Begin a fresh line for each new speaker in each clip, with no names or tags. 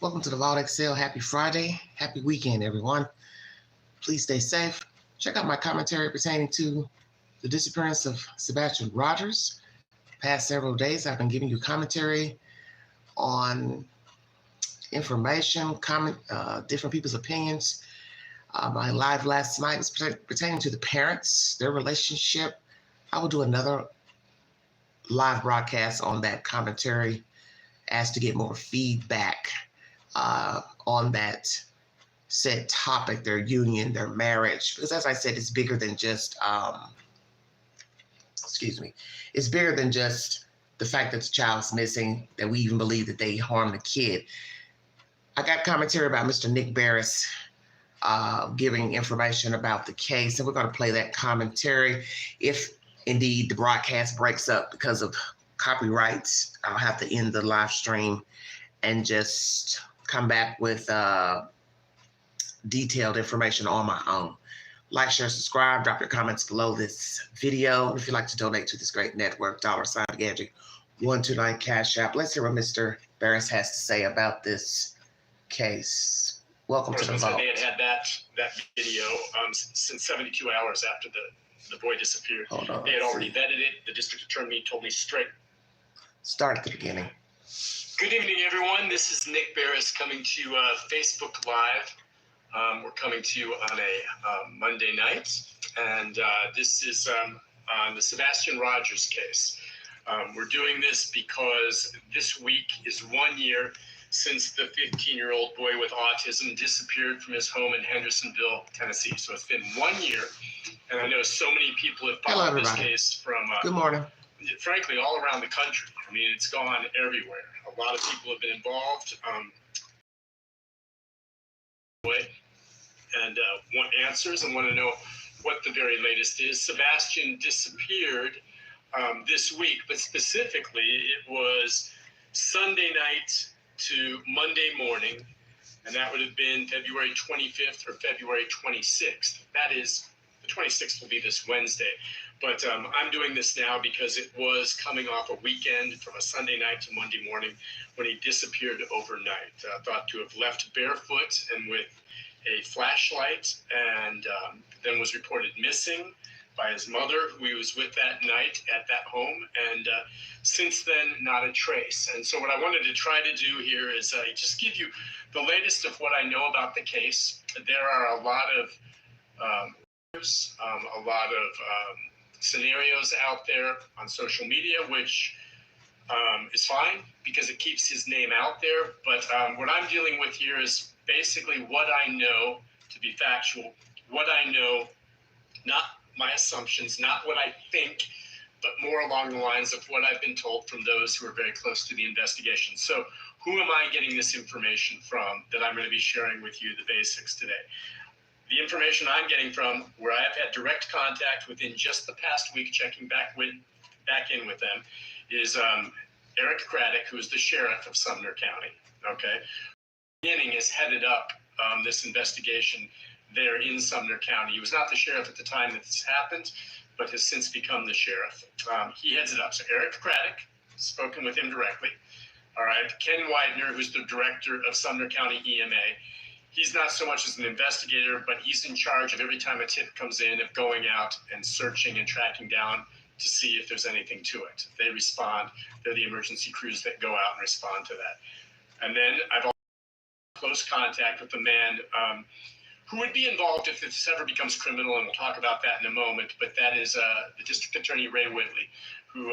Welcome to the Vault Excel. Happy Friday. Happy weekend, everyone. Please stay safe. Check out my commentary pertaining to the disappearance of Sebastian Rogers. Past several days, I've been giving you commentary on information, different people's opinions. My live last night was pertaining to the parents, their relationship. I will do another live broadcast on that commentary as to get more feedback on that said topic, their union, their marriage. Because as I said, it's bigger than just, it's bigger than just the fact that the child's missing, that we even believe that they harmed the kid. I got commentary about Mr. Nick BERES giving information about the case, and we're going to play that commentary. If indeed the broadcast breaks up because of copyrights, I'll have to end the live stream and just come back with detailed information on my own. Like, share, subscribe, drop your comments below this video. If you'd like to donate to this great network, $129 Cash App. Let's hear what Mr. BERES has to say about this case. Welcome to the Vault.
They had that video since 72 hours after the boy disappeared.
Hold on,
they had already vetted it. The district attorney told me straight.
Start at the beginning.
Good evening, everyone. This is Nick BERES coming to Facebook Live. We're coming to you on a Monday night, and this is on the Sebastian Rogers case. We're doing this because this week is 1 year since the 15-year-old boy with autism disappeared from his home in Hendersonville, Tennessee. So it's been 1 year, and I know so many people have followed this case from,
good morning,
frankly, all around the country. I mean, it's gone everywhere. A lot of people have been involved. And want answers and want to know what the very latest is. Sebastian disappeared this week, but specifically it was Sunday night to Monday morning, and that would have been February 25th or February 26th. That is, the 26th will be this Wednesday. But I'm doing this now because it was coming off a weekend from a Sunday night to Monday morning when he disappeared overnight. Thought to have left barefoot and with a flashlight, and then was reported missing by his mother, who he was with that night at that home, and since then, not a trace. And so what I wanted to try to do here is just give you the latest of what I know about the case. There are a lot of scenarios out there on social media, which is fine because it keeps his name out there. But what I'm dealing with here is basically what I know to be factual, what I know, not my assumptions, not what I think, but more along the lines of what I've been told from those who are very close to the investigation. So who am I getting this information from that I'm going to be sharing with you the basics today? The information I'm getting from, where I have had direct contact within just the past week, checking back in with them, is Eric Craddock, who is the sheriff of Sumner County. Okay, beginning has headed up this investigation there in Sumner County. He was not the sheriff at the time that this happened, but has since become the sheriff. He heads it up. So Eric Craddock, spoken with him directly. All right, Ken Widener, who's the director of Sumner County EMA. He's not so much as an investigator, but he's in charge of every time a tip comes in of going out and searching and tracking down to see if there's anything to it. They respond. They're the emergency crews that go out and respond to that. And then I've also close contact with the man who would be involved if this ever becomes criminal, and we'll talk about that in a moment, but that is the District Attorney Ray Whitley, who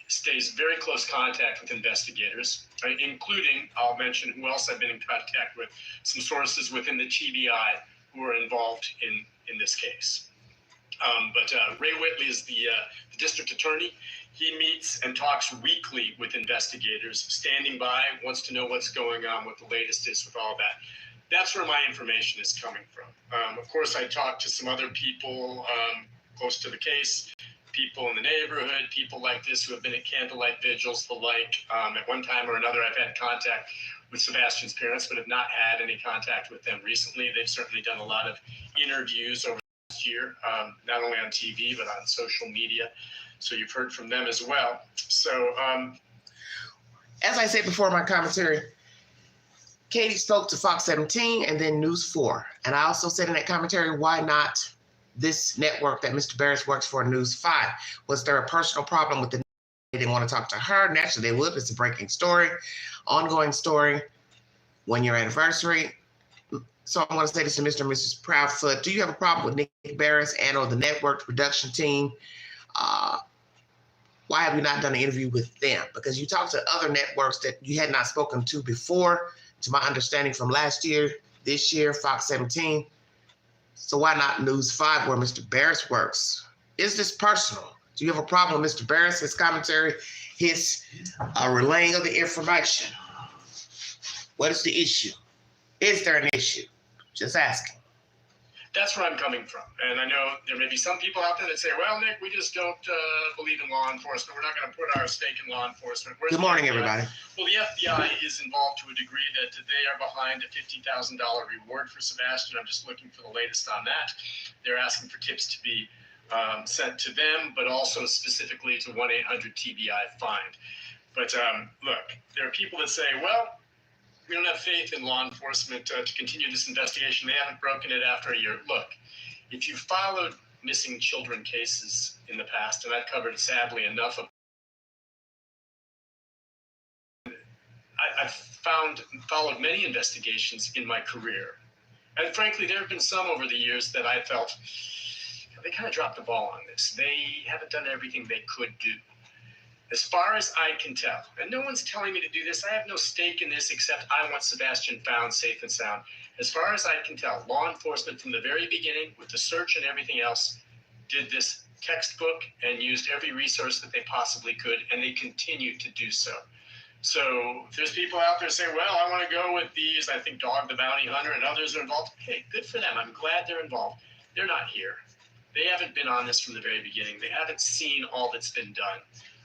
stays very close contact with investigators, including, I'll mention who else I've been in contact with, some sources within the TBI who are involved in this case. But Ray Whitley is the district attorney. He meets and talks weekly with investigators, standing by, wants to know what's going on, what the latest is with all that. That's where my information is coming from. Of course, I talked to some other people close to the case, people in the neighborhood, people like this who have been at candlelight vigils, the like. At one time or another, I've had contact with Sebastian's parents, but have not had any contact with them recently. They've certainly done a lot of interviews over the last year, not only on TV, but on social media. So you've heard from them as well. So
as I said before in my commentary, Katie spoke to Fox 17 and then News 4. And I also said in that commentary, why not this network that Mr. Beres works for, News 5? Was there a personal problem with the they didn't want to talk to her? Naturally, they would. It's a breaking story, ongoing story, 1-year anniversary. So I'm going to say this to Mr. and Mrs. Proudfoot. Do you have a problem with Nick Beres and or the network production team? Why have you not done an interview with them? Because you talked to other networks that you had not spoken to before, to my understanding from last year, this year, Fox 17. So why not News 5 where Mr. Beres works? Is this personal? Do you have a problem with Mr. Beres, his commentary, his relaying of the information? What is the issue? Is there an issue? Just asking.
That's where I'm coming from. And I know there may be some people out there that say, well, Nick, we just don't believe in law enforcement. We're not going to put our stake in law enforcement.
Good morning, everybody.
Well, the FBI is involved to a degree that they are behind a $50,000 reward for Sebastian. I'm just looking for the latest on that. They're asking for tips to be sent to them, but also specifically to 1-800-TBI-FIND. But look, there are people that say, well, we don't have faith in law enforcement to continue this investigation. They haven't broken it after a year. Look, if you followed missing children cases in the past, and I've covered sadly enough of, I've followed many investigations in my career. And frankly, there have been some over the years that I felt they kind of dropped the ball on this. They haven't done everything they could do. As far as I can tell, and no one's telling me to do this, I have no stake in this except I want Sebastian found safe and sound. As far as I can tell, law enforcement from the very beginning, with the search and everything else, did this textbook and used every resource that they possibly could, and they continue to do so. So if there's people out there say, well, I want to go with these, I think Dog the Bounty Hunter and others are involved. Hey, good for them. I'm glad they're involved. They're not here. They haven't been on this from the very beginning. They haven't seen all that's been done.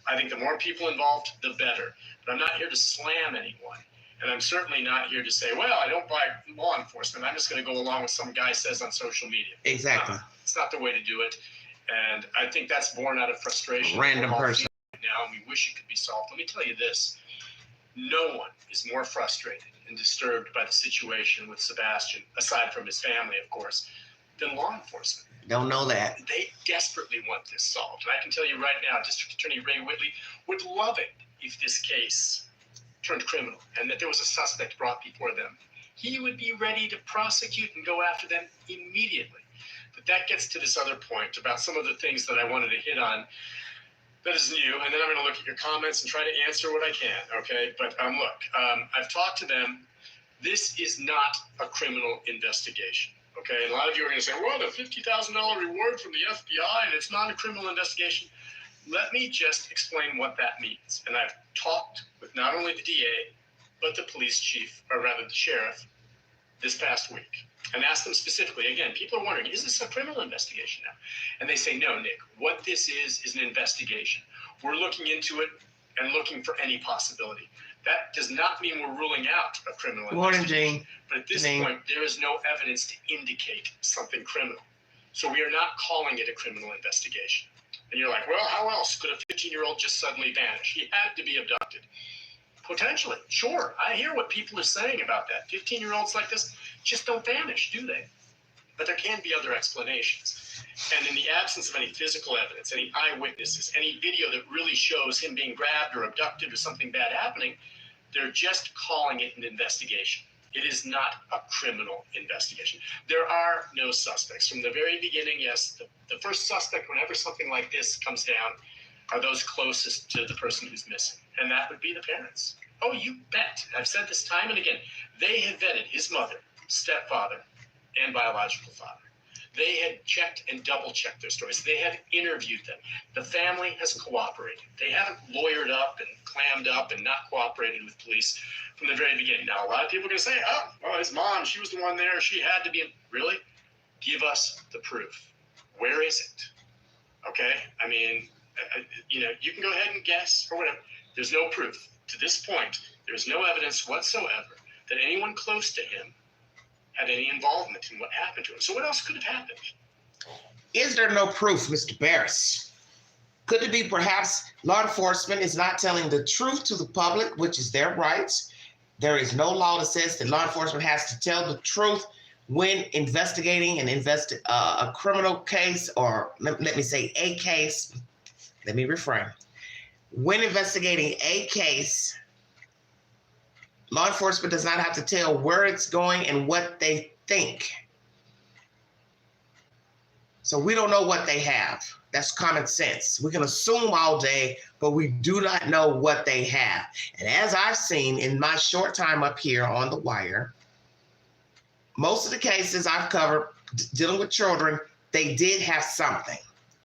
I think the more people involved, the better. But I'm not here to slam anyone. And I'm certainly not here to say, well, I don't buy law enforcement. I'm just going to go along with some guy says on social media.
Exactly.
It's not the way to do it. And I think that's born out of frustration.
Random person.
Now, and we wish it could be solved. Let me tell you this. No one is more frustrated and disturbed by the situation with Sebastian, aside from his family, of course, than law enforcement.
Don't know that.
They desperately want this solved. And I can tell you right now, District Attorney Ray Whitley would love it if this case turned criminal and that there was a suspect brought before them. He would be ready to prosecute and go after them immediately. But that gets to this other point about some of the things that I wanted to hit on that is new, and then I'm going to look at your comments and try to answer what I can, okay? But look, I've talked to them. This is not a criminal investigation. Okay, and a lot of you are going to say, well, the $50,000 reward from the FBI, and it's not a criminal investigation. Let me just explain what that means. And I've talked with not only the DA, but the police chief, or rather the sheriff, this past week, and asked them specifically. Again, people are wondering, is this a criminal investigation now? And they say, no, Nick, what this is an investigation. We're looking into it and looking for any possibility. That does not mean we're ruling out a criminal investigation.
Gene.
But at this point, there is no evidence to indicate something criminal. So we are not calling it a criminal investigation. And you're like, well, how else could a 15-year-old just suddenly vanish? He had to be abducted. Potentially, sure. I hear what people are saying about that. 15-year-olds like this just don't vanish, do they? But there can be other explanations. And in the absence of any physical evidence, any eyewitnesses, any video that really shows him being grabbed or abducted or something bad happening, they're just calling it an investigation. It is not a criminal investigation. There are no suspects. From the very beginning, yes, the first suspect whenever something like this comes down are those closest to the person who's missing. And that would be the parents. Oh, you bet. I've said this time and again. They had vetted his mother, stepfather, and biological father. They had checked and double-checked their stories. They had interviewed them. The family has cooperated. They haven't lawyered up and clammed up and not cooperated with police from the very beginning. Now, a lot of people are going to say, oh, well, his mom, she was the one there. She had to be. Really? Give us the proof. Where is it? Okay? I mean, you can go ahead and guess or whatever. There's no proof. To this point, there's no evidence whatsoever that anyone close to him had any involvement in what happened to him. So what else could have happened?
Is there no proof, Mr. Beres? Could it be perhaps law enforcement is not telling the truth to the public, which is their rights, There is no law that says that law enforcement has to tell the truth when investigating a criminal case, or let me say a case. Let me reframe. When investigating a case, law enforcement does not have to tell where it's going and what they think. So we don't know what they have. That's common sense. We can assume all day, but we do not know what they have. And as I've seen in my short time up here on the wire, most of the cases I've covered dealing with children, they did have something,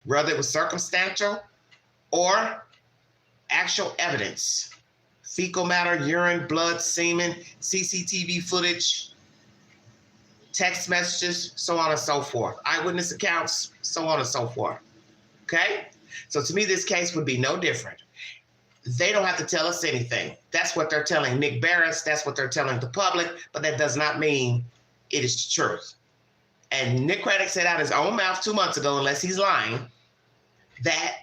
whether it was circumstantial or actual evidence. Fecal matter, urine, blood, semen, CCTV footage, text messages, so on and so forth. Eyewitness accounts, so on and so forth. Okay? So to me, this case would be no different. They don't have to tell us anything. That's what they're telling Nick BERES. That's what they're telling the public, but that does not mean it is the truth. And Nick Craddock said out his own mouth 2 months ago, unless he's lying, that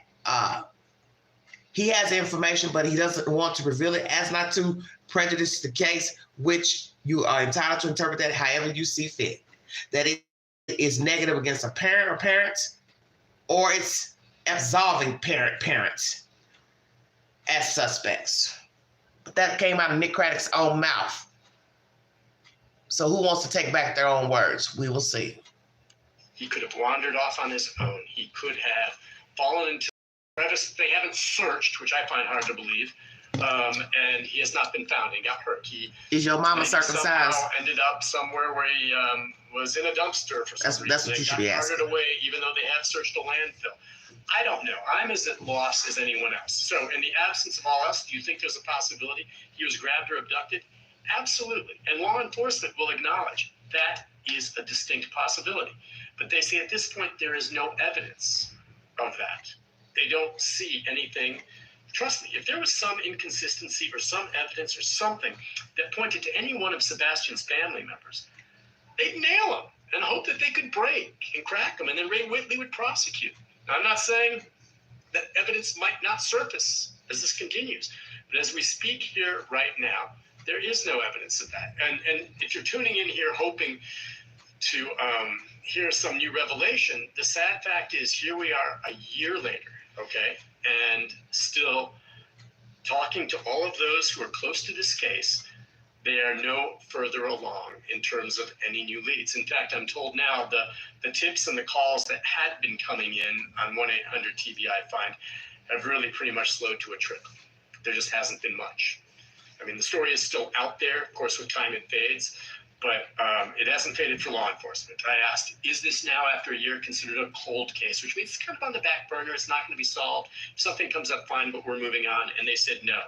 he has information, but he doesn't want to reveal it as not to prejudice the case, which you are entitled to interpret that however you see fit. That it is negative against a parent or parents, or it's absolving parents as suspects. But that came out of Nick Craddock's own mouth. So who wants to take back their own words? We will see.
He could have wandered off on his own. He could have fallen into crevice they haven't searched, which I find hard to believe. And he has not been found and got hurt.
Is your mama circumcised?
Somehow ended up somewhere where he was in a dumpster for some reason.
That's what you should be asking.
Got carted away, even though they have searched a landfill. I don't know. I'm as at loss as anyone else. So in the absence of all else, do you think there's a possibility he was grabbed or abducted? Absolutely. And law enforcement will acknowledge that is a distinct possibility. But they say at this point there is no evidence of that. They don't see anything. Trust me, if there was some inconsistency or some evidence or something that pointed to any one of Sebastian's family members, they'd nail him and hope that they could break and crack him, and then Ray Whitley would prosecute. Now, I'm not saying that evidence might not surface as this continues, but as we speak here right now, there is no evidence of that. And if you're tuning in here hoping to hear some new revelation, the sad fact is here we are a year later, okay? And still talking to all of those who are close to this case, they are no further along in terms of any new leads. In fact, I'm told now the tips and the calls that had been coming in on 1-800-TBI Find have really pretty much slowed to a trickle. There just hasn't been much. I mean, the story is still out there. Of course, with time it fades, but it hasn't faded for law enforcement. I asked, is this now, after a year, considered a cold case, which means it's kind of on the back burner. It's not going to be solved. If something comes up, fine, but we're moving on. And they said, no,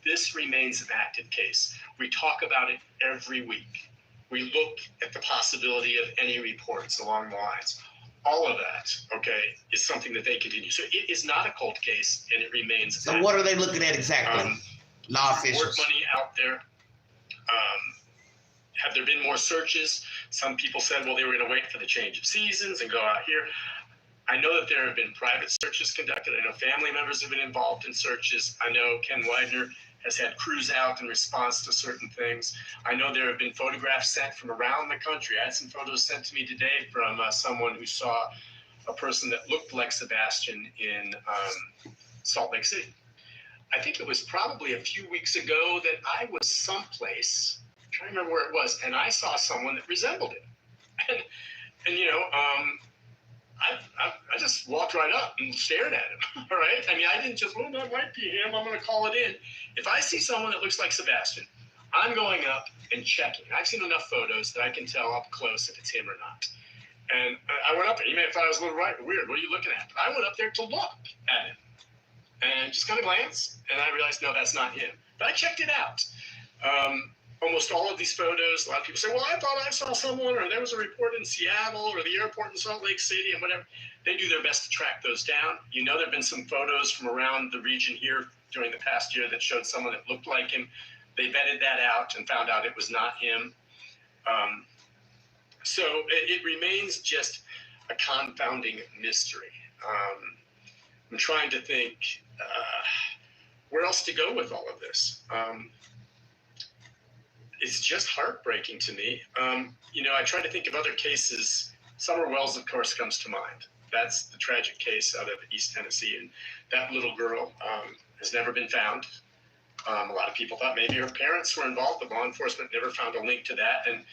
this remains an active case. We talk about it every week. We look at the possibility of any reports along the lines. All of that, okay, is something that they continue. So it is not a cold case, and it remains.
So active. What are they looking at exactly? Law officials.
Reward money out there. Have there been more searches? Some people said, well, they were going to wait for the change of seasons and go out here. I know that there have been private searches conducted. I know family members have been involved in searches. I know Ken Widener has had crews out in response to certain things. I know there have been photographs sent from around the country. I had some photos sent to me today from someone who saw a person that looked like Sebastian in Salt Lake City. I think it was probably a few weeks ago that I was someplace, I'm trying to remember where it was, and I saw someone that resembled him. And you know, I just walked right up and stared at him, all right? I mean, I didn't just, that might be him, I'm going to call it in. If I see someone that looks like Sebastian, I'm going up and checking. I've seen enough photos that I can tell up close if it's him or not. And I went up there. You may have thought I was a little weird. What are you looking at? But I went up there to look at him and just kind of glance, and I realized, no, that's not him. But I checked it out. Almost all of these photos, a lot of people say, well, I thought I saw someone, or there was a report in Seattle, or the airport in Salt Lake City, and whatever. They do their best to track those down. You know, there have been some photos from around the region here during the past year that showed someone that looked like him. They vetted that out and found out it was not him. So it remains just a confounding mystery. I'm trying to think where else to go with all of this. is just heartbreaking to me. I try to think of other cases. Summer Wells, of course, comes to mind. That's the tragic case out of East Tennessee. And that little girl has never been found. A lot of people thought maybe her parents were involved, but law enforcement never found a link to that. And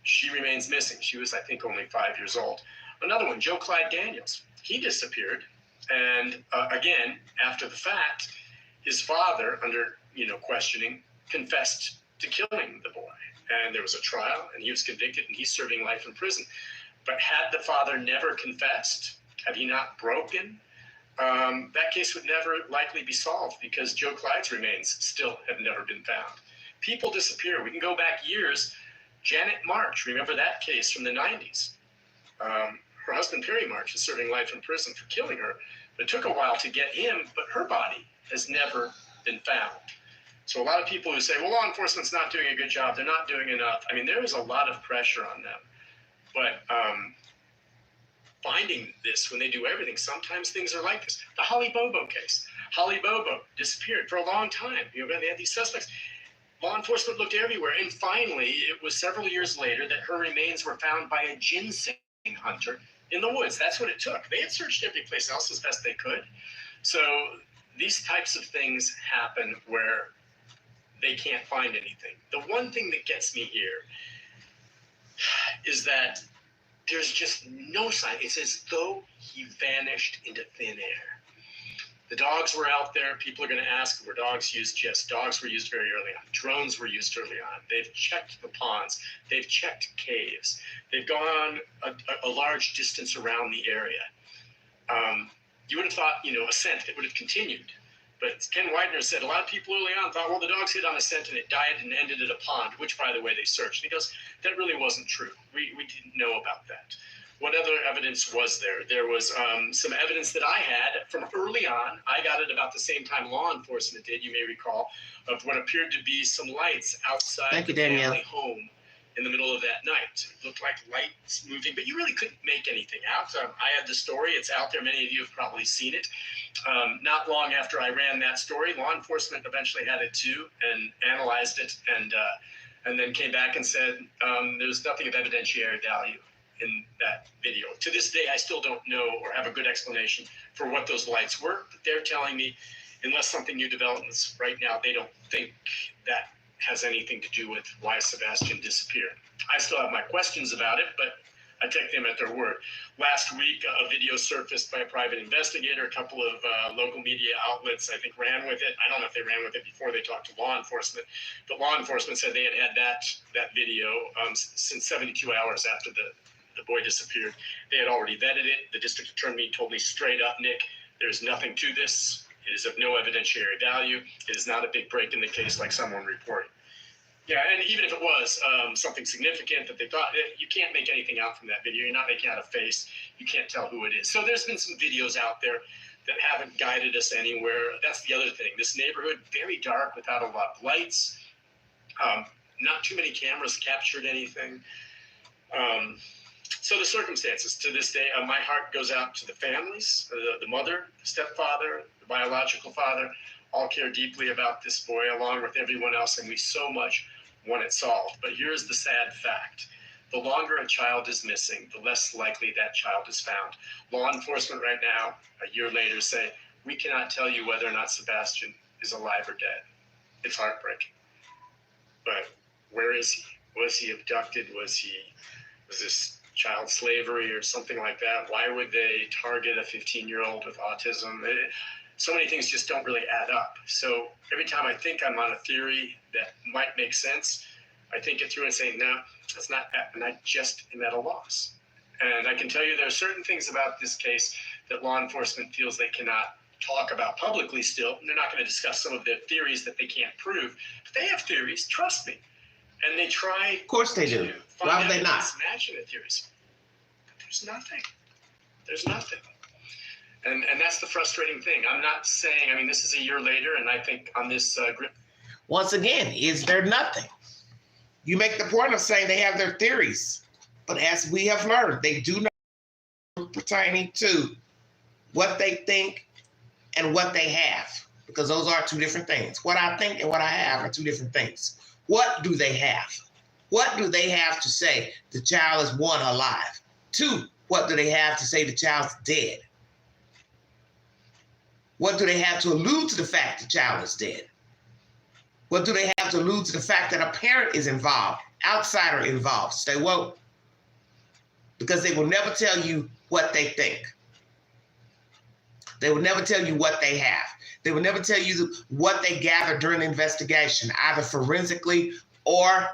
she remains missing. She was, I think, only 5 years old. Another one, Joe Clyde Daniels. He disappeared. And again, after the fact, his father, under questioning, confessed to killing the boy. And there was a trial, and he was convicted, and he's serving life in prison. But had the father never confessed, had he not broken, that case would never likely be solved because Joe Clyde's remains still have never been found. People disappear. We can go back years. Janet March, remember that case from the 90s? Her husband, Perry March, is serving life in prison for killing her. But it took a while to get him, but her body has never been found. So a lot of people who say, well, law enforcement's not doing a good job, they're not doing enough. I mean, there is a lot of pressure on them. But finding this when they do everything, sometimes things are like this. The Holly Bobo case. Holly Bobo disappeared for a long time. They had these suspects. Law enforcement looked everywhere. And finally, it was several years later that her remains were found by a ginseng hunter in the woods. That's what it took. They had searched every place else as best they could. So these types of things happen where they can't find anything. The one thing that gets me here is that there's just no sign. It's as though he vanished into thin air. The dogs were out there. People are going to ask, were dogs used? Yes, dogs were used very early on. Drones were used early on. They've checked the ponds. They've checked caves. They've gone a large distance around the area. You would have thought, a scent, it would have continued. But Ken Widener said a lot of people early on thought, well, the dogs hit on a scent and it died and ended at a pond, which, by the way, they searched. He goes, that really wasn't true. We didn't know about that. What other evidence was there? There was some evidence that I had from early on. I got it about the same time law enforcement did, you may recall, of what appeared to be some lights outside the family home in the middle of that night. It looked like lights moving, but you really couldn't make anything out. I had the story. It's out there. Many of you have probably seen it. Not long after I ran that story, law enforcement eventually had it too and analyzed it and then came back and said there's nothing of evidentiary value in that video. To this day, I still don't know or have a good explanation for what those lights were, but they're telling me unless something new develops right now, they don't think that has anything to do with why Sebastian disappeared. I still have my questions about it, but I take them at their word. Last week, a video surfaced by a private investigator. A couple of local media outlets, I think, ran with it. I don't know if they ran with it before they talked to law enforcement, but law enforcement said they had that video since 72 hours after the boy disappeared. They had already vetted it. The district attorney told me straight up, Nick, there's nothing to this. It is of no evidentiary value. It is not a big break in the case like someone reported. Yeah, and even if it was something significant that they thought, you can't make anything out from that video. You're not making out a face. You can't tell who it is. So there's been some videos out there that haven't guided us anywhere. That's the other thing. This neighborhood, very dark without a lot of lights. Not too many cameras captured anything. So the circumstances to this day, my heart goes out to the families, the mother, the stepfather, the biological father, all care deeply about this boy along with everyone else, and we so much want it solved. But here's the sad fact. The longer a child is missing, the less likely that child is found. Law enforcement right now, a year later, say, we cannot tell you whether or not Sebastian is alive or dead. It's heartbreaking. But where is he? Was he abducted? Was this child slavery or something like that? Why would they target a 15-year-old with autism? So many things just don't really add up. So every time I think I'm on a theory that might make sense, I think it through and say, no, that's not, and I just am at a loss. And I can tell you there are certain things about this case that law enforcement feels they cannot talk about publicly still. And they're not going to discuss some of their theories that they can't prove. But they have theories, trust me. And they try.
Of course they do. Why would they not?
Imaginative theories. But there's nothing. There's nothing. And that's the frustrating thing. I'm not saying, this is a year later, and I think on this group.
Once again, is there nothing? You make the point of saying they have their theories, but as we have learned, they do not pertaining to what they think and what they have, because those are two different things. What I think and what I have are two different things. What do they have? What do they have to say the child is, one, alive? Two, what do they have to say the child's dead? What do they have to allude to the fact the child is dead? What do they have to allude to the fact that a parent is involved, outsider involved? Stay woke. Because they will never tell you what they think. They will never tell you what they have. They will never tell you what they gathered during the investigation, either forensically or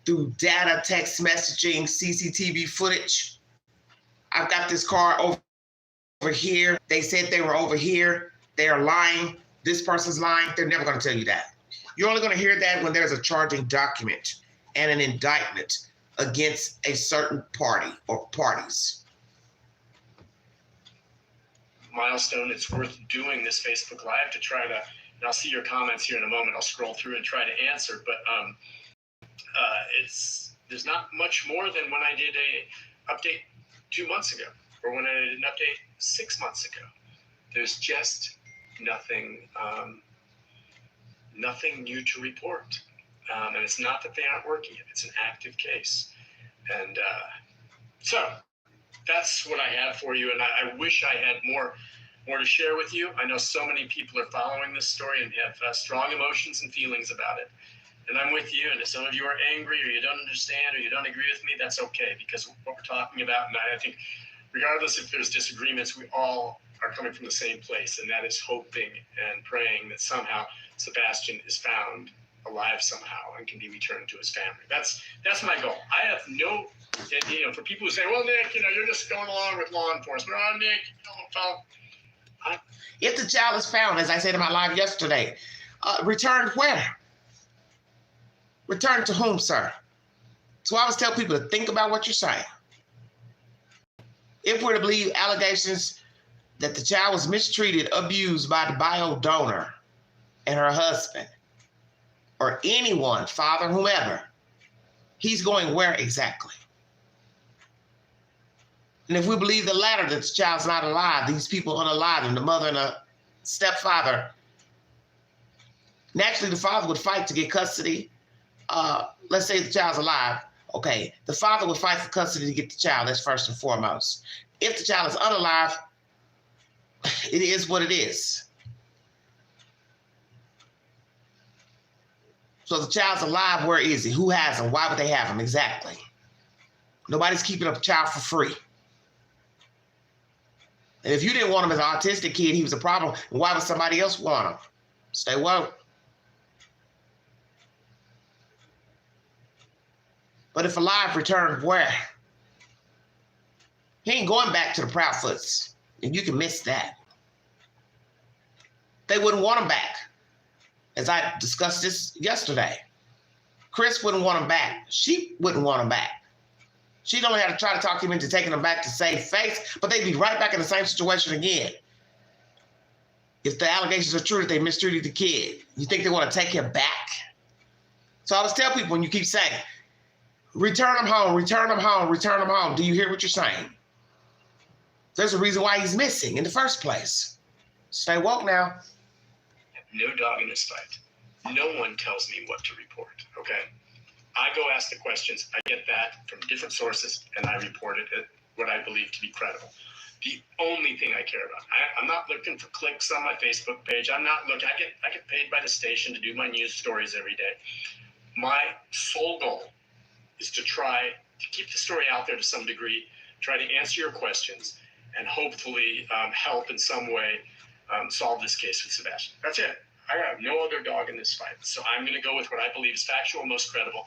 through data, text messaging, CCTV footage. I've got this car over here. They said they were over here. They are lying. This person's lying. They're never going to tell you that. You're only going to hear that when there's a charging document and an indictment against a certain party or parties.
Milestone, it's worth doing this Facebook Live to try to, and I'll see your comments here in a moment. I'll scroll through and try to answer, but there's not much more than when I did a update 2 months ago, or when I did an update 6 months ago. There's just nothing new to report. And it's not that they aren't working it, it's an active case. And so that's what I have for you. And I wish I had more to share with you. I know so many people are following this story and have strong emotions and feelings about it. And I'm with you. And if some of you are angry or you don't understand or you don't agree with me, that's okay, because what we're talking about, and I think regardless if there's disagreements, we all are coming from the same place, and that is hoping and praying that somehow Sebastian is found alive somehow and can be returned to his family. That's my goal. I have no idea. For people who say, well, Nick, you're just going along with law enforcement. Oh, Nick, don't follow.
If the child is found, as I said in my live yesterday, returned where? Returned to whom, sir? So I always tell people to think about what you're saying. If we're to believe allegations that the child was mistreated, abused by the bio donor and her husband, or anyone, father, whomever, he's going where exactly? And if we believe the latter, that the child's not alive, these people unalive him, the mother and the stepfather, naturally the father would fight to get custody. Let's say the child's alive. Okay, the father would fight for custody to get the child. That's first and foremost. If the child is unalive, it is what it is. So the child's alive, where is he? Who has him? Why would they have him? Exactly. Nobody's keeping up a child for free. And if you didn't want him as an autistic kid, he was a problem, why would somebody else want him? Stay woke. But if alive, returned where? He ain't going back to the Proudfoots, and you can miss that. They wouldn't want him back. As I discussed this yesterday, Chris wouldn't want him back. She wouldn't want him back. She'd only have to try to talk him into taking him back to save face, but they'd be right back in the same situation again. If the allegations are true that they mistreated the kid, you think they want to take him back? So I always tell people, when you keep saying, return him home, return him home, return him home, do you hear what you're saying? There's a reason why he's missing in the first place. Stay woke now.
No dog in this fight. No one tells me what to report, okay? I go ask the questions. I get that from different sources, and I report it at what I believe to be credible. The only thing I care about, I'm not looking for clicks on my Facebook page. I'm not looking. I get paid by the station to do my news stories every day. My sole goal is to try to keep the story out there to some degree, try to answer your questions, and hopefully help in some way solve this case with Sebastian. That's it. I have no other dog in this fight. So I'm going to go with what I believe is factual, most credible.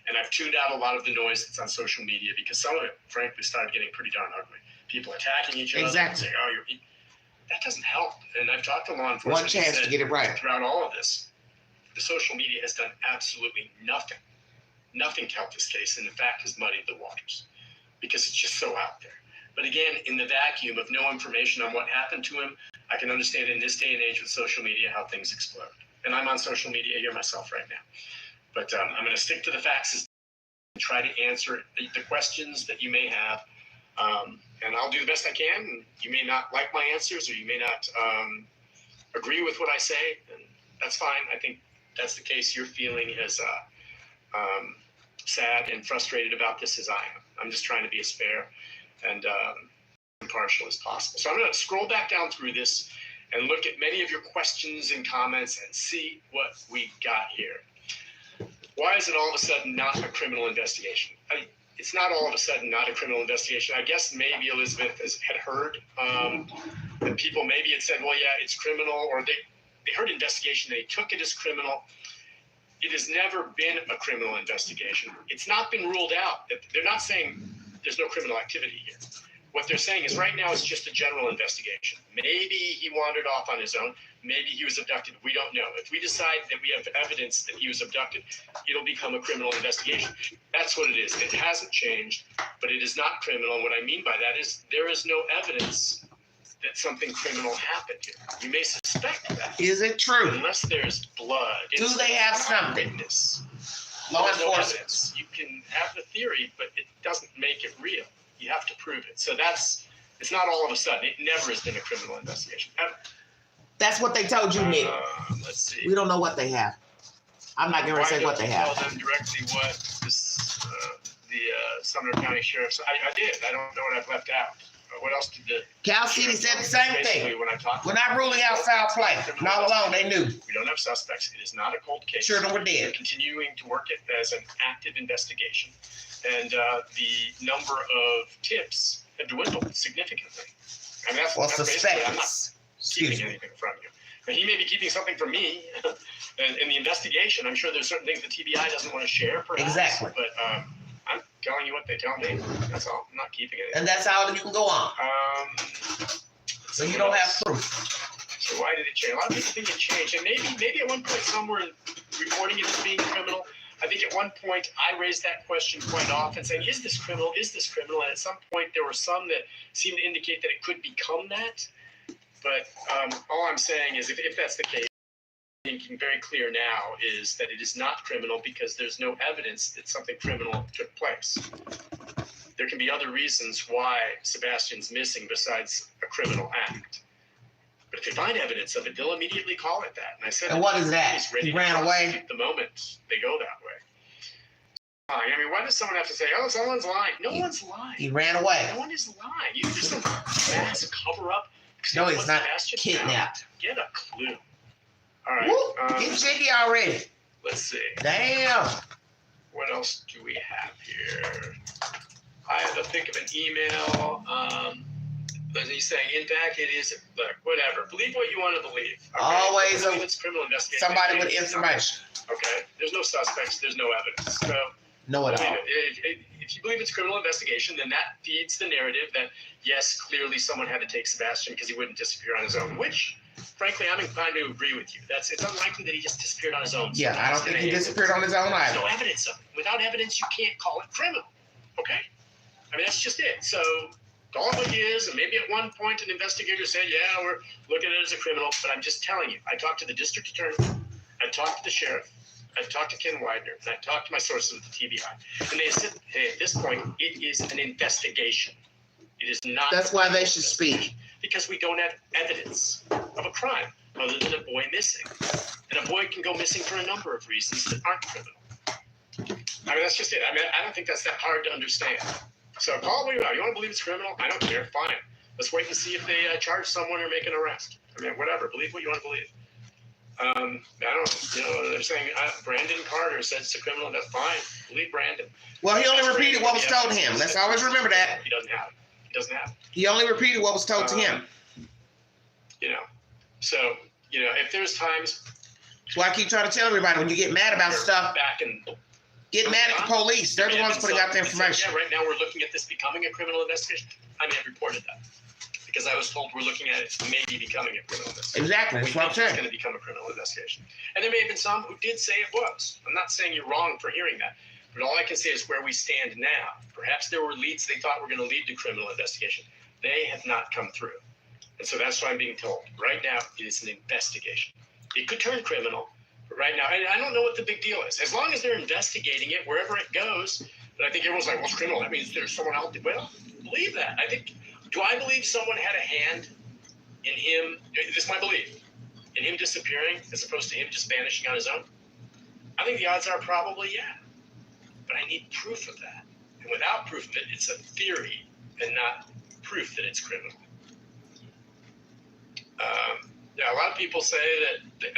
And I've tuned out a lot of the noise that's on social media, because some of it, frankly, started getting pretty darn ugly. People attacking each other.
Exactly.
Saying, that doesn't help. And I've talked to law enforcement.
One chance to get it right.
Throughout all of this, the social media has done absolutely nothing to help this case, and in fact has muddied the waters, because it's just so out there. But again, in the vacuum of no information on what happened to him, I can understand in this day and age with social media how things explode. And I'm on social media here myself right now. But I'm going to stick to the facts and try to answer the questions that you may have. And I'll do the best I can. You may not like my answers, or you may not agree with what I say, and that's fine. I think that's the case. Your feeling has sad and frustrated about this as I am. I'm just trying to be as fair and impartial as possible. So I'm going to scroll back down through this and look at many of your questions and comments and see what we got here. Why is it all of a sudden not a criminal investigation? It's not all of a sudden not a criminal investigation. I guess maybe Elizabeth had heard that people maybe had said, well, yeah, it's criminal, or they heard investigation, they took it as criminal. It has never been a criminal investigation. It's not been ruled out. They're not saying there's no criminal activity here. What they're saying is right now it's just a general investigation. Maybe he wandered off on his own. Maybe he was abducted. We don't know. If we decide that we have evidence that he was abducted, it'll become a criminal investigation. That's what it is. It hasn't changed, but it is not criminal. And what I mean by that is there is no evidence that something criminal happened here. You may suspect that.
Is it true?
Unless there's blood.
Do they have something?
Witness.
Law
There's no
enforcement.
evidence. You can have the theory, but it doesn't make it real. You have to prove it. So it's not all of a sudden. It never has been a criminal investigation. Ever.
That's what they told you, Nick.
Let's see.
We don't know what they have. I'm not going to say what they
Why
have.
don't you tell them directly what the Sumner County Sheriff's... I did. I don't know what I've left out. What else did the...
Cal City said the same
Basically,
thing.
when I talked
We're not ruling out foul play. Not alone, they knew.
We don't have suspects. It is not a cold case.
Sure, no, we're
We're
dead.
continuing to work it as an active investigation. And the number of tips have dwindled significantly. And that's basically, I'm not keeping anything from you. And he may be keeping something from me. And in the investigation, I'm sure there's certain things the TBI doesn't want to share, perhaps.
Exactly.
But I'm telling you what they tell me. That's all. I'm not keeping it.
And that's how you can go on. So you don't have proof.
So why did it change? A lot of people think it changed. And maybe at one point some were reporting it as being criminal. I think at one point I raised that question quite often, saying, is this criminal? Is this criminal? And at some point there were some that seemed to indicate that it could become that. But all I'm saying is if that's the case, thinking very clear now is that it is not criminal because there's no evidence that something criminal took place. There can be other reasons why Sebastian's missing besides a criminal act. But if they find evidence of it, they'll immediately call it that. And I said,
And what is that?
he's ready
He
to
ran away?
prosecute the moment they go that way. I mean, why does someone have to say, oh, someone's lying? No one's lying.
He ran away.
No one is lying. There's some mass cover up.
No, he's not
Sebastian
kidnapped.
Get a clue. All right.
Woo, get jiggy already.
Let's see.
Damn.
What else do we have here? I have to think of an email. He's saying, in fact, it is, look, whatever. Believe what you want to believe. Okay?
Always
believe it's criminal investigation.
somebody with information.
Okay. There's no suspects. There's no evidence. So
Know it all.
if you believe it's criminal investigation, then that feeds the narrative that, yes, clearly someone had to take Sebastian because he wouldn't disappear on his own, which, frankly, I'm inclined to agree with you. It's unlikely that he just disappeared on his own.
Yeah, I don't think he disappeared on his own
There's
either.
no evidence of it. Without evidence, you can't call it criminal. Okay? I mean, that's just it. So call it what it is, and maybe at one point an investigator said, yeah, we're looking at it as a criminal, but I'm just telling you, I talked to the district attorney, I talked to the sheriff, I talked to Ken Widener, and I talked to my sources at the TBI, and they said, hey, at this point, it is an investigation. It is not.
That's why they should speak.
Because we don't have evidence of a crime other than a boy missing. And a boy can go missing for a number of reasons that aren't criminal. I mean, that's just it. I mean, I don't think that's that hard to understand. So call it what you want. You want to believe it's criminal? I don't care. Fine. Let's wait and see if they charge someone or make an arrest. I mean, whatever. Believe what you want to believe. I don't, they're saying Brandon Carter said it's a criminal. That's fine. Believe Brandon.
Well, he only repeated what was told to him. Let's always remember that.
He doesn't have it. He doesn't have it.
He only repeated what was told to him.
So, if there's times.
That's why I keep trying to tell everybody when you get mad about stuff, get mad at the police. They're the ones putting out the information.
Yeah, right now we're looking at this becoming a criminal investigation. I may have reported that because I was told we're looking at it maybe becoming a criminal investigation.
Exactly. That's what I'm
It's
saying.
going to become a criminal investigation. And there may have been some who did say it was. I'm not saying you're wrong for hearing that. But all I can say is where we stand now. Perhaps there were leads they thought were going to lead to criminal investigation. They have not come through. And so that's what I'm being told. Right now, it is an investigation. It could turn criminal, but right now, I don't know what the big deal is. As long as they're investigating it, wherever it goes, but I think everyone's like, well, it's criminal. That means there's someone out there. Well, believe that. Do I believe someone had a hand in him? This is my belief. In him disappearing as opposed to him just vanishing on his own? I think the odds are probably, yeah. but I need proof of that. And without proof of it, it's a theory and not proof that it's criminal. Yeah, a lot of people say that the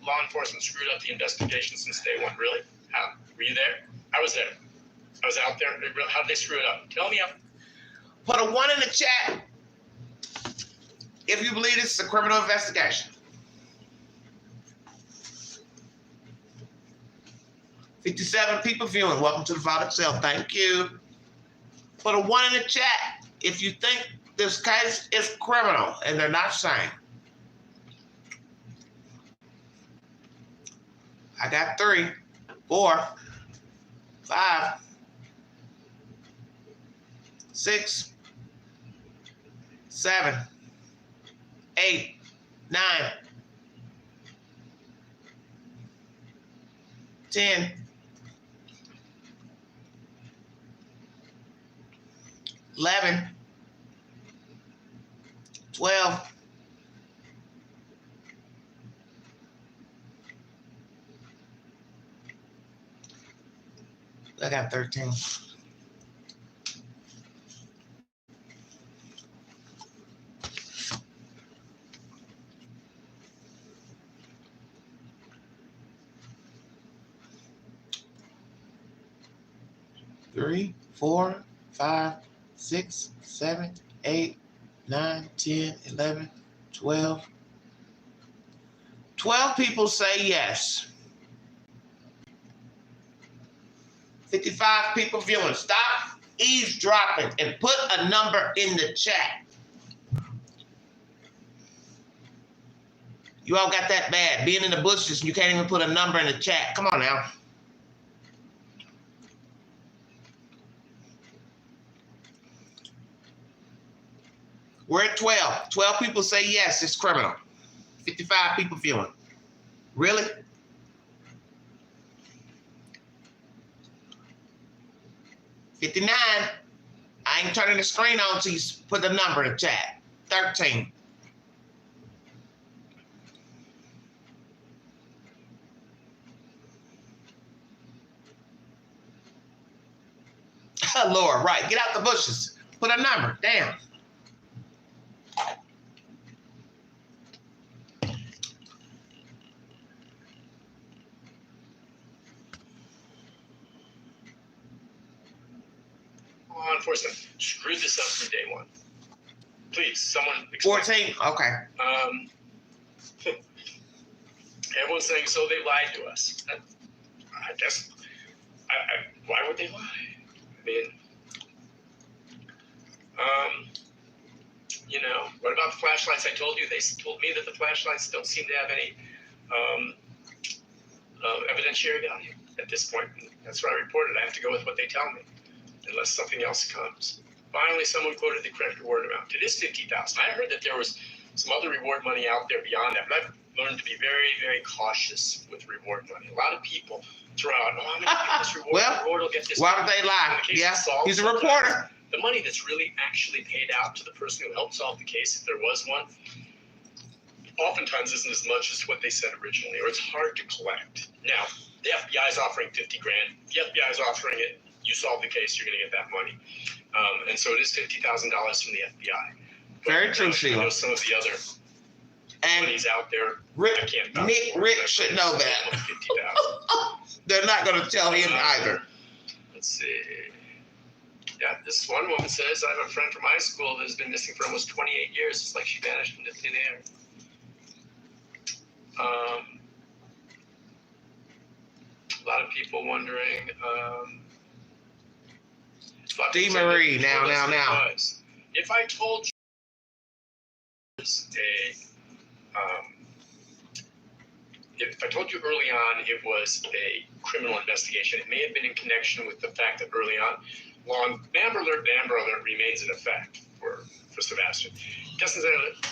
law enforcement screwed up the investigation since day one. Really? How? Were you there? I was there. I was out there. How did they screw it up? Tell me up.
Put a 1 in the chat if you believe this is a criminal investigation. 57 people viewing. Welcome to the Father Itself. Thank you. Put a 1 in the chat if you think this case is criminal and they're not saying. I got 3, 4, 5, 6, 7, 8, 9, 10, 11, 12, 13. Three, 4, 5, 6, 7, 8, 9, 10, 11, 12. 12 people say yes. 55 people viewing. Stop eavesdropping and put a number in the chat. You all got that bad. Being in the bushes, you can't even put a number in the chat. Come on now. We're at 12. 12 people say yes, it's criminal. 55 people viewing. Really? $59. I ain't turning the screen on until you put the number in the chat. 13. Lord, right. Get out the bushes. Put a number. Damn.
Law enforcement screwed this up from day one. Please, someone explain.
14. Okay.
Everyone's saying so they lied to us. I guess. Why would they lie? I mean, you know, what about the flashlights? I told you, they told me that the flashlights don't seem to have any evidentiary value at this point. And that's what I reported. I have to go with what they tell me, unless something else comes. Finally, someone quoted the correct reward amount. It is $50,000. I heard that there was some other reward money out there beyond that, but I've learned to be very, very cautious with reward money. A lot of people throw out, oh, I'm going to get this reward.
Well,
reward will get this.
Why would they lie? Yeah, he's a reporter.
The money that's really actually paid out to the person who helped solve the case, if there was one, oftentimes isn't as much as what they said originally, or it's hard to collect. Now, the FBI is offering $50,000. The FBI is offering it. You solve the case, you're going to get that money. And so it is $50,000 from the FBI. But
very true, Sheila.
I know some of the other monies out there.
Rick should know that. They're not going to tell him either.
Let's see. Yeah, this one woman says, I have a friend from high school that has been missing for almost 28 years. It's like she vanished into thin air. A lot of people wondering.
D. Marie, now.
If I told you if I told you early on it was a criminal investigation, it may have been in connection with the fact that early on, Amber Alert remains in effect for Sebastian. It doesn't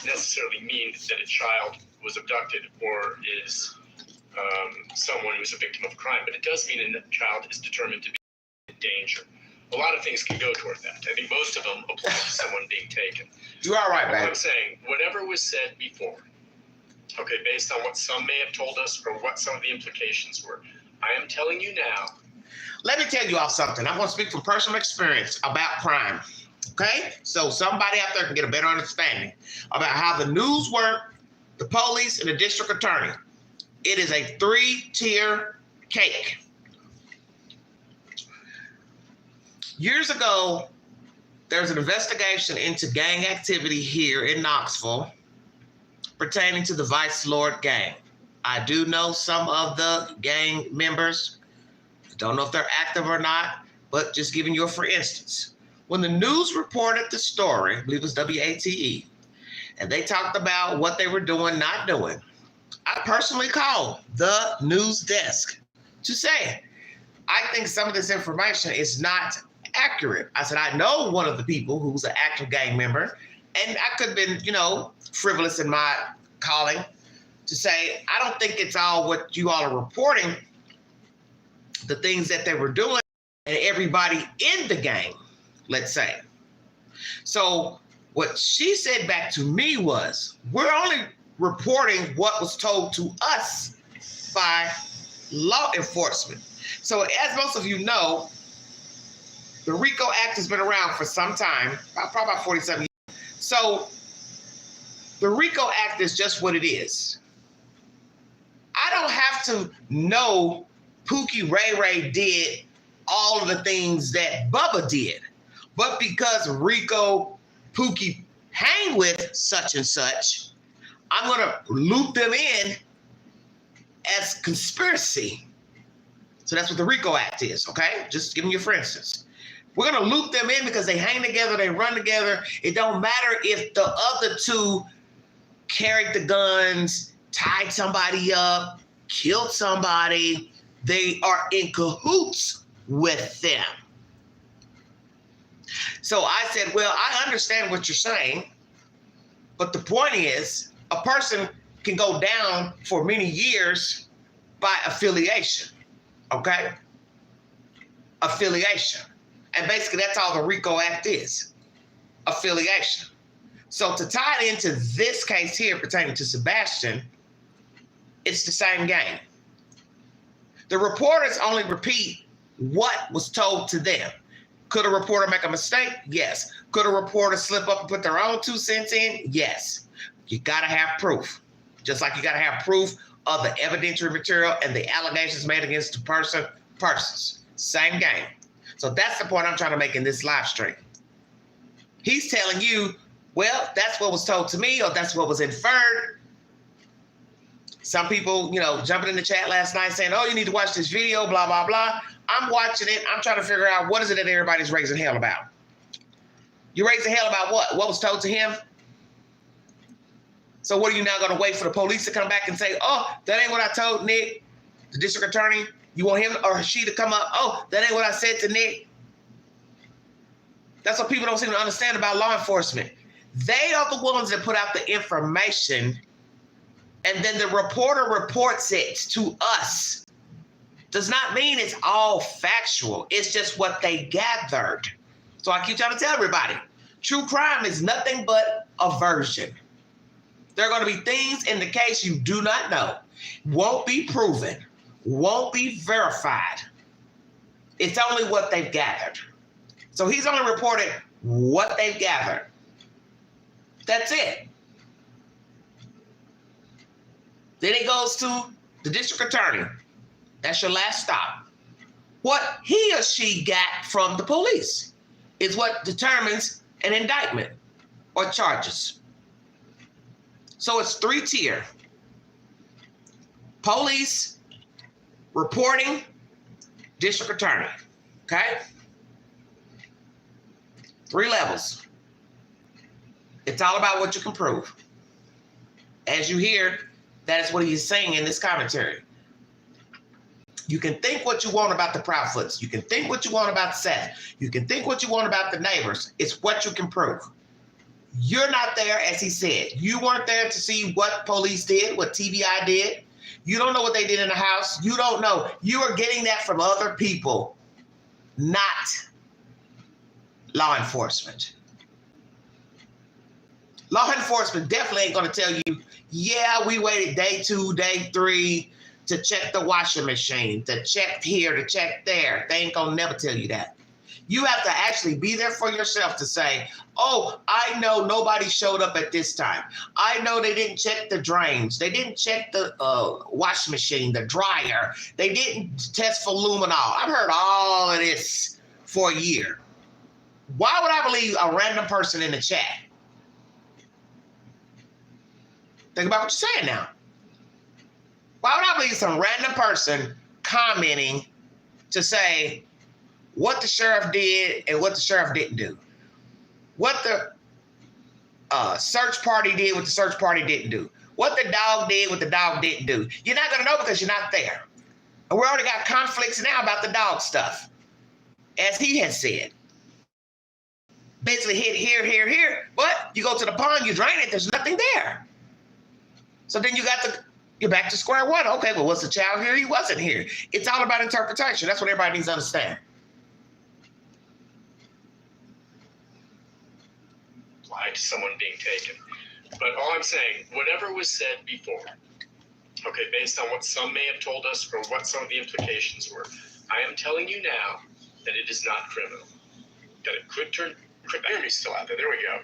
necessarily mean that a child was abducted or is someone who's a victim of a crime, but it does mean that a child is determined to be in danger. A lot of things can go toward that. I think most of them apply to someone being taken.
You're all right, man.
I'm saying, whatever was said before, okay, based on what some may have told us or what some of the implications were, I am telling you now.
Let me me tell you all something. I'm going to speak from personal experience about crime. Okay? So somebody out there can get a better understanding about how the news work, the police, and the district attorney. It is a 3-tier cake. Years ago, there was an investigation into gang activity here in Knoxville pertaining to the Vice Lord gang. I do know some of the gang members. Don't know if they're active or not, but just giving you a for instance. When the news reported the story, I believe it was WATE, and they talked about what they were doing, not doing, I personally called the news desk to say, I think some of this information is not accurate. I said, I know one of the people who's an active gang member, and I could have been, frivolous in my calling to say, I don't think it's all what you all are reporting, the things that they were doing, and everybody in the gang, let's say. So what she said back to me was, we're only reporting what was told to us by law enforcement. So as most of you know, the RICO Act has been around for some time, probably about 47 years. So the RICO Act is just what it is. I don't have to know Pookie Ray did all of the things that Bubba did, but because Rico, Pookie hang with such and such, I'm gonna loop them in as conspiracy. So that's what the RICO Act is, okay? Just giving you for instance. We're gonna loop them in because they hang together, they run together. It don't matter if the other two carried the guns, tied somebody up, killed somebody. They are in cahoots with them. So I said, well, I understand what you're saying, but the point is, a person can go down for many years by affiliation, okay? Affiliation. And basically that's all the RICO Act is, affiliation. So to tie it into this case here pertaining to Sebastian, it's the same game. The reporters only repeat what was told to them. Could a reporter make a mistake? Yes. Could a reporter slip up and put their own 2 cents in? Yes. You gotta have proof. Just like you gotta have proof of the evidentiary material and the allegations made against the persons. Same game. So that's the point I'm trying to make in this live stream. He's telling you, well, that's what was told to me, or that's what was inferred. Some people, jumping in the chat last night saying, oh, you need to watch this video, blah, blah, blah. I'm watching it. I'm trying to figure out what is it that everybody's raising hell about. You raising hell about what? What was told to him? So what are you now going to wait for the police to come back and say, oh, that ain't what I told Nick, the district attorney? You want him or she to come up, oh, that ain't what I said to Nick? That's what people don't seem to understand about law enforcement. They are the ones that put out the information, and then the reporter reports it to us. Does not mean it's all factual. It's just what they gathered. So I keep trying to tell everybody, true crime is nothing but a version. There are going to be things in the case you do not know, won't be proven, won't be verified. It's only what they've gathered. So he's only reported what they've gathered. That's it. Then it goes to the district attorney. That's your last stop. What he or she got from the police is what determines an indictment or charges. So it's 3-tier. Police, reporting, district attorney, okay? 3 levels. It's all about what you can prove. As you hear, that is what he's saying in this commentary. You can think what you want about the Proudfoots. You can think what you want about Seth. You can think what you want about the neighbors. It's what you can prove. You're not there, as he said. You weren't there to see what police did, what TBI did. You don't know what they did in the house. You don't know. You are getting that from other people, not law enforcement. Law enforcement definitely ain't going to tell you, yeah, we waited day 2, day 3, to check the washing machine, to check here, to check there. They ain't gonna never tell you that. You have to actually be there for yourself to say, oh, I know nobody showed up at this time. I know they didn't check the drains. They didn't check the washing machine, the dryer. They didn't test for luminol. I've heard all of this for a year. Why would I believe a random person in the chat? Think about what you're saying now. Why would I believe some random person commenting to say what the sheriff did and what the sheriff didn't do? What the search party did, what the search party didn't do? What the dog did, what the dog didn't do? You're not going to know because you're not there. And we already got conflicts now about the dog stuff. As he has said. Basically hit here, here. But you go to the pond, you drain it, there's nothing there. So then you're back to square one. Okay, well, was the child here? He wasn't here. It's all about interpretation. That's what everybody needs to understand.
Apply to someone being taken. But all I'm saying, whatever was said before, okay, based on what some may have told us or what some of the implications were, I am telling you now that it is not criminal. That it could turn criminal. Hear me still out there. There we go.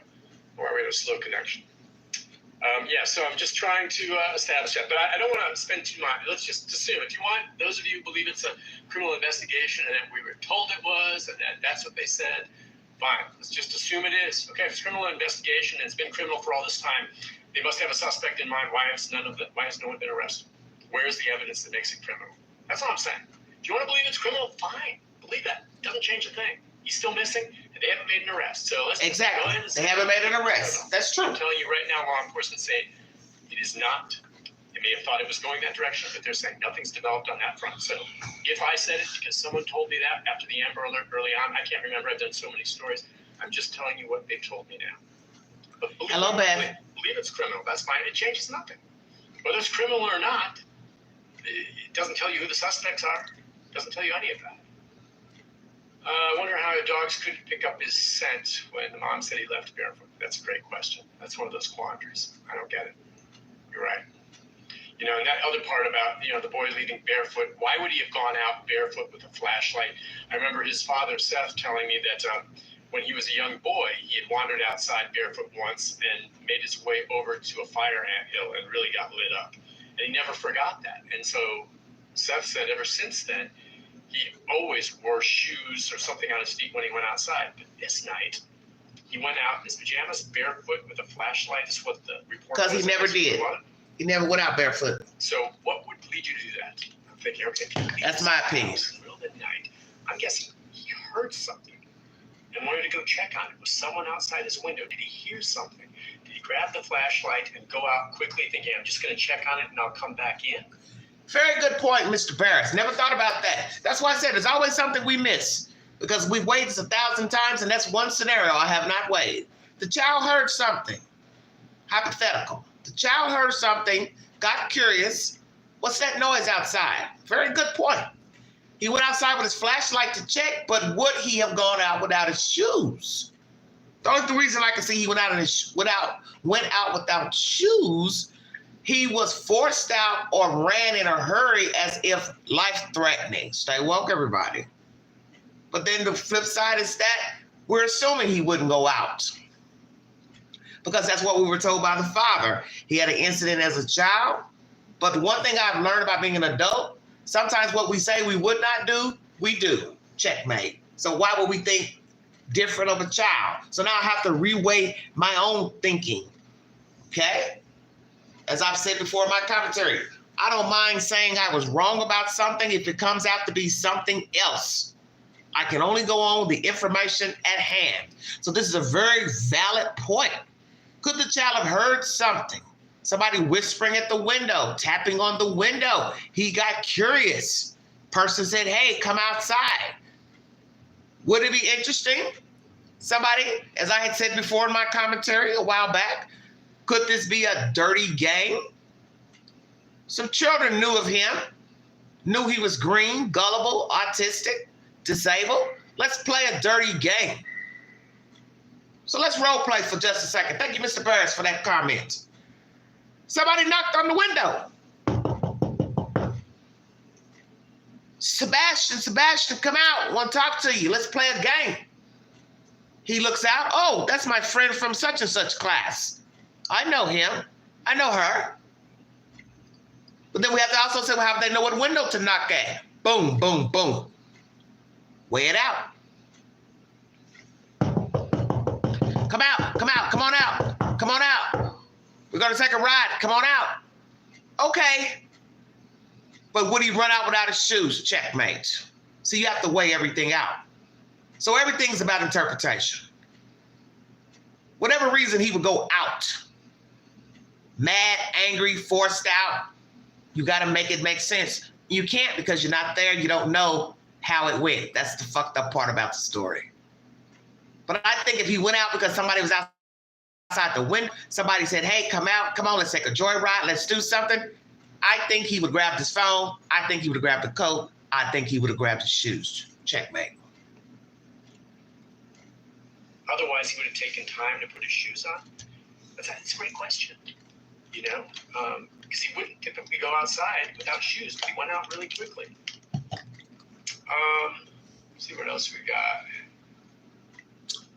Or we had a slow connection. So I'm just trying to establish that. But I don't want to spend too much. Let's just assume. If you want, those of you who believe it's a criminal investigation and that we were told it was, and that that's what they said, fine. Let's just assume it is. Okay, if it's criminal investigation and it's been criminal for all this time, they must have a suspect in mind. Why has no one been arrested? Where's the evidence that makes it criminal? That's all I'm saying. If you want to believe it's criminal, fine. Believe that. Doesn't change a thing. He's still missing, and they haven't made an arrest. So let's
exactly.
Go ahead and
they haven't made an arrest. That's true.
I'm telling you right now, law enforcement saying it is not. They may have thought it was going that direction, but they're saying nothing's developed on that front. So if I said it because someone told me that after the Amber Alert early on, I can't remember. I've done so many stories. I'm just telling you what they've told me now. But
Hello, Ben.
Believe it's criminal. That's fine. It changes nothing. Whether it's criminal or not, it doesn't tell you who the suspects are. It doesn't tell you any of that. I wonder how dogs could pick up his scent when the mom said he left barefoot. That's a great question. That's one of those quandaries. I don't get it. You're right. You know, and that other part about, the boy leaving barefoot, why would he have gone out barefoot with a flashlight? I remember his father, Seth, telling me that when he was a young boy, he had wandered outside barefoot once and made his way over to a fire anthill and really got lit up. And he never forgot that. And so Seth said ever since then, he always wore shoes or something on his feet when he went outside. But this night, he went out in his pajamas, barefoot, with a flashlight. Is what the report was.
Because he never did. He never went out barefoot.
So what would lead you to do that? I'm thinking, okay,
that's my opinion.
In the middle of the night, I'm guessing he heard something and wanted to go check on it. Was someone outside his window? Did he hear something? Did he grab the flashlight and go out quickly thinking, I'm just going to check on it and I'll come back in?
Very good point, Mr. BERES. Never thought about that. That's why I said there's always something we miss because we've weighed this 1,000 times, and that's one scenario I have not weighed. The child heard something. Hypothetical. The child heard something, got curious. What's that noise outside? Very good point. He went outside with his flashlight to check, but would he have gone out without his shoes? The only reason I can see he went out without shoes, he was forced out or ran in a hurry as if life-threatening. Stay woke, everybody. But then the flip side is that we're assuming he wouldn't go out because that's what we were told by the father. He had an incident as a child. But the one thing I've learned about being an adult, sometimes what we say we would not do, we do. Checkmate. So why would we think different of a child? So now I have to reweigh my own thinking. Okay? As I've said before in my commentary, I don't mind saying I was wrong about something if it comes out to be something else. I can only go on with the information at hand. So this is a very valid point. Could the child have heard something? Somebody whispering at the window, tapping on the window. He got curious. Person said, hey, come outside. Would it be interesting? Somebody, as I had said before in my commentary a while back, could this be a dirty game? Some children knew of him, knew he was green, gullible, autistic, disabled. Let's play a dirty game. So let's role play for just a second. Thank you, Mr. BERES, for that comment. Somebody knocked on the window. Sebastian, come out. Want to talk to you. Let's play a game. He looks out. Oh, that's my friend from such and such class. I know him. I know her. But then we have to also say, well, how do they know what window to knock at? Boom, boom, boom. Weigh it out. Come out, come on out. Come on out. We're going to take a ride. Come on out. Okay. But would he run out without his shoes? Checkmate. So you have to weigh everything out. So everything's about interpretation. Whatever reason he would go out, mad, angry, forced out, you got to make it make sense. You can't because you're not there. You don't know how it went. That's the fucked up part about the story. But I think if he went out because somebody was outside the window, somebody said, hey, come out, come on, let's take a joyride, let's do something. I think he would grab his phone. I think he would have grabbed the coat. I think he would have grabbed his shoes. Checkmate.
Otherwise, he would have taken time to put his shoes on. That's a great question. You know, because he wouldn't typically go outside without shoes, but he went out really quickly. Let's see what else we got.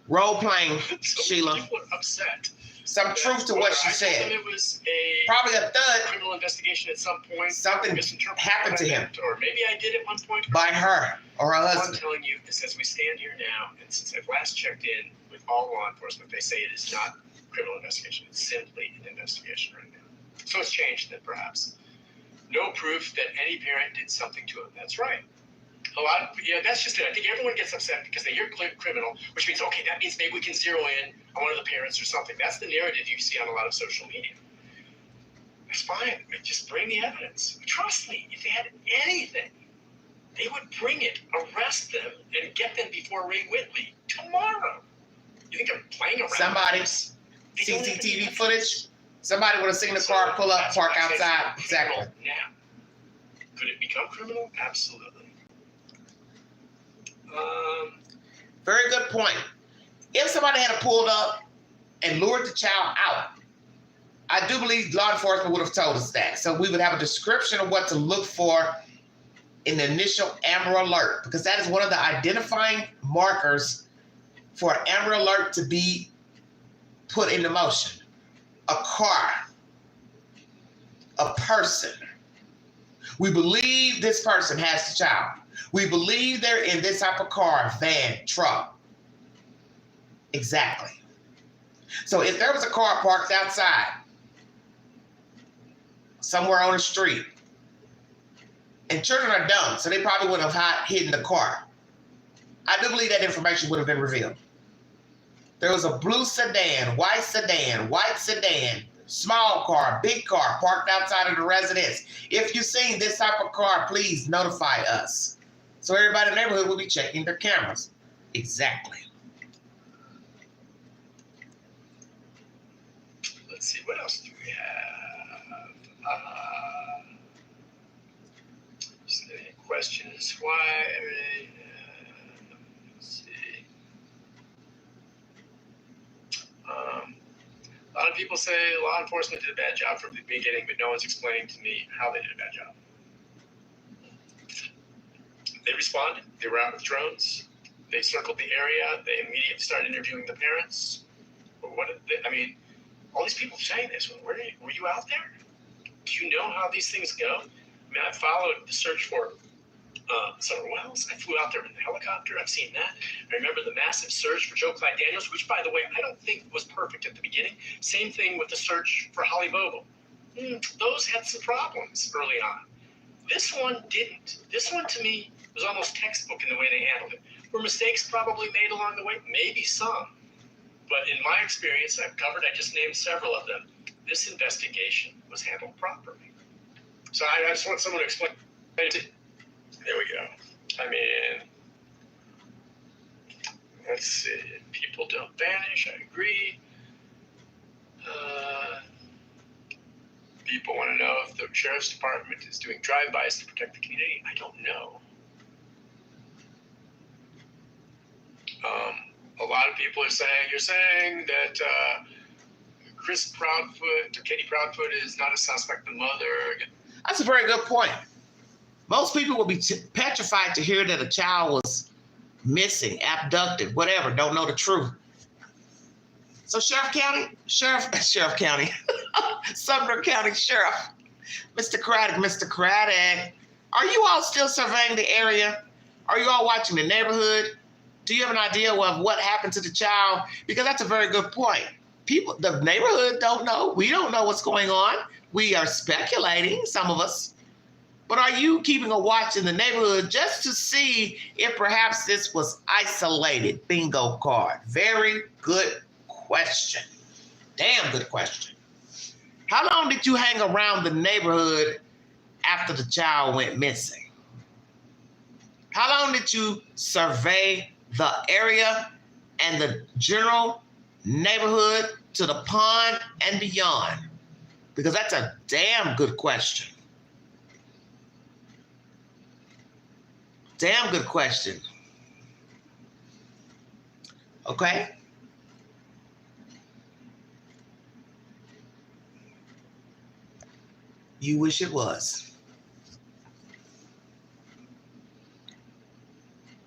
Role playing,
So
Sheila.
people are upset.
Some truth to what she said.
It was a
Probably a thud.
criminal investigation at some point.
Something happened to him.
Or maybe I did at one point.
By her or her
All I'm
husband.
telling you is as we stand here now, and since I've last checked in with all law enforcement, they say it is not a criminal investigation. It's simply an investigation right now. So it's changed then perhaps. No proof that any parent did something to him. That's right. That's just it. I think everyone gets upset because they hear criminal, which means, okay, that means maybe we can zero in on one of the parents or something. That's the narrative you see on a lot of social media. That's fine. Just bring the evidence. Trust me, if they had anything, they would bring it, arrest them, and get them before Ray Whitley tomorrow. You think I'm playing around?
Somebody's CCTV footage. Somebody would have seen the car pull up, park outside. Exactly.
Now, could it become criminal? Absolutely.
Very good point. If somebody had pulled up and lured the child out, I do believe law enforcement would have told us that. So we would have a description of what to look for in the initial Amber Alert, because that is one of the identifying markers for an Amber Alert to be put into motion. A car, a person. We believe this person has the child. We believe they're in this type of car, van, truck. Exactly. So if there was a car parked outside, somewhere on the street, and children are dumb, so they probably would have hidden the car, I do believe that information would have been revealed. There was a blue sedan, white sedan, small car, big car parked outside of the residence. If you've seen this type of car, please notify us. So everybody in the neighborhood will be checking their cameras. Exactly.
Let's see, what else do we have? Just any questions? Why? Let's see. A lot of people say law enforcement did a bad job from the beginning, but no one's explaining to me how they did a bad job. They responded. They were out with drones. They circled the area. They immediately started interviewing the parents. All these people saying this. Were you out there? Do you know how these things go? I followed the search for Summer Wells. I flew out there in the helicopter. I've seen that. I remember the massive search for Joe Clyde Daniels, which, by the way, I don't think was perfect at the beginning. Same thing with the search for Holly Vogel. Those had some problems early on. This one didn't. This one, to me, was almost textbook in the way they handled it. Were mistakes probably made along the way? Maybe some. But in my experience, I just named several of them. This investigation was handled properly. So I just want someone to explain. There we go. Let's see. People don't vanish. I agree. People want to know if the sheriff's department is doing drive-bys to protect the community. I don't know. A lot of people are saying, you're saying that Chris Proudfoot or Katie Proudfoot is not a suspect, the mother.
That's a very good point. Most people will be petrified to hear that a child was missing, abducted, whatever, don't know the truth. So Sumner County Sheriff, Mr. Craddock, are you all still surveying the area? Are you all watching the neighborhood? Do you have an idea of what happened to the child? Because that's a very good point. People, the neighborhood don't know. We don't know what's going on. We are speculating, some of us. But are you keeping a watch in the neighborhood just to see if perhaps this was isolated? Bingo card. Very good question. Damn good question. How long did you hang around the neighborhood after the child went missing? How long did you survey the area and the general neighborhood to the pond and beyond? Because that's a damn good question. Damn good question. Okay? You wish it was.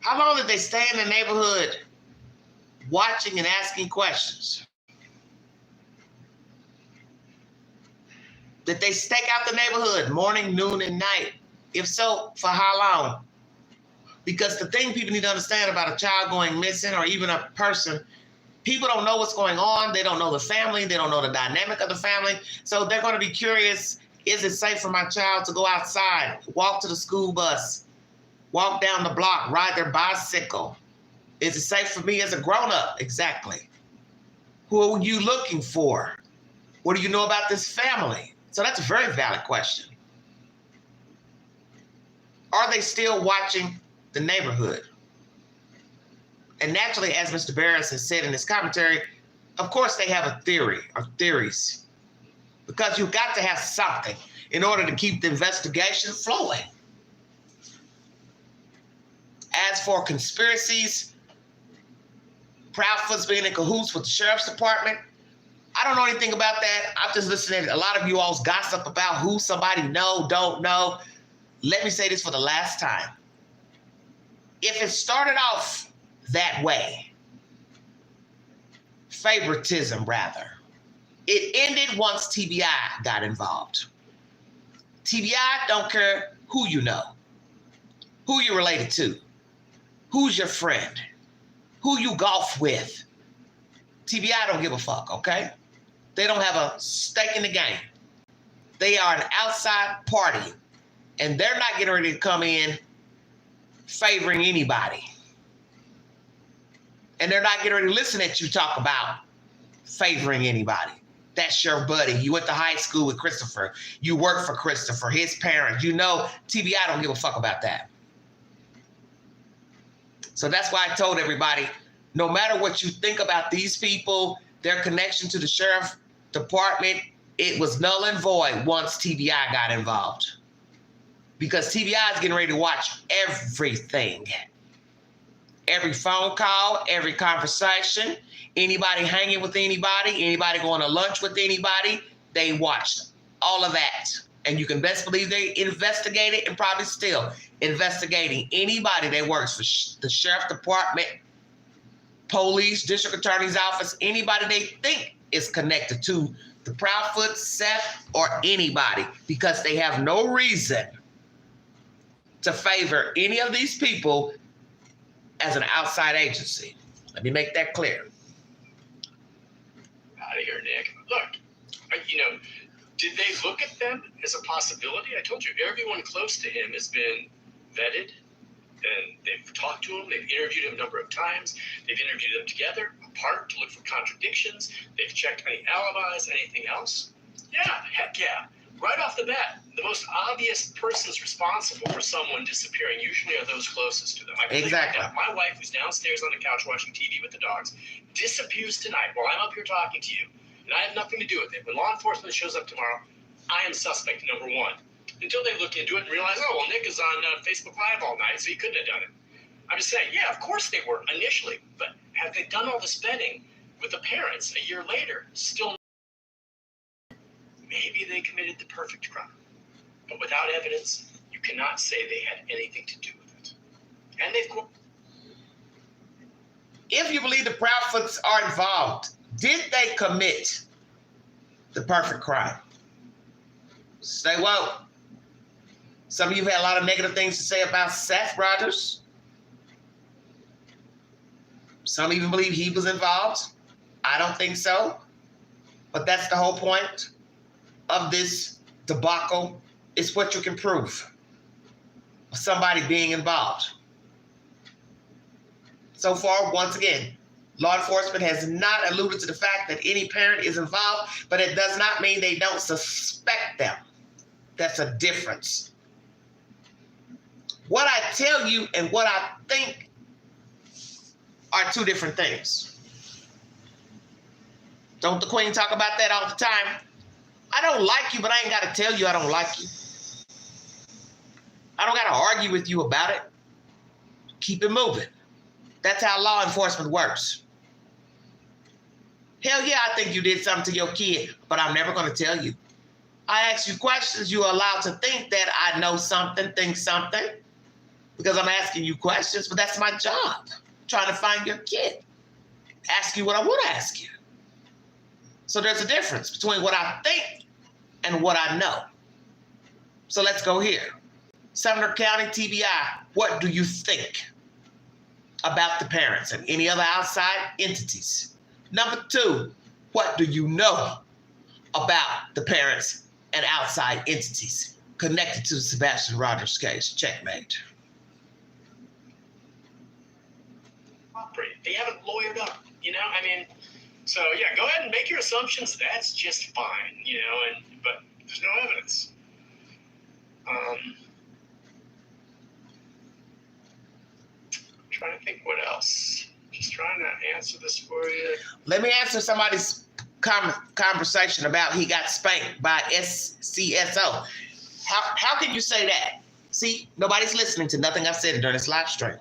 How long did they stay in the neighborhood watching and asking questions? Did they stake out the neighborhood morning, noon, and night? If so, for how long? Because the thing people need to understand about a child going missing or even a person, people don't know what's going on. They don't know the family. They don't know the dynamic of the family. So they're going to be curious, is it safe for my child to go outside, walk to the school bus, walk down the block, ride their bicycle? Is it safe for me as a grown-up? Exactly. Who are you looking for? What do you know about this family? So that's a very valid question. Are they still watching the neighborhood? And naturally, as Mr. BERES has said in his commentary, of course they have a theory or theories, because you've got to have something in order to keep the investigation flowing. As for conspiracies, Proudfoots being in cahoots with the sheriff's department, I don't know anything about that. I'm just listening to a lot of you all's gossip about who somebody know, don't know. Let me say this for the last time. If it started off that way, favoritism rather, it ended once TBI got involved. TBI don't care who you know, who you're related to, who's your friend, who you golf with. TBI don't give a fuck, okay? They don't have a stake in the game. They are an outside party, and they're not getting ready to come in favoring anybody. And they're not getting ready to listen at you talk about favoring anybody. That's your buddy. You went to high school with Christopher. You work for Christopher, his parents. You know TBI don't give a fuck about that. So that's why I told everybody, no matter what you think about these people, their connection to the sheriff department, it was null and void once TBI got involved. Because TBI is getting ready to watch everything. Every phone call, every conversation, anybody hanging with anybody going to lunch with anybody, they watched all of that. And you can best believe they investigated and probably still investigating anybody that works for the sheriff department, police, district attorney's office, anybody they think is connected to the Proudfoots, Seth, or anybody, because they have no reason to favor any of these people as an outside agency. Let me make that clear.
Out of here, Nick. Look, did they look at them as a possibility? I told you, everyone close to him has been vetted, and they've talked to him. They've interviewed him a number of times. They've interviewed them together, apart, to look for contradictions. They've checked any alibis, anything else. Yeah, heck yeah. Right off the bat, the most obvious persons responsible for someone disappearing usually are those closest to them.
Exactly.
My wife, who's downstairs on the couch watching TV with the dogs, disappears tonight while I'm up here talking to you, and I have nothing to do with it. When law enforcement shows up tomorrow, I am suspect number one. Until they look into it and realize, oh, well, Nick is on Facebook Live all night, so he couldn't have done it. I'm just saying, yeah, of course they were initially, but have they done all this vetting with the parents a year later? Still, maybe they committed the perfect crime. But without evidence, You cannot say they had anything to do with it. And they've...
If you believe the Proudfoots are involved, did they commit the perfect crime? Stay woke. Some of you have had a lot of negative things to say about Seth Rogers. Some even believe he was involved. I don't think so. But that's the whole point of this debacle. It's what you can prove of somebody being involved. So far, once again, law enforcement has not alluded to the fact that any parent is involved, but it does not mean they don't suspect them. That's a difference. What I tell you and what I think are two different things. Don't the Queen talk about that all the time? I don't like you, but I ain't got to tell you I don't like you. I don't got to argue with you about it. Keep it moving. That's how law enforcement works. Hell yeah, I think you did something to your kid, but I'm never going to tell you. I ask you questions, you're allowed to think that I know something, think something, because I'm asking you questions, but that's my job, trying to find your kid. Ask you what I would ask you. So there's a difference between what I think and what I know. So let's go here. Sumner County TBI, what do you think about the parents and any other outside entities? Number two, what do you know about the parents and outside entities connected to the Sebastian Rogers case? Checkmate.
They haven't lawyered up, you know? I mean, so yeah, go ahead and make your assumptions. That's just fine, you know, but there's no evidence. Trying to think what else. Just trying to answer this for you.
Let me answer somebody's conversation about he got spanked by SCSO. How can you say that? See, nobody's listening to nothing I've said during this live stream.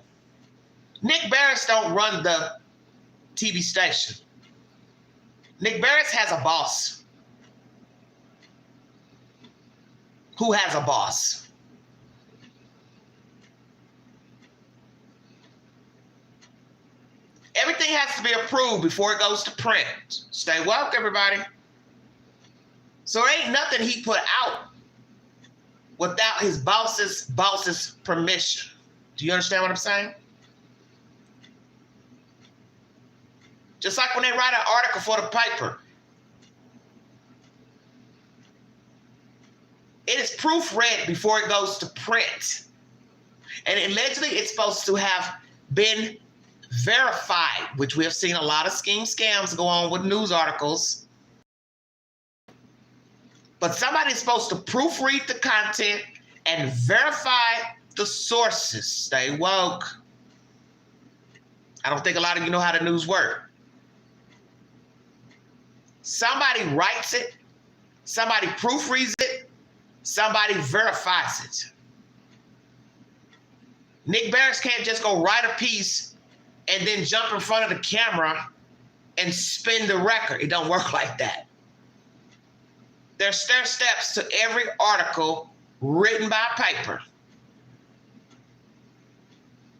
Nick BERES don't run the TV station. Nick BERES has a boss. Who has a boss? Everything has to be approved before it goes to print. Stay woke, everybody. So there ain't nothing he put out without his boss's permission. Do you understand what I'm saying? Just like when they write an article for the paper. It is proofread before it goes to print. And allegedly it's supposed to have been verified, which we have seen a lot of scams go on with news articles. But somebody's supposed to proofread the content and verify the sources. Stay woke. I don't think a lot of you know how the news works. Somebody writes it, somebody proofreads it, somebody verifies it. Nick BERES can't just go write a piece and then jump in front of the camera and spin the record. It don't work like that. There's steps to every article written by paper.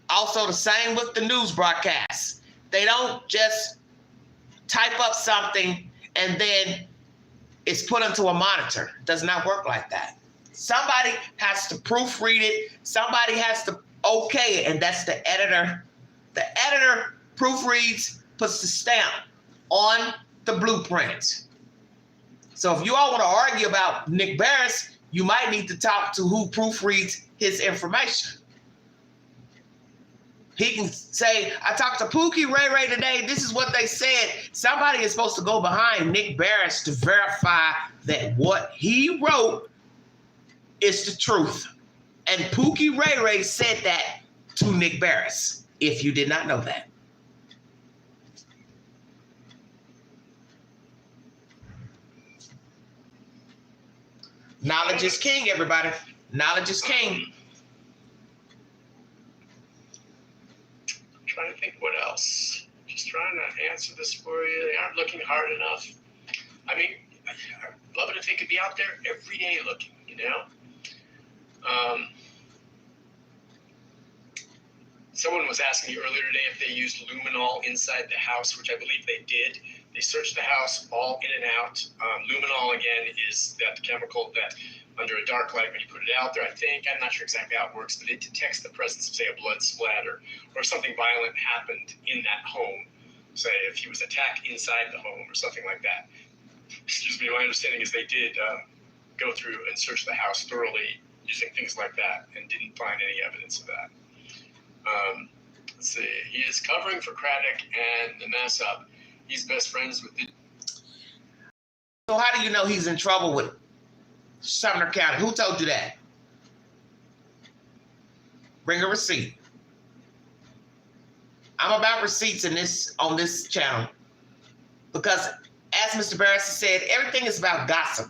Also the same with the news broadcasts. They don't just type up something and then it's put into a monitor. It does not work like that. Somebody has to proofread it. Somebody has to okay it, and that's the editor. The editor proofreads, puts the stamp on the blueprint. So if you all want to argue about Nick BERES, you might need to talk to who proofreads his information. He can say, I talked to Pookie Ray today. This is what they said. Somebody is supposed to go behind Nick BERES to verify that what he wrote is the truth. And Pookie Ray said that to Nick BERES, if you did not know that. Knowledge is king, everybody. Knowledge is king.
Trying to think what else. Just trying to answer this for you. They aren't looking hard enough. I mean, I'd love it if they could be out there every day looking, you know? Someone was asking me earlier today if they used luminol inside the house, which I believe they did. They searched the house all in and out. Luminol, again, is that chemical that under a dark light, when you put it out there, I think, I'm not sure exactly how it works, but it detects the presence of, say, a blood splatter or something violent happened in that home. Say, if he was attacked inside the home or something like that. Excuse me, my understanding is they did go through and search the house thoroughly using things like that and didn't find any evidence of that. Let's see. He is covering for Craddock and the mess up. He's best friends with the...
So how do you know he's in trouble with Sumner County? Who told you that? Bring a receipt. I'm about receipts on this channel because, as Mr. Beres said, everything is about gossip.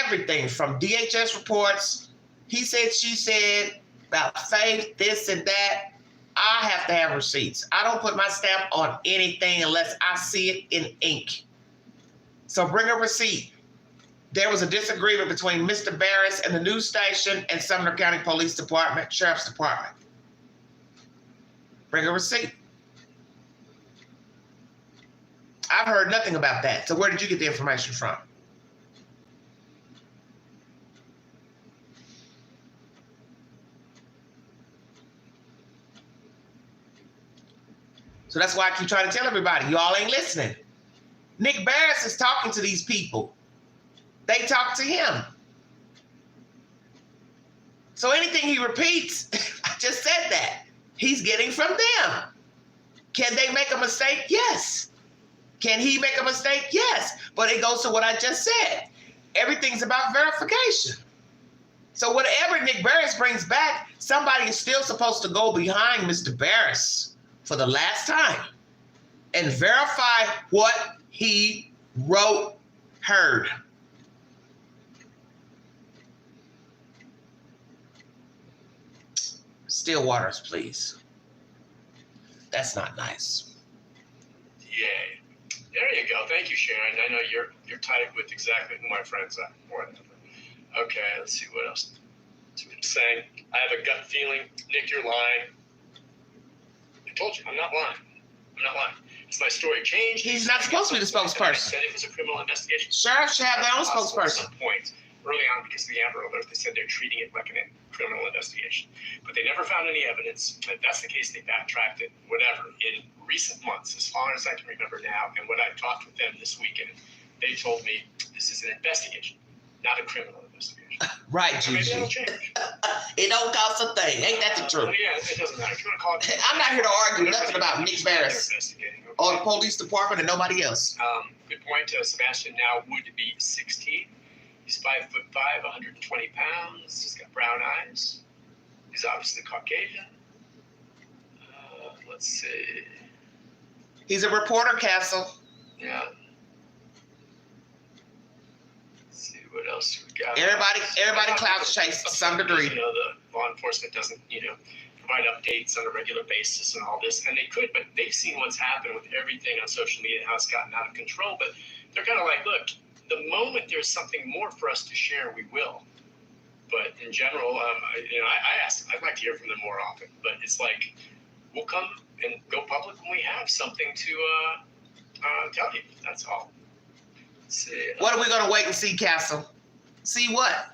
Everything from DHS reports, he said, she said, about faith, this and that. I have to have receipts. I don't put my stamp on anything unless I see it in ink. So bring a receipt. There was a disagreement between Mr. Beres and the news station and Sumner County Police Department, Sheriff's Department. Bring a receipt. I've heard nothing about that. So where did you get the information from? So that's why I keep trying to tell everybody, y'all ain't listening. Nick Beres is talking to these people. They talk to him. So anything he repeats, I just said that, he's getting from them. Can they make a mistake? Yes. Can he make a mistake? Yes. But it goes to what I just said. Everything's about verification. So whatever Nick Beres brings back, somebody is still supposed to go behind Mr. Beres for the last time and verify what he wrote, heard. Still waters, please. That's not nice.
Yay. There you go. Thank you, Sharon. I know you're tight with exactly who my friends are. More than ever. Okay, let's see what else. That's what I'm saying. I have a gut feeling. Nick, you're lying. I told you, I'm not lying. I'm not lying. It's my story changed.
He's not supposed to be the spokesperson.
I said it was a criminal investigation.
Sheriffs should have their own spokesperson.
At some point early on, because of the Amber Alert, they said they're treating it like a criminal investigation. But they never found any evidence. If that's the case, they backtracked it, whatever, in recent months, as far as I can remember now. And when I talked with them this weekend, they told me this is an investigation, not a criminal investigation.
Right,
Gigi. Maybe that'll change.
It don't cost a thing. Ain't that the truth?
Yeah, it doesn't matter. If you want to call it,
I'm not here to argue nothing about Nick Beres or the police department and nobody else.
Good point. Sebastian now would be 16. He's 5'5", 120 pounds. He's got brown eyes. He's obviously Caucasian. Let's see.
He's a reporter, Castle.
Yeah. Let's see what else we got.
Everybody clouds chase to some degree.
You know, the law enforcement doesn't, provide updates on a regular basis and all this, and they could, but they've seen what's happened with everything on social media and how it's gotten out of control. But they're kind of like, look, the moment there's something more for us to share, we will. But in general, I asked, I'd like to hear from them more often. But it's like, we'll come and go public when we have something to tell you. That's all. Let's see.
What are we going to wait and see, Castle? See what?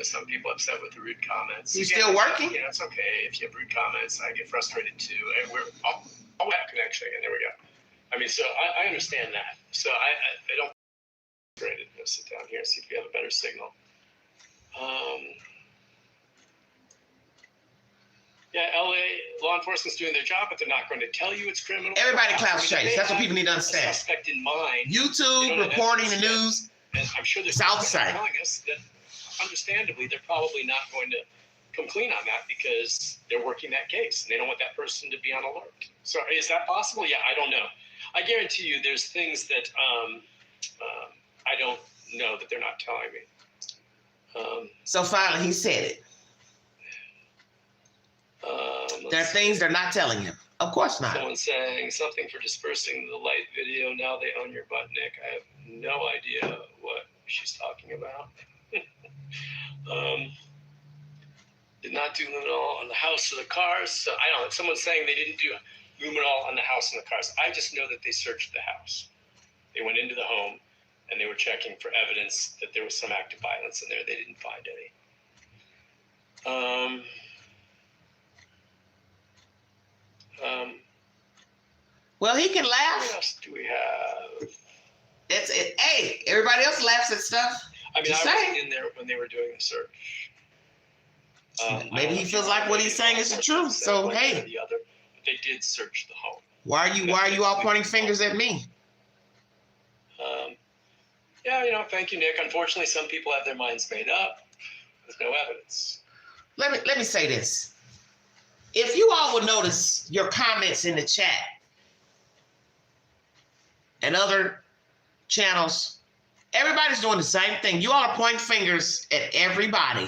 Some people upset with the rude comments.
He's still working?
It's okay if you have rude comments. I get frustrated too. And I'll back connection again. There we go. I mean, so I understand that. So I don't. Frustrated. Let's sit down here and see if we have a better signal. Yeah, LA law enforcement's doing their job, but they're not going to tell you it's criminal.
Everybody clouds chase. That's what people need to understand.
Suspect in mind.
YouTube reporting the news.
And I'm sure there's
South Side
telling us that, understandably, they're probably not going to come clean on that because they're working that case and they don't want that person to be on alert. So is that possible? Yeah, I don't know. I guarantee you, there's things that I don't know that they're not telling me.
So finally, he said it. There are things they're not telling him. Of course not.
Someone saying something for dispersing the light video. Now they own your butt, Nick. I have no idea what she's talking about. Did not do luminol on the house or the cars. So I don't know. Someone's saying they didn't do luminol on the house and the cars. I just know that they searched the house. They went into the home and they were checking for evidence that there was some active violence in there. They didn't find any.
Well, he can
What
laugh.
else do we have?
Hey, everybody else laughs at stuff.
I mean,
Just
I
saying.
wasn't in there when they were doing the search.
Maybe he feels like what he's saying is the truth. So hey,
the other, but they did search the home.
why are you all pointing fingers at me?
Yeah, thank you, Nick. Unfortunately, some people have their minds made up. There's no evidence.
Let me say this. If you all would notice your comments in the chat and other channels, everybody's doing the same thing. You all are pointing fingers at everybody.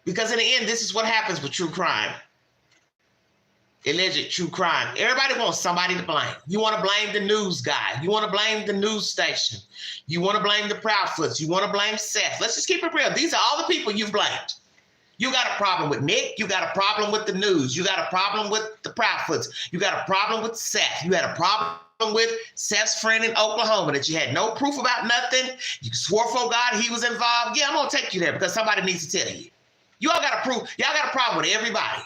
Because in the end, this is what happens with true crime. Alleged true crime. Everybody wants somebody to blame. You want to blame the news guy. You want to blame the news station. You want to blame the Proudfoots. You want to blame Seth. Let's just keep it real. These are all the people you've blamed. You got a problem with Nick. You got a problem with the news. You got a problem with the Proudfoots. You got a problem with Seth. You had a problem with Seth's friend in Oklahoma that you had no proof about nothing. You swore for God he was involved. Yeah, I'm going to take you there because somebody needs to tell you. You all got a proof. Y'all got a problem with everybody.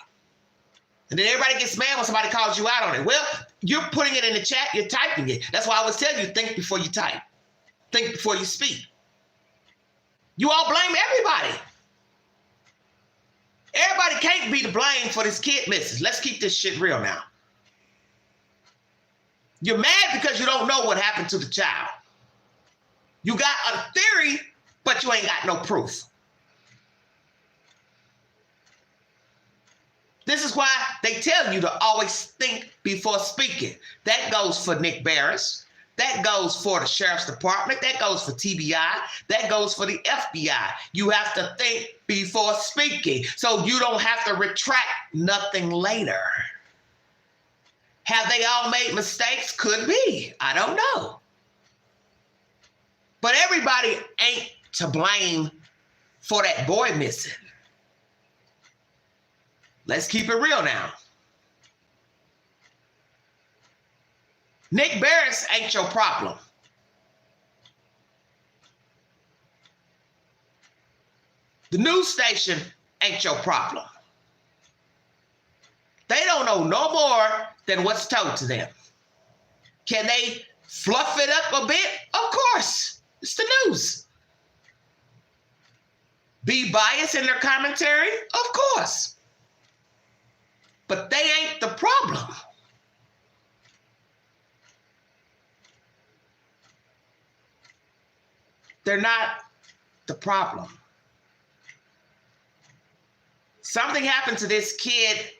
And then everybody gets mad when somebody calls you out on it. Well, you're putting it in the chat. You're typing it. That's why I always tell you, think before you type. Think before you speak. You all blame everybody. Everybody can't be to blame for this kid missing. Let's keep this shit real now. You're mad because you don't know what happened to the child. You got a theory, but you ain't got no proof. This is why they tell you to always think before speaking. That goes for Nick BERES. That goes for the Sheriff's Department. That goes for TBI. That goes for the FBI. You have to think before speaking so you don't have to retract nothing later. Have they all made mistakes? Could be. I don't know. But everybody ain't to blame for that boy missing. Let's keep it real now. Nick BERES ain't your problem. The news station ain't your problem. They don't know no more than what's told to them. Can they fluff it up a bit? Of course. It's the news. Be biased in their commentary? Of course. But they ain't the problem. They're not the problem. Something happened to this kid,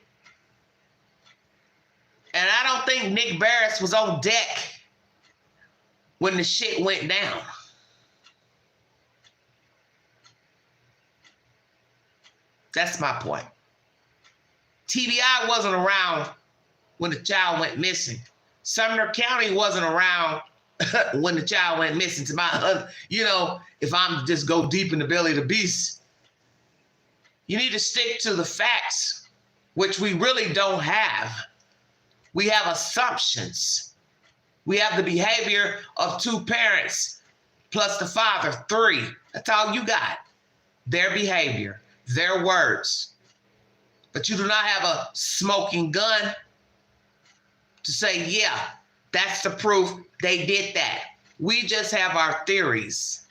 and I don't think Nick BERES was on deck when the shit went down. That's my point. TBI wasn't around when the child went missing. Sumner County wasn't around when the child went missing. To my, if I'm just go deep in the belly of the beast, you need to stick to the facts, which we really don't have. We have assumptions. We have the behavior of two parents plus the father, 3. That's all you got. Their behavior, their words. But you do not have a smoking gun to say, yeah, that's the proof they did that. We just have our theories.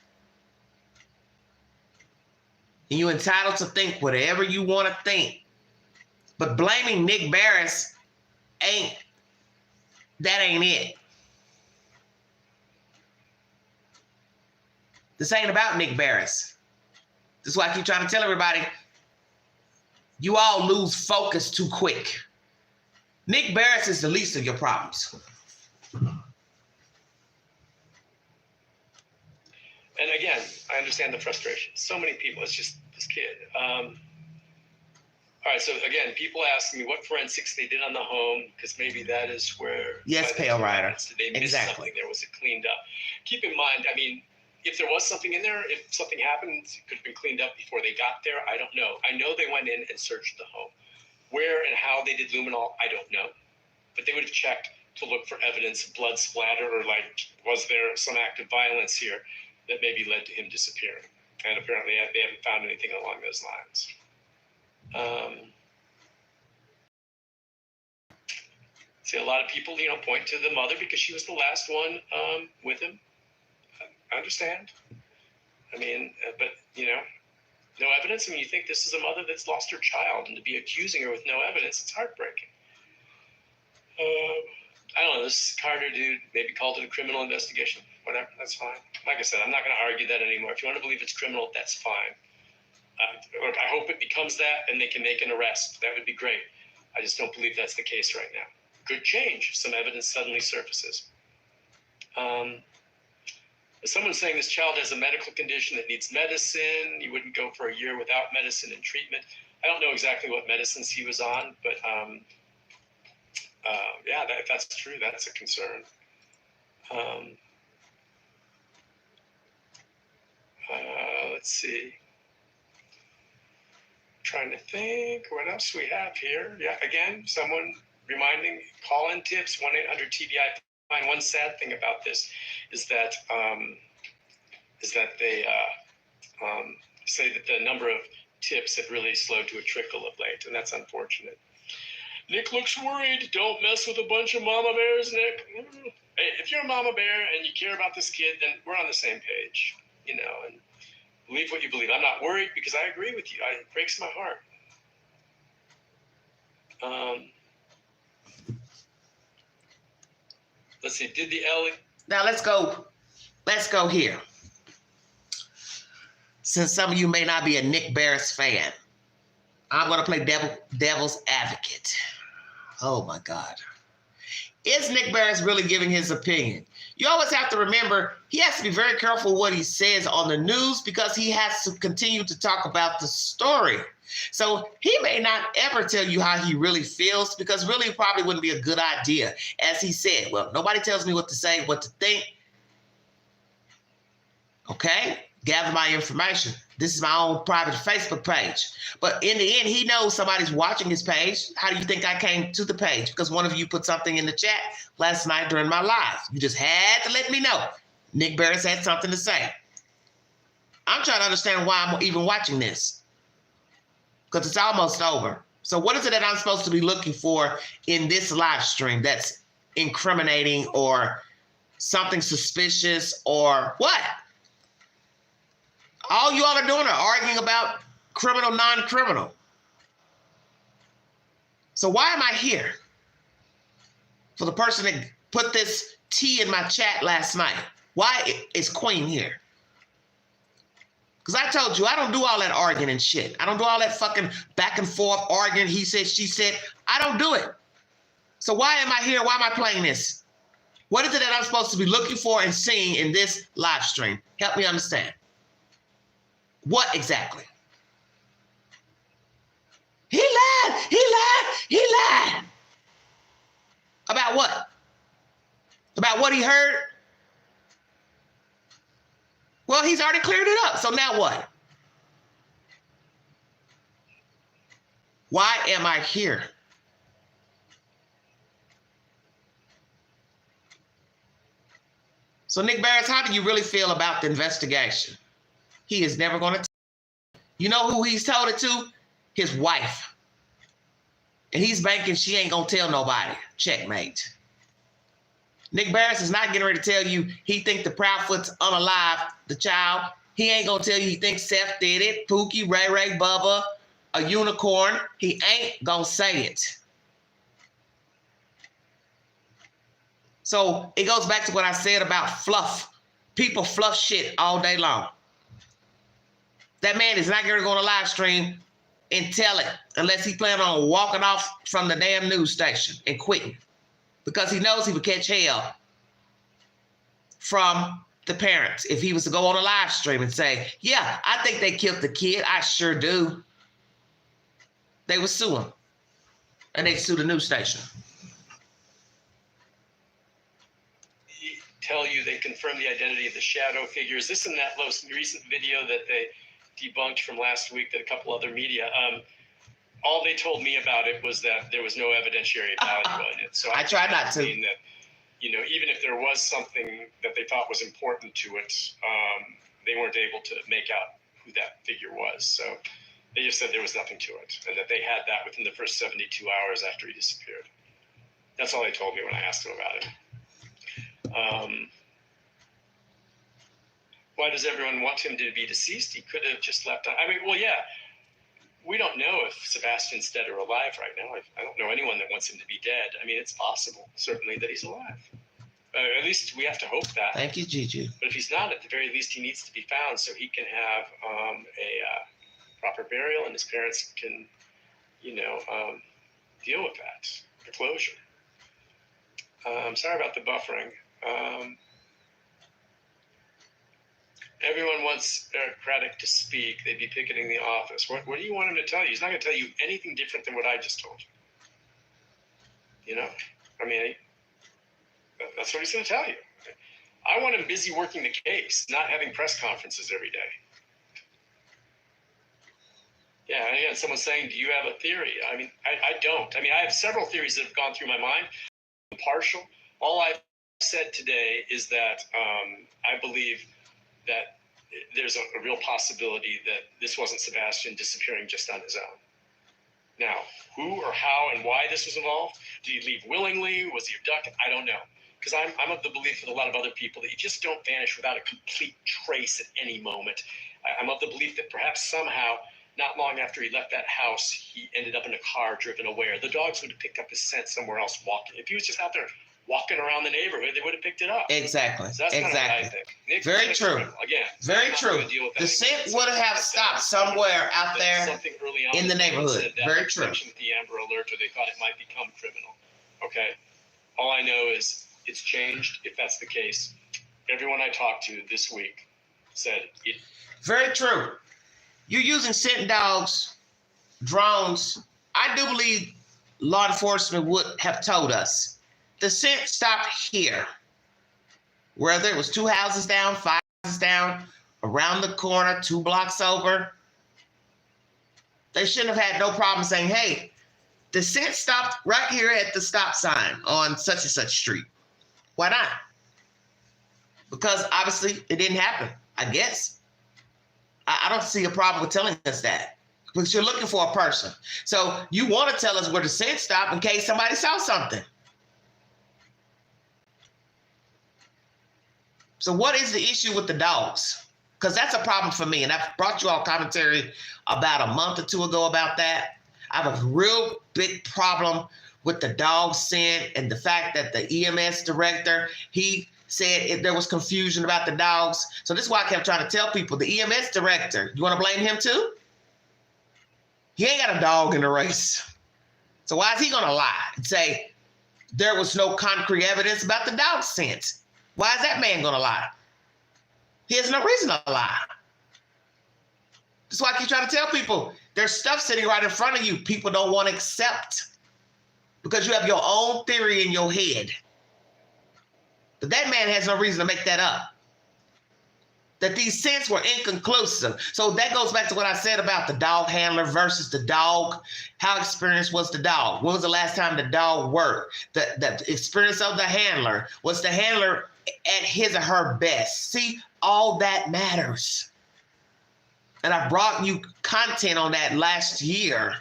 And you're entitled to think whatever you want to think. But blaming Nick BERES ain't it. This ain't about Nick BERES. This is why I keep trying to tell everybody, you all lose focus too quick. Nick BERES is the least of your problems.
And again, I understand the frustration. So many people, it's just this kid. All right, so again, people ask me what forensics they did on the home, because maybe that is where...
Yes, Pale Rider.
Did they miss something there? Was it cleaned up? Keep in mind, I mean, if there was something in there, if something happened, it could have been cleaned up before they got there. I don't know. I know they went in and searched the home. Where and how they did luminol, I don't know. But they would have checked to look for evidence of blood splatter, or like, was there some act of violence here that maybe led to him disappearing? And apparently they haven't found anything along those lines. See, a lot of people, point to the mother because she was the last one with him. I understand. I mean, but, no evidence. I mean, you think this is a mother that's lost her child, and to be accusing her with no evidence, it's heartbreaking. I don't know, this Carter dude maybe called it a criminal investigation. Whatever, that's fine. Like I said, I'm not going to argue that anymore. If you want to believe it's criminal, that's fine. Look, I hope it becomes that and they can make an arrest. That would be great. I just don't believe that's the case right now. Could change if some evidence suddenly surfaces. Someone's saying this child has a medical condition that needs medicine. You wouldn't go for a year without medicine and treatment. I don't know exactly what medicines he was on, but yeah, if that's true, that's a concern. Let's see. Trying to think what else we have here. Yeah, again, someone reminding, call-in tips, 1-800-TBI. One sad thing about this is that they say that the number of tips have really slowed to a trickle of late, and that's unfortunate. Nick looks worried. Don't mess with a bunch of mama bears, Nick. Hey, if you're a mama bear and you care about this kid, then we're on the same page, and believe what you believe. I'm not worried because I agree with you. It breaks my heart. Let's see. Did the L?
Now let's go here. Since some of you may not be a Nick Beres fan, I'm going to play devil's advocate. Oh my God. Is Nick Beres really giving his opinion? You always have to remember, he has to be very careful what he says on the news because he has to continue to talk about the story. So he may not ever tell you how he really feels because really it probably wouldn't be a good idea. As he said, well, nobody tells me what to say, what to think. Okay, gather my information. This is my own private Facebook page. But in the end, he knows somebody's watching his page. How do you think I came to the page? Because one of you put something in the chat last night during my live. You just had to let me know. Nick Beres had something to say. I'm trying to understand why I'm even watching this. Because it's almost over. So what is it that I'm supposed to be looking for in this live stream that's incriminating or something suspicious or what? All you all are doing are arguing about criminal, non-criminal. So why am I here? For the person that put this T in my chat last night. Why is Queen here? Because I told you, I don't do all that arguing and shit. I don't do all that fucking back and forth arguing, he said, she said. I don't do it. So why am I here? Why am I playing this? What is it that I'm supposed to be looking for and seeing in this live stream? Help me understand. What exactly? He lied. He lied. He lied. About what? About what he heard? Well, he's already cleared it up. So now what? Why am I here? So Nick Beres, how do you really feel about the investigation? He is never going to. You know who he's told it to? His wife. And he's banking she ain't going to tell nobody. Checkmate. Nick Beres is not getting ready to tell you he think the Proudfoots unalive the child. He ain't going to tell you he thinks Seth did it. Pookie, Ray Ray, Bubba, a unicorn. He ain't going to say it. So it goes back to what I said about fluff. People fluff shit all day long. That man is not going to go on a live stream and tell it unless he plans on walking off from the damn news station and quitting. Because he knows he would catch hell from the parents if he was to go on a live stream and say, yeah, I think they killed the kid. I sure do. They would sue him. And they'd sue the news station.
tell you they confirmed the identity of the shadow figures. This and that most recent video that they debunked from last week that a couple other media, all they told me about it was that there was no evidentiary value in it. So
I try not to.
Mean that, you know, even if there was something that they thought was important to it, they weren't able to make out who that figure was. So they just said there was nothing to it, and that they had that within the first 72 hours after he disappeared. That's all they told me when I asked them about it. Why does everyone want him to be deceased? He could have just left. I mean, well, yeah, we don't know if Sebastian's dead or alive right now. I don't know anyone that wants him to be dead. I mean, it's possible, certainly, that he's alive. At least we have to hope that.
Thank you, Gigi.
But if he's not, at the very least, he needs to be found so he can have a proper burial, and his parents can, you know, deal with that, the closure. Sorry about the buffering. Everyone wants Eric Craddock to speak. They'd be picketing the office. What do you want him to tell you? He's not going to tell you anything different than what I just told you. You know, I mean, that's what he's going to tell you. I want him busy working the case, not having press conferences every day. Yeah, and again, someone's saying, do you have a theory? I mean, I don't. I mean, I have several theories that have gone through my mind. I'm partial. All I've said today is that I believe that there's a real possibility that this wasn't Sebastian disappearing just on his own. Now, who or how and why this was involved? Did he leave willingly? Was he abducted? I don't know. Because I'm of the belief with a lot of other people that you just don't vanish without a complete trace at any moment. I'm of the belief that perhaps somehow, not long after he left that house, he ended up in a car driven away. The dogs would have picked up his scent somewhere else walking. If he was just out there walking around the neighborhood, they would have picked it up.
Exactly.
So that's
exactly.
Kind of what I think.
Very true.
Again,
very true. The scent would have stopped somewhere out there in the neighborhood. Very true.
With the Amber Alert, or they thought it might become criminal. Okay. All I know is it's changed. If that's the case, everyone I talked to this week said it.
Very true. You're using scent dogs, drones. I do believe law enforcement would have told us. The scent stopped here. Whether it was 2 houses down, 5 houses down, around the corner, 2 blocks over. They shouldn't have had no problem saying, hey, the scent stopped right here at the stop sign on such and such street. Why not? Because obviously it didn't happen, I guess. I don't see a problem with telling us that. Because you're looking for a person. So you want to tell us where the scent stopped in case somebody saw something. So what is the issue with the dogs? Because that's a problem for me. And I've brought you all commentary about a month or 2 ago about that. I have a real big problem with the dog scent and the fact that the EMS director, he said there was confusion about the dogs. So this is why I kept trying to tell people, the EMS director, you want to blame him too? He ain't got a dog in the race. So why is he going to lie and say there was no concrete evidence about the dog scent? Why is that man going to lie? He has no reason to lie. That's why I keep trying to tell people, there's stuff sitting right in front of you people don't want to accept because you have your own theory in your head. But that man has no reason to make that up. That these scents were inconclusive. So that goes back to what I said about the dog handler versus the dog. How experienced was the dog? When was the last time the dog worked? The experience of the handler. Was the handler at his or her best? See, all that matters. And I brought you content on that last year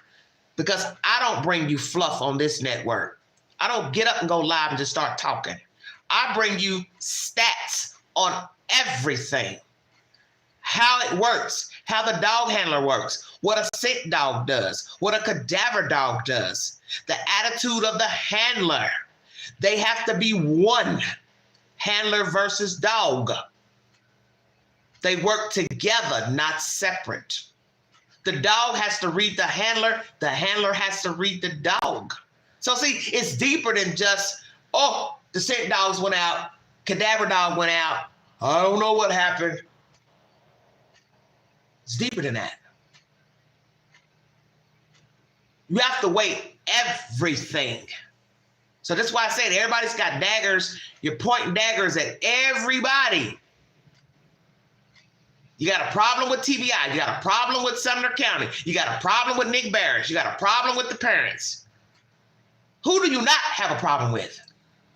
because I don't bring you fluff on this network. I don't get up and go live and just start talking. I bring you stats on everything. How it works, how the dog handler works, what a scent dog does, what a cadaver dog does, the attitude of the handler. They have to be one, handler versus dog. They work together, not separate. The dog has to read the handler has to read the dog. So see, it's deeper than just, oh, the scent dogs went out, cadaver dog went out, I don't know what happened. It's deeper than that. You have to weigh everything. So that's why I said everybody's got daggers. You're pointing daggers at everybody. You got a problem with TBI. You got a problem with Sumner County. You got a problem with Nick BERES. You got a problem with the parents. Who do you not have a problem with?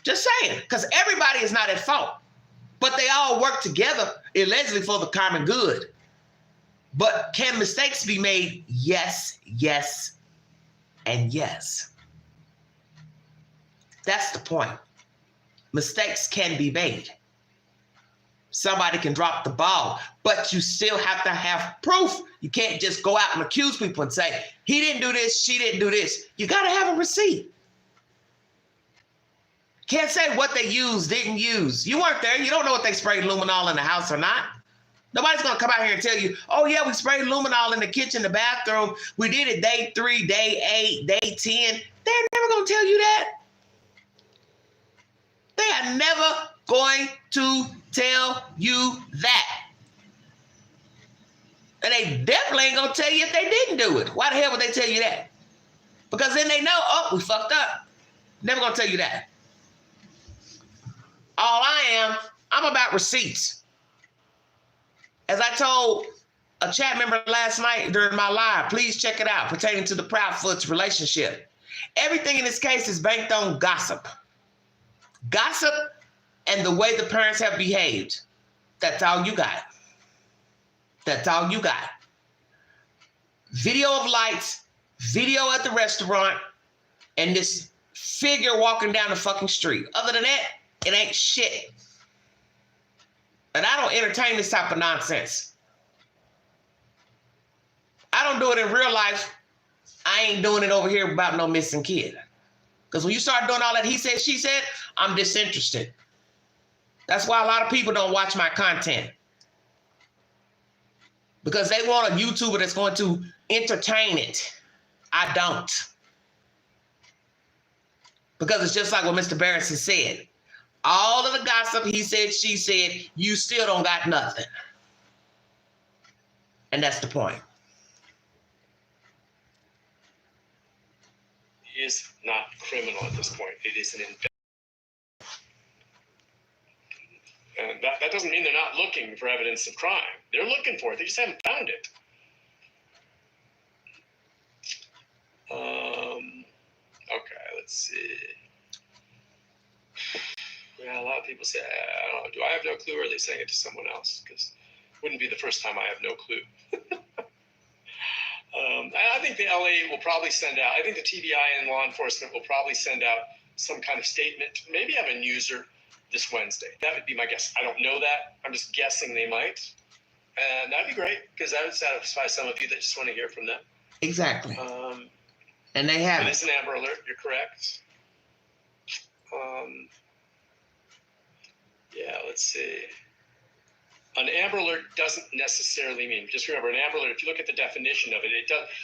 Just saying, because everybody is not at fault. But they all work together, allegedly for the common good. But can mistakes be made? Yes, yes, and yes. That's the point. Mistakes can be made. Somebody can drop the ball, but you still have to have proof. You can't just go out and accuse people and say, he didn't do this, she didn't do this. You got to have a receipt. Can't say what they used, didn't use. You weren't there. You don't know if they sprayed luminol in the house or not. Nobody's going to come out here and tell you, oh, yeah, we sprayed luminol in the kitchen, the bathroom. We did it day 3, day 8, day 10. They're never going to tell you that. They are never going to tell you that. And they definitely ain't going to tell you if they didn't do it. Why the hell would they tell you that? Because then they know, oh, we fucked up. Never going to tell you that. All I'm about receipts. As I told a chat member last night during my live, please check it out, pertaining to the PROUDFOOTS relationship. Everything in this case is based on gossip. Gossip and the way the parents have behaved. That's all you got. That's all you got. Video of lights, video at the restaurant, and this figure walking down the fucking street. Other than that, it ain't shit. And I don't entertain this type of nonsense. I don't do it in real life. I ain't doing it over here about no missing kid. Because when you start doing all that he said, she said, I'm disinterested. That's why a lot of people don't watch my content. Because they want a YouTuber that's going to entertain it. I don't. Because it's just like what Mr. BERES has said. All of the gossip, he said, she said, you still don't got nothing. And that's the point.
He is not criminal at this point. It is an investment. And that doesn't mean they're not looking for evidence of crime. They're looking for it. They just haven't found it. Okay, let's see. Yeah, a lot of people say, I don't know, do I have no clue, or are they saying it to someone else? Because it wouldn't be the first time I have no clue. I think the LA will probably send out, I think the TBI and law enforcement will probably send out some kind of statement, maybe have a newser this Wednesday. That would be my guess. I don't know that. I'm just guessing they might. And that'd be great, because that would satisfy some of you that just want to hear from them.
Exactly. And they have
it. It's an Amber Alert. You're correct. Yeah, let's see. An Amber Alert doesn't necessarily mean, just remember, an Amber Alert, if you look at the definition of it,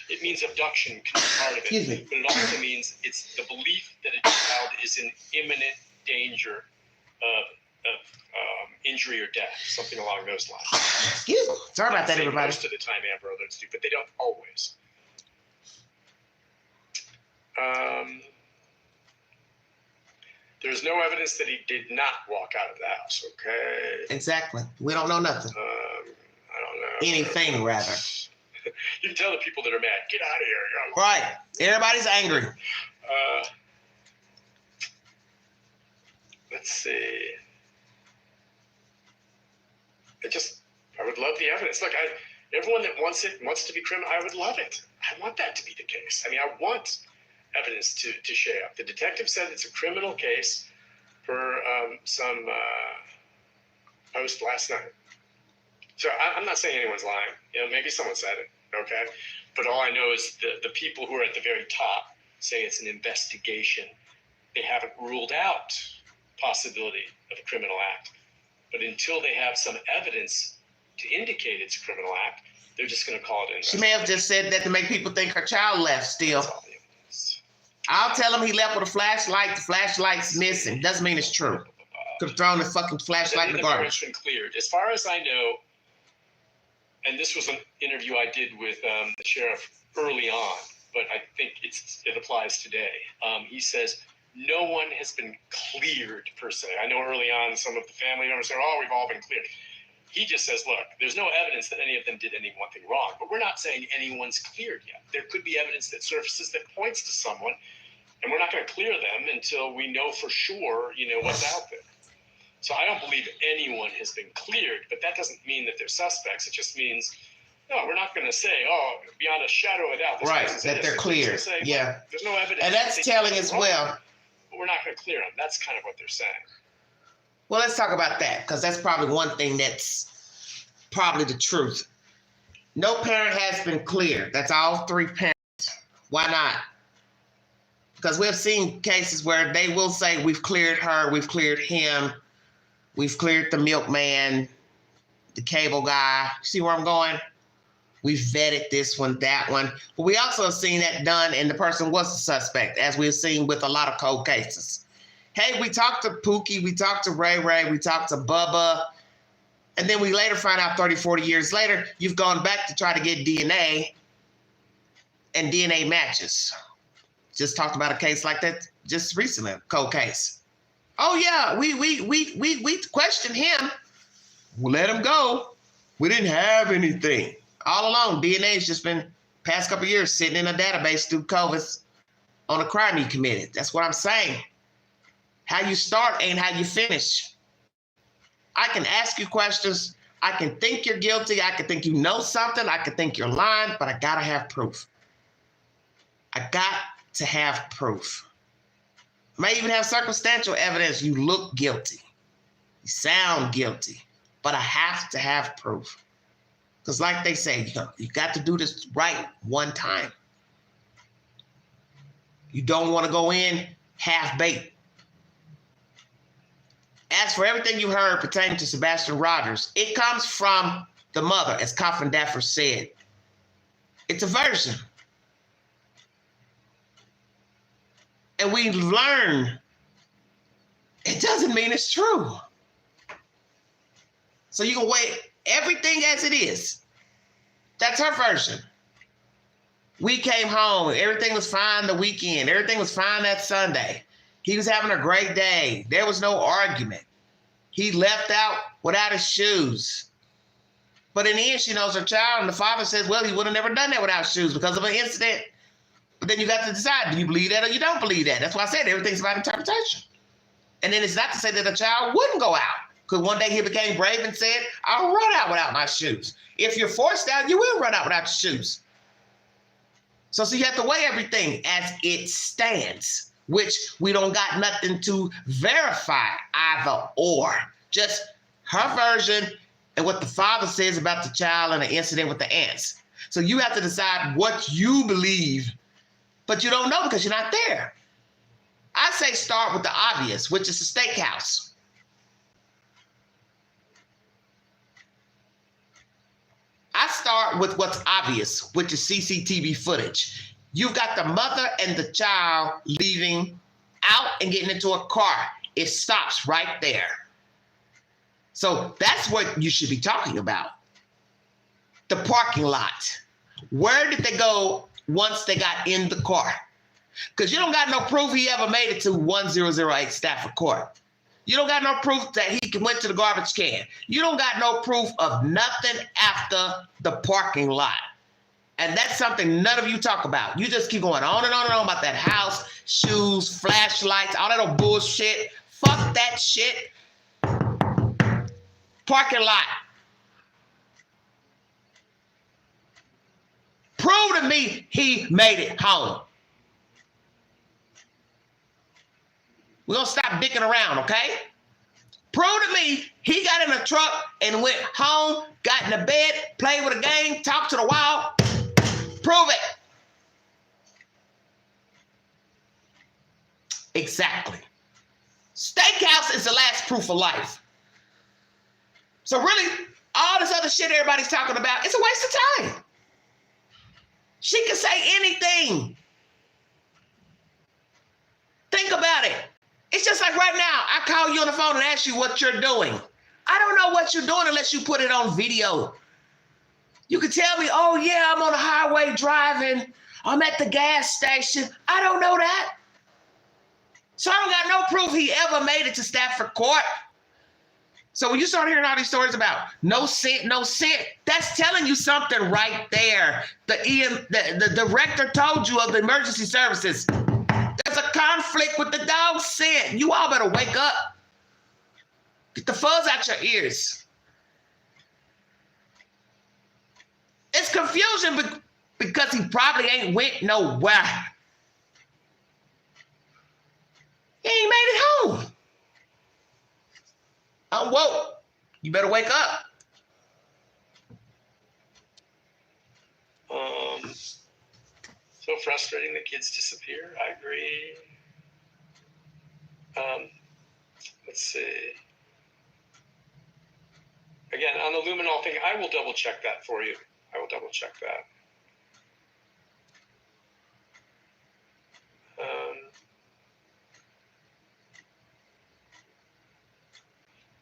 it means abduction can be part of it.
Excuse me.
But it also means it's the belief that a child is in imminent danger of injury or death, something along those lines.
Excuse me. Sorry about that, everybody.
Most of the time Amber Alerts do, but they don't always. There's no evidence that he did not walk out of the house, okay?
Exactly. We don't know nothing.
I don't know.
Anything, rather.
You can tell the people that are mad, get out of here.
Right. Everybody's angry.
Let's see. I would love the evidence. Look, everyone that wants to be criminal, I would love it. I want that to be the case. I mean, I want evidence to show up. The detective said it's a criminal case for some post last night. So I'm not saying anyone's lying. You know, maybe someone said it, okay? But all I know is the people who are at the very top say it's an investigation. They haven't ruled out possibility of a criminal act. But until they have some evidence to indicate it's a criminal act, they're just going to call it an
She may have just said that to make people think her child left still. I'll tell him he left with a flashlight. The flashlight's missing. Doesn't mean it's true. Could have thrown the fucking flashlight in the garbage.
Been cleared. As far as I know, and this was an interview I did with the sheriff early on, but I think it applies today. He says no one has been cleared per se. I know early on some of the family members said, oh, we've all been cleared. He just says, look, there's no evidence that any of them did anything wrong, but we're not saying anyone's cleared yet. There could be evidence that surfaces that points to someone, and we're not going to clear them until we know for sure, what's out there. So I don't believe anyone has been cleared, but that doesn't mean that they're suspects. It just means, no, we're not going to say, oh, beyond a shadow of a doubt.
Right, that they're cleared.
Say,
yeah.
There's no evidence.
And that's telling as well.
But we're not going to clear them. That's kind of what they're saying.
Well, let's talk about that, because that's probably one thing that's probably the truth. No parent has been cleared. That's all 3 parents. Why not? Because we've seen cases where they will say, we've cleared her, we've cleared him, we've cleared the milkman, the cable guy. See where I'm going? We've vetted this one, that one. But we also have seen that done and the person was a suspect, as we've seen with a lot of cold cases. Hey, we talked to Pookie, we talked to Ray Ray, we talked to Bubba, and then we later find out 30, 40 years later, you've gone back to try to get DNA and DNA matches. Just talked about a case like that just recently, a cold case. Oh yeah, we questioned him. We let him go. We didn't have anything. All along, DNA's just been past couple of years sitting in a database through COVID on a crime you committed. That's what I'm saying. How you start ain't how you finish. I can ask you questions. I can think you're guilty. I can think you know something. I can think you're lying, but I gotta have proof. I got to have proof. I may even have circumstantial evidence you look guilty. You sound guilty, but I have to have proof. Because like they say, you got to do this right one time. You don't want to go in half-baked. As for everything you heard pertaining to Sebastian Rogers, it comes from the mother, as Coffin Daffer said. It's a version. And we learn it doesn't mean it's true. So you can weigh everything as it is. That's her version. We came home, everything was fine the weekend, everything was fine that Sunday. He was having a great day. There was no argument. He left out without his shoes. But in the end, she knows her child, and the father says, well, he would have never done that without shoes because of an incident. But then you got to decide, do you believe that or you don't believe that? That's why I said everything's about interpretation. And then it's not to say that a child wouldn't go out, because one day he became brave and said, I'll run out without my shoes. If you're forced out, you will run out without your shoes. So you have to weigh everything as it stands, which we don't got nothing to verify either or. Just her version and what the father says about the child and the incident with the ants. So you have to decide what you believe, but you don't know because you're not there. I say start with the obvious, which is the steakhouse. I start with what's obvious, which is CCTV footage. You've got the mother and the child leaving out and getting into a car. It stops right there. So that's what you should be talking about. The parking lot. Where did they go once they got in the car? Because you don't got no proof he ever made it to 1008 Stafford Court. You don't got no proof that he went to the garbage can. You don't got no proof of nothing after the parking lot. And that's something none of you talk about. You just keep going on and on and on about that house, shoes, flashlights, all that old bullshit. Fuck that shit. Parking lot. Prove to me he made it home. We're going to stop dicking around, okay? Prove to me he got in a truck and went home, got in the bed, played with a game, talked to the wall. Prove it. Exactly. Steakhouse is the last proof of life. So really, all this other shit everybody's talking about, it's a waste of time. She can say anything. Think about it. It's just like right now, I call you on the phone and ask you what you're doing. I don't know what you're doing unless you put it on video. You could tell me, oh yeah, I'm on the highway driving. I'm at the gas station. I don't know that. So I don't got no proof he ever made it to Stafford Court. So when you start hearing all these stories about no scent, that's telling you something right there. The director told you of the emergency services. There's a conflict with the dog scent. You all better wake up. Get the fuzz out your ears. It's confusion because he probably ain't went nowhere. He ain't made it home. I'm woke. You better wake up.
So frustrating that kids disappear. I agree. Let's see. Again, on the luminol thing, I will double check that for you. I will double check that.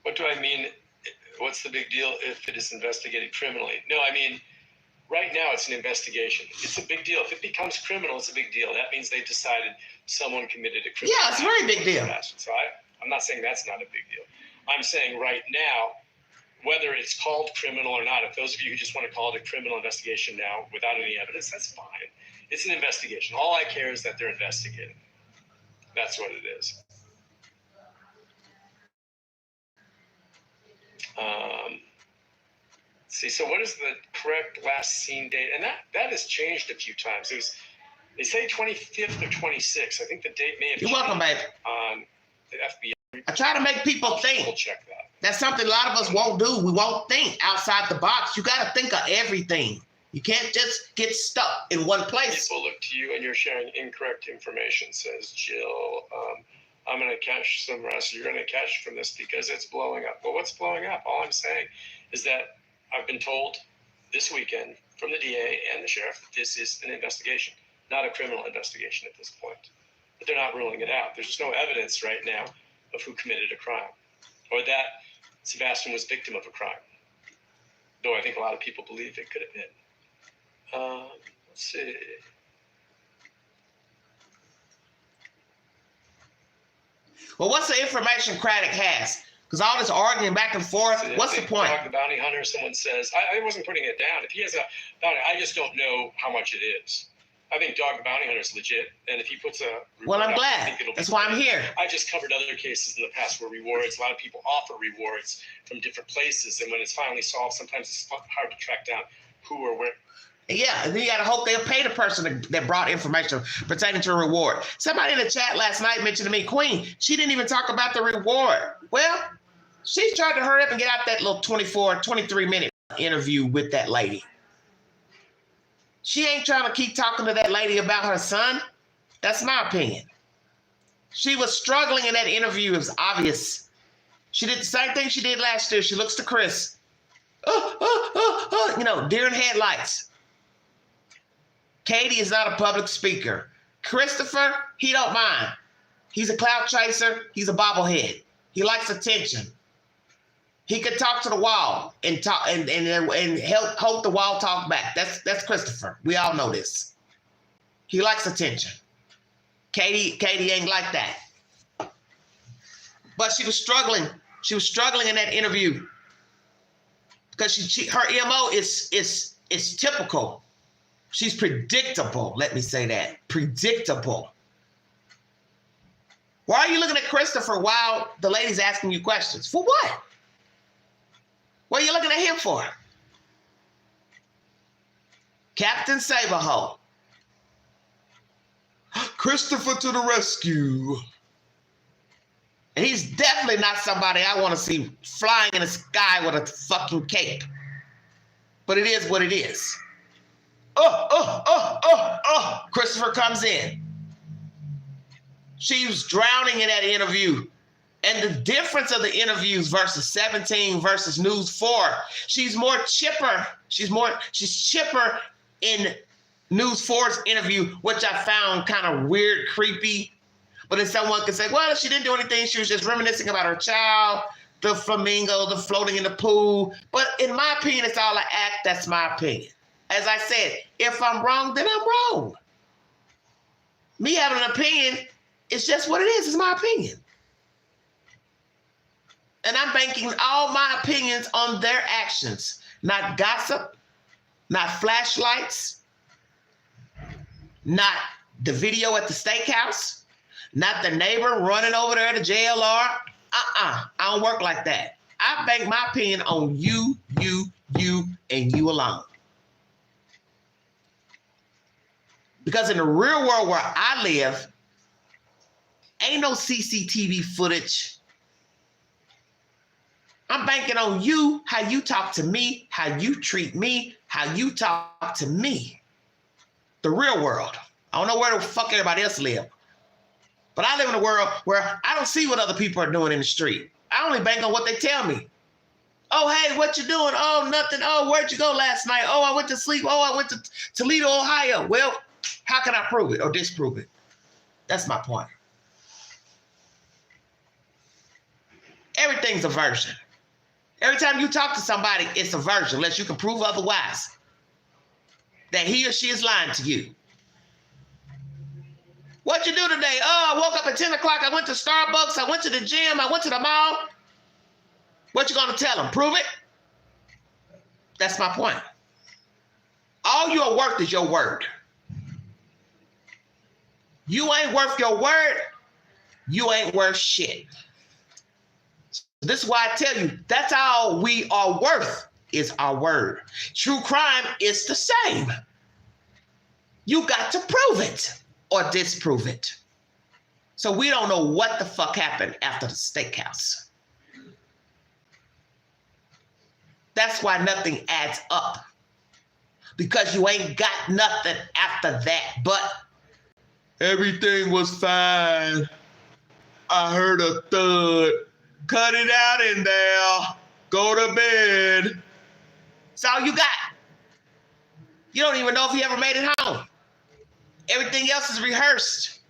What do I mean? What's the big deal if it is investigated criminally? No, I mean, right now it's an investigation. It's a big deal. If it becomes criminal, it's a big deal. That means they decided someone committed a criminal.
Yeah, it's a very big deal.
So I'm not saying that's not a big deal. I'm saying right now, whether it's called criminal or not, if those of you who just want to call it a criminal investigation now without any evidence, that's fine. It's an investigation. All I care is that they're investigating. That's what it is. See, so what is the correct last seen date? And that has changed a few times. They say 25th or 26th. I think the date may have
You're
changed
welcome, baby.
On the FBI.
I try to make people think.
We'll check that.
That's something a lot of us won't do. We won't think outside the box. You got to think of everything. You can't just get stuck in one place.
People look to you and you're sharing incorrect information, says Jill. I'm going to catch some rest. You're going to catch from this because it's blowing up. Well, what's blowing up? All I'm saying is that I've been told this weekend from the DA and the sheriff that this is an investigation, not a criminal investigation at this point. But they're not ruling it out. There's just no evidence right now of who committed a crime or that Sebastian was victim of a crime, though I think a lot of people believe it could have been. Let's see.
Well, what's the information Craddock has? Because all this arguing back and forth, what's the point?
Dog the bounty hunter, someone says, I wasn't putting it down. If he has a bounty, I just don't know how much it is. I think Dog the bounty hunter is legit, and if he puts a
well, I'm glad. That's why I'm here.
I just covered other cases in the past where rewards, a lot of people offer rewards from different places, and when it's finally solved, sometimes it's hard to track down who or where.
Yeah, and then you got to hope they'll pay the person that brought information pertaining to a reward. Somebody in the chat last night mentioned to me, Queen, she didn't even talk about the reward. Well, she's trying to hurry up and get out that little 23-minute interview with that lady. She ain't trying to keep talking to that lady about her son. That's my opinion. She was struggling in that interview. It was obvious. She did the same thing she did last year. She looks to Chris. Deer in headlights. Katie is not a public speaker. Christopher, he don't mind. He's a clout chaser. He's a bobblehead. He likes attention. He could talk to the wall and talk and hope the wall talk back. That's Christopher. We all know this. He likes attention. Katie ain't like that. But she was struggling. She was struggling in that interview because her MO is typical. She's predictable. Let me say that. Predictable. Why are you looking at Christopher while the lady's asking you questions? For what? What are you looking at him for? Captain Saberho. Christopher to the rescue. And he's definitely not somebody I want to see flying in the sky with a fucking cape. But it is what it is. Christopher comes in. She was drowning in that interview. And the difference of the interviews versus 17 versus News 4, she's more chipper. She's chipper in News 4's interview, which I found kind of weird, creepy. But then someone could say, well, she didn't do anything. She was just reminiscing about her child, the flamingo, the floating in the pool. But in my opinion, it's all an act. That's my opinion. As I said, if I'm wrong, then I'm wrong. Me having an opinion It's just what it is. It's my opinion. And I'm banking all my opinions on their actions, not gossip, not flashlights, not the video at the steakhouse, not the neighbor running over there to JLR. I don't work like that. I bank my opinion on you, and you alone. Because in the real world where I live, ain't no CCTV footage. I'm banking on you, how you talk to me, how you treat me, how you talk to me. The real world. I don't know where the fuck everybody else live. But I live in a world where I don't see what other people are doing in the street. I only bank on what they tell me. Oh, hey, what you doing? Oh, nothing. Oh, where'd you go last night? Oh, I went to sleep. Oh, I went to Toledo, Ohio. Well, how can I prove it or disprove it? That's my point. Everything's a version. Every time you talk to somebody, it's a version, unless you can prove otherwise. That he or she is lying to you. What you do today? Oh, I woke up at 10 o'clock. I went to Starbucks. I went to the gym. I went to the mall. What you gonna tell them? Prove it? That's my point. All you're worth is your word. You ain't worth your word. You ain't worth shit. This is why I tell you, that's all we are worth is our word. True crime is the same. You got to prove it or disprove it. So we don't know what the fuck happened after the steakhouse. That's why nothing adds up. Because you ain't got nothing after that. But everything was fine. I heard a thud. Cut it out in there. Go to bed. That's all you got. You don't even know if he ever made it home. Everything else is rehearsed.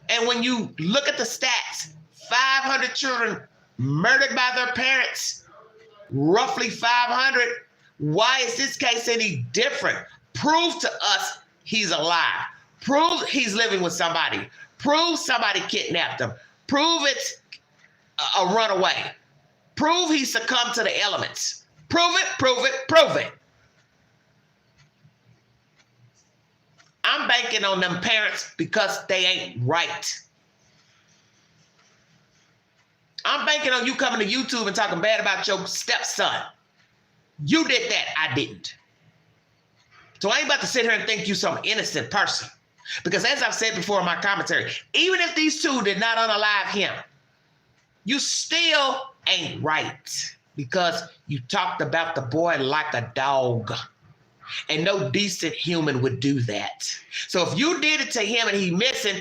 And when you look at the stats, 500 children murdered by their parents, roughly 500. Why is this case any different? Prove to us he's alive. Prove he's living with somebody. Prove somebody kidnapped him. Prove it's a runaway. Prove he succumbed to the elements. Prove it, prove it, prove it. I'm banking on them parents because they ain't right. I'm banking on you coming to YouTube and talking bad about your stepson. You did that, I didn't. So I ain't about to sit here and think you some innocent person. Because as I've said before in my commentary, even if these two did not unalive him, you still ain't right. Because you talked about the boy like a dog. And no decent human would do that. So if you did it to him and he missing,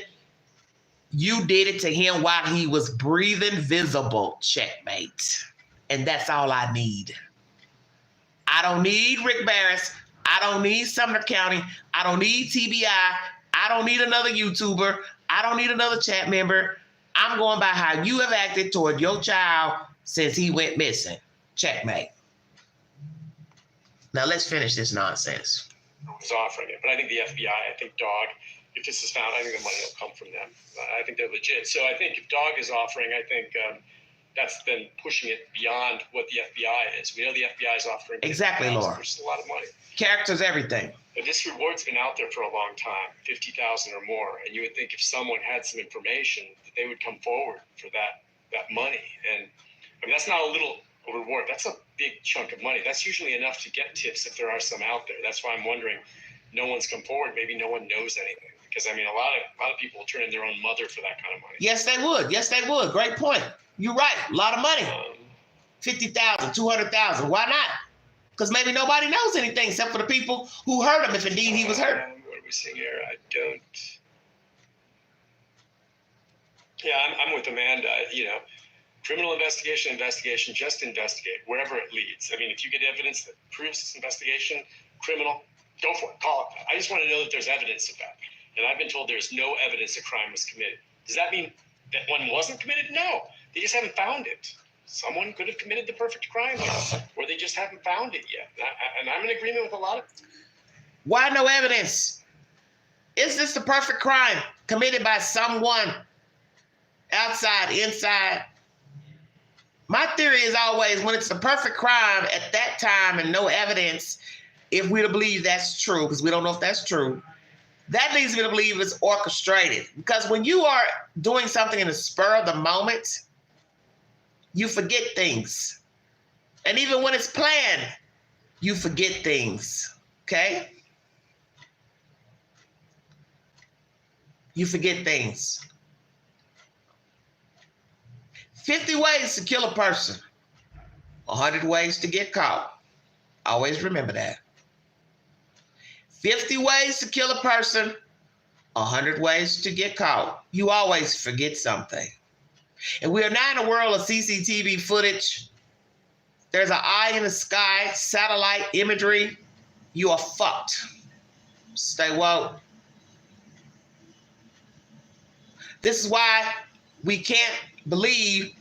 you did it to him while he was breathing visible. Checkmate. And that's all I need. I don't need Rick Barris. I don't need Sumner County. I don't need TBI. I don't need another YouTuber. I don't need another chat member. I'm going by how you have acted toward your child since he went missing. Checkmate. Now let's finish this nonsense.
Was offering it, but I think the FBI, I think Dog, if this is found, I think the money will come from them. I think they're legit. So I think if Dog is offering, I think that's then pushing it beyond what the FBI is. We know the FBI is offering
exactly, Laura.
Which is a lot of money.
Character's everything.
But this reward's been out there for a long time, 50,000 or more. And you would think if someone had some information that they would come forward for that money. And I mean, that's not a little reward. That's a big chunk of money. That's usually enough to get tips if there are some out there. That's why I'm wondering, no one's come forward. Maybe no one knows anything. Because I mean, a lot of people will turn in their own mother for that kind of money.
Yes, they would. Yes, they would. Great point. You're right. A lot of money. 50,000, 200,000. Why not? Because maybe nobody knows anything except for the people who hurt him, if indeed he was hurt.
What are we seeing here? I don't. Yeah, I'm with Amanda. You know, criminal investigation, just investigate wherever it leads. I mean, if you get evidence that proves this investigation criminal, go for it. Call it. I just want to know that there's evidence of that. And I've been told there's no evidence a crime was committed. Does that mean that one wasn't committed? No. They just haven't found it. Someone could have committed the perfect crime, or they just haven't found it yet. And I'm in agreement with a lot of.
Why no evidence? Is this the perfect crime? committed by someone outside, inside. My theory is always when it's the perfect crime at that time and no evidence, if we to believe that's true, because we don't know if that's true, that leads me to believe it's orchestrated. Because when you are doing something in the spur of the moment, you forget things. And even when it's planned, you forget things, okay? You forget things. 50 ways to kill a person, 100 ways to get caught. Always remember that. 50 ways to kill a person, 100 ways to get caught. You always forget something. And we are now in a world of CCTV footage. There's an eye in the sky, satellite imagery. You are fucked. Stay woke. This is why we can't believe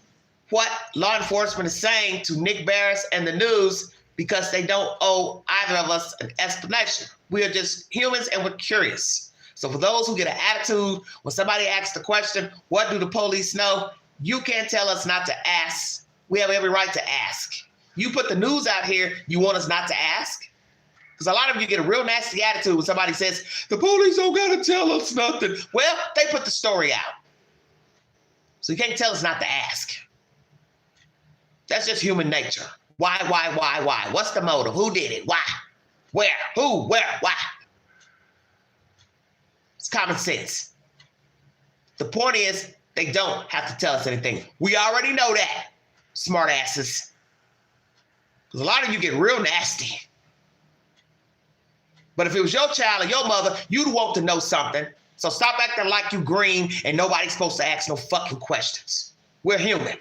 what law enforcement is saying to Nick BERES and the news, because they don't owe either of us an explanation. We are just humans and we're curious. So for those who get an attitude when somebody asks the question, what do the police know? You can't tell us not to ask. We have every right to ask. You put the news out here, you want us not to ask? Because a lot of you get a real nasty attitude when somebody says, the police don't gotta tell us nothing. Well, they put the story out. So you can't tell us not to ask. That's just human nature. Why? What's the motive? Who did it? Why? Where? Who? Where? Why? It's common sense. The point is, they don't have to tell us anything. We already know that, smart asses. Because a lot of you get real nasty. But if it was your child or your mother, you'd want to know something. So stop acting like you green and nobody's supposed to ask no fucking questions. We're human.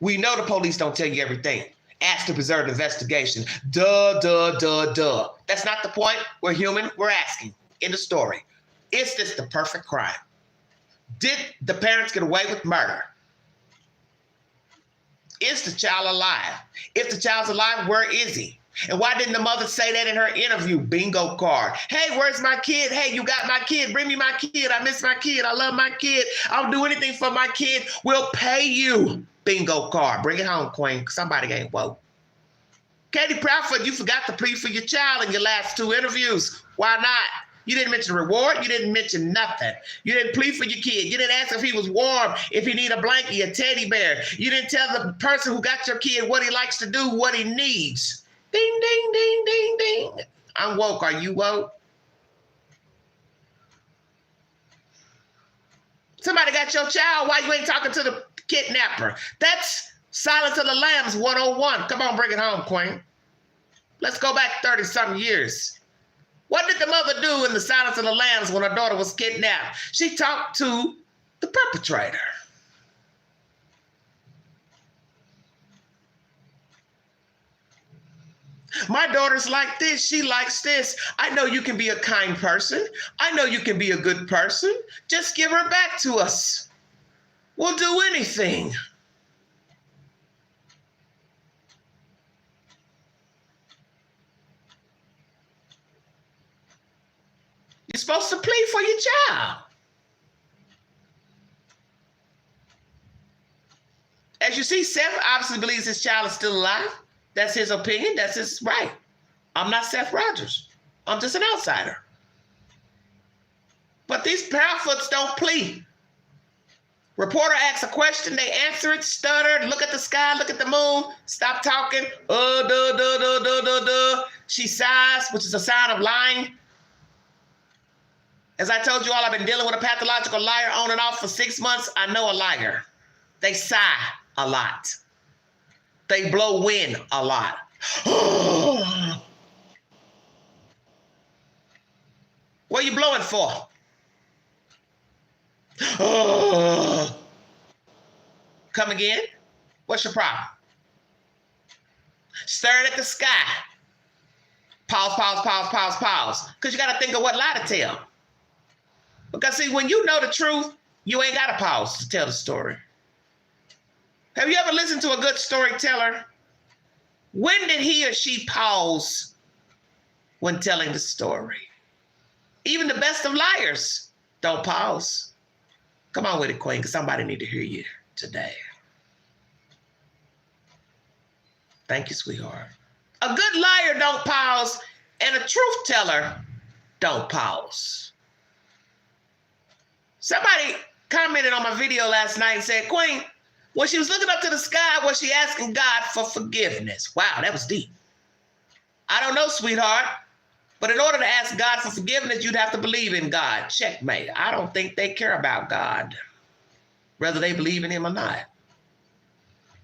We know the police don't tell you everything. Ask to preserve the investigation. Duh. That's not the point. We're human. We're asking. In the story. Is this the perfect crime? Did the parents get away with murder? Is the child alive? If the child's alive, where is he? And why didn't the mother say that in her interview? Bingo card. Hey, where's my kid? Hey, you got my kid. Bring me my kid. I miss my kid. I love my kid. I'll do anything for my kid. We'll pay you. Bingo card. Bring it home, Queen. Somebody ain't woke. Katie Proudfoot, you forgot to plead for your child in your last 2 interviews. Why not? You didn't mention reward. You didn't mention nothing. You didn't plead for your kid. You didn't ask if he was warm, if he need a blankie, a teddy bear. You didn't tell the person who got your kid what he likes to do, what he needs. Ding, ding, ding, ding, ding. I'm woke. Are you woke? Somebody got your child. Why you ain't talking to the kidnapper? That's Silence of the Lambs 101. Come on, bring it home, Queen. Let's go back 30-something years. What did the mother do in the Silence of the Lambs when her daughter was kidnapped? She talked to the perpetrator. My daughter's like this. She likes this. I know you can be a kind person. I know you can be a good person. Just give her back to us. We'll do anything. You're supposed to plead for your child. As you see, Seth obviously believes his child is still alive. That's his opinion. That's his right. I'm not Seth Rogers. I'm just an outsider. But these Proudfoots don't plead. Reporter asks a question, they answer it, stutter, look at the sky, look at the moon, stop talking. She sighs, which is a sign of lying. As I told you all, I've been dealing with a pathological liar on and off for 6 months. I know a liar. They sigh a lot. They blow wind a lot. What are you blowing for? Come again? What's your problem? Staring at the sky. Pause. Because you got to think of what lie to tell. Because see, when you know the truth, you ain't got to pause to tell the story. Have you ever listened to a good storyteller? When did he or she pause when telling the story? Even the best of liars don't pause. Come on with it, Queen, because somebody need to hear you today. Thank you, sweetheart. A good liar don't pause, and a truth teller don't pause. Somebody commented on my video last night and said, Queen, when she was looking up to the sky, was she asking God for forgiveness? Wow, that was deep. I don't know, sweetheart, but in order to ask God for forgiveness, you'd have to believe in God. Checkmate. I don't think they care about God, whether they believe in him or not.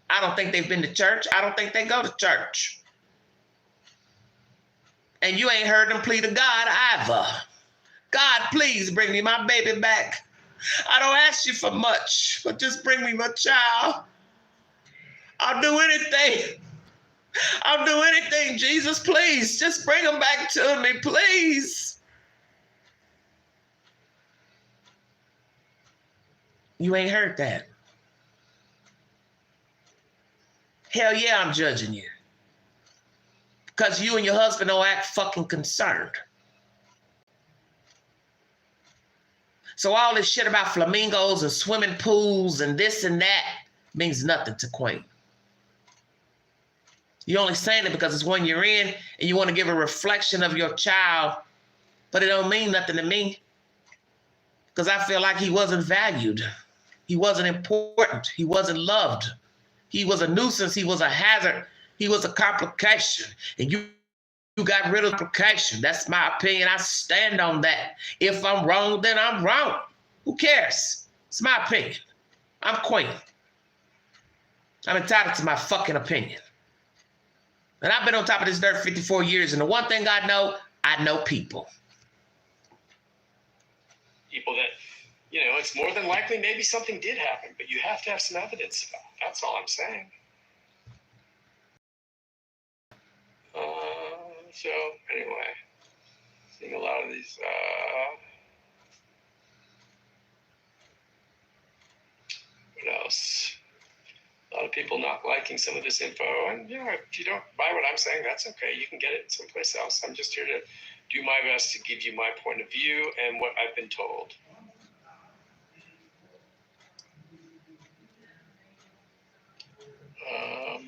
I don't think they've been to church. I don't think they go to church. And you ain't heard them plead to God either. God, please bring me my baby back. I don't ask you for much, but just bring me my child. I'll do anything. I'll do anything, Jesus, please. Just bring him back to me, please. You ain't heard that. Hell yeah, I'm judging you. Because you and your husband don't act fucking concerned. So all this shit about flamingos and swimming pools and this and that means nothing to Queen. You're only saying it because it's one you're in and you want to give a reflection of your child, but it don't mean nothing to me. Because I feel like he wasn't valued. He wasn't important. He wasn't loved. He was a nuisance. He was a hazard. He was a complication. And you got rid of complication. That's my opinion. I stand on that. If I'm wrong, then I'm wrong. Who cares? It's my opinion. I'm Queen. I'm entitled to my fucking opinion. And I've been on top of this dirt 54 years. And the one thing I know people.
People that, you know, it's more than likely maybe something did happen, but you have to have some evidence about it. That's all I'm saying. So anyway, seeing a lot of these, what else? A lot of people not liking some of this info, and you know, if you don't buy what I'm saying, that's okay. You can get it someplace else. I'm just here to do my best to give you my point of view and what I've been told.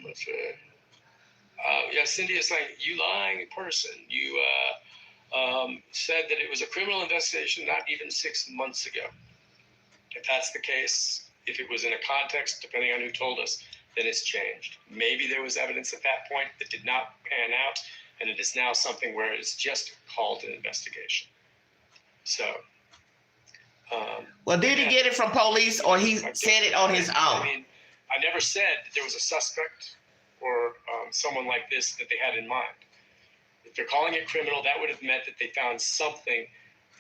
Let's see. Yeah, Cindy is saying, you lying person. You said that it was a criminal investigation not even 6 months ago. If that's the case, if it was in a context, depending on who told us, then it's changed. Maybe there was evidence at that point that did not pan out, and it is now something where it's just called an investigation. So.
Well, did he get it from police or he said it on his own?
I mean, I never said that there was a suspect or someone like this that they had in mind. If they're calling it criminal, that would have meant that they found something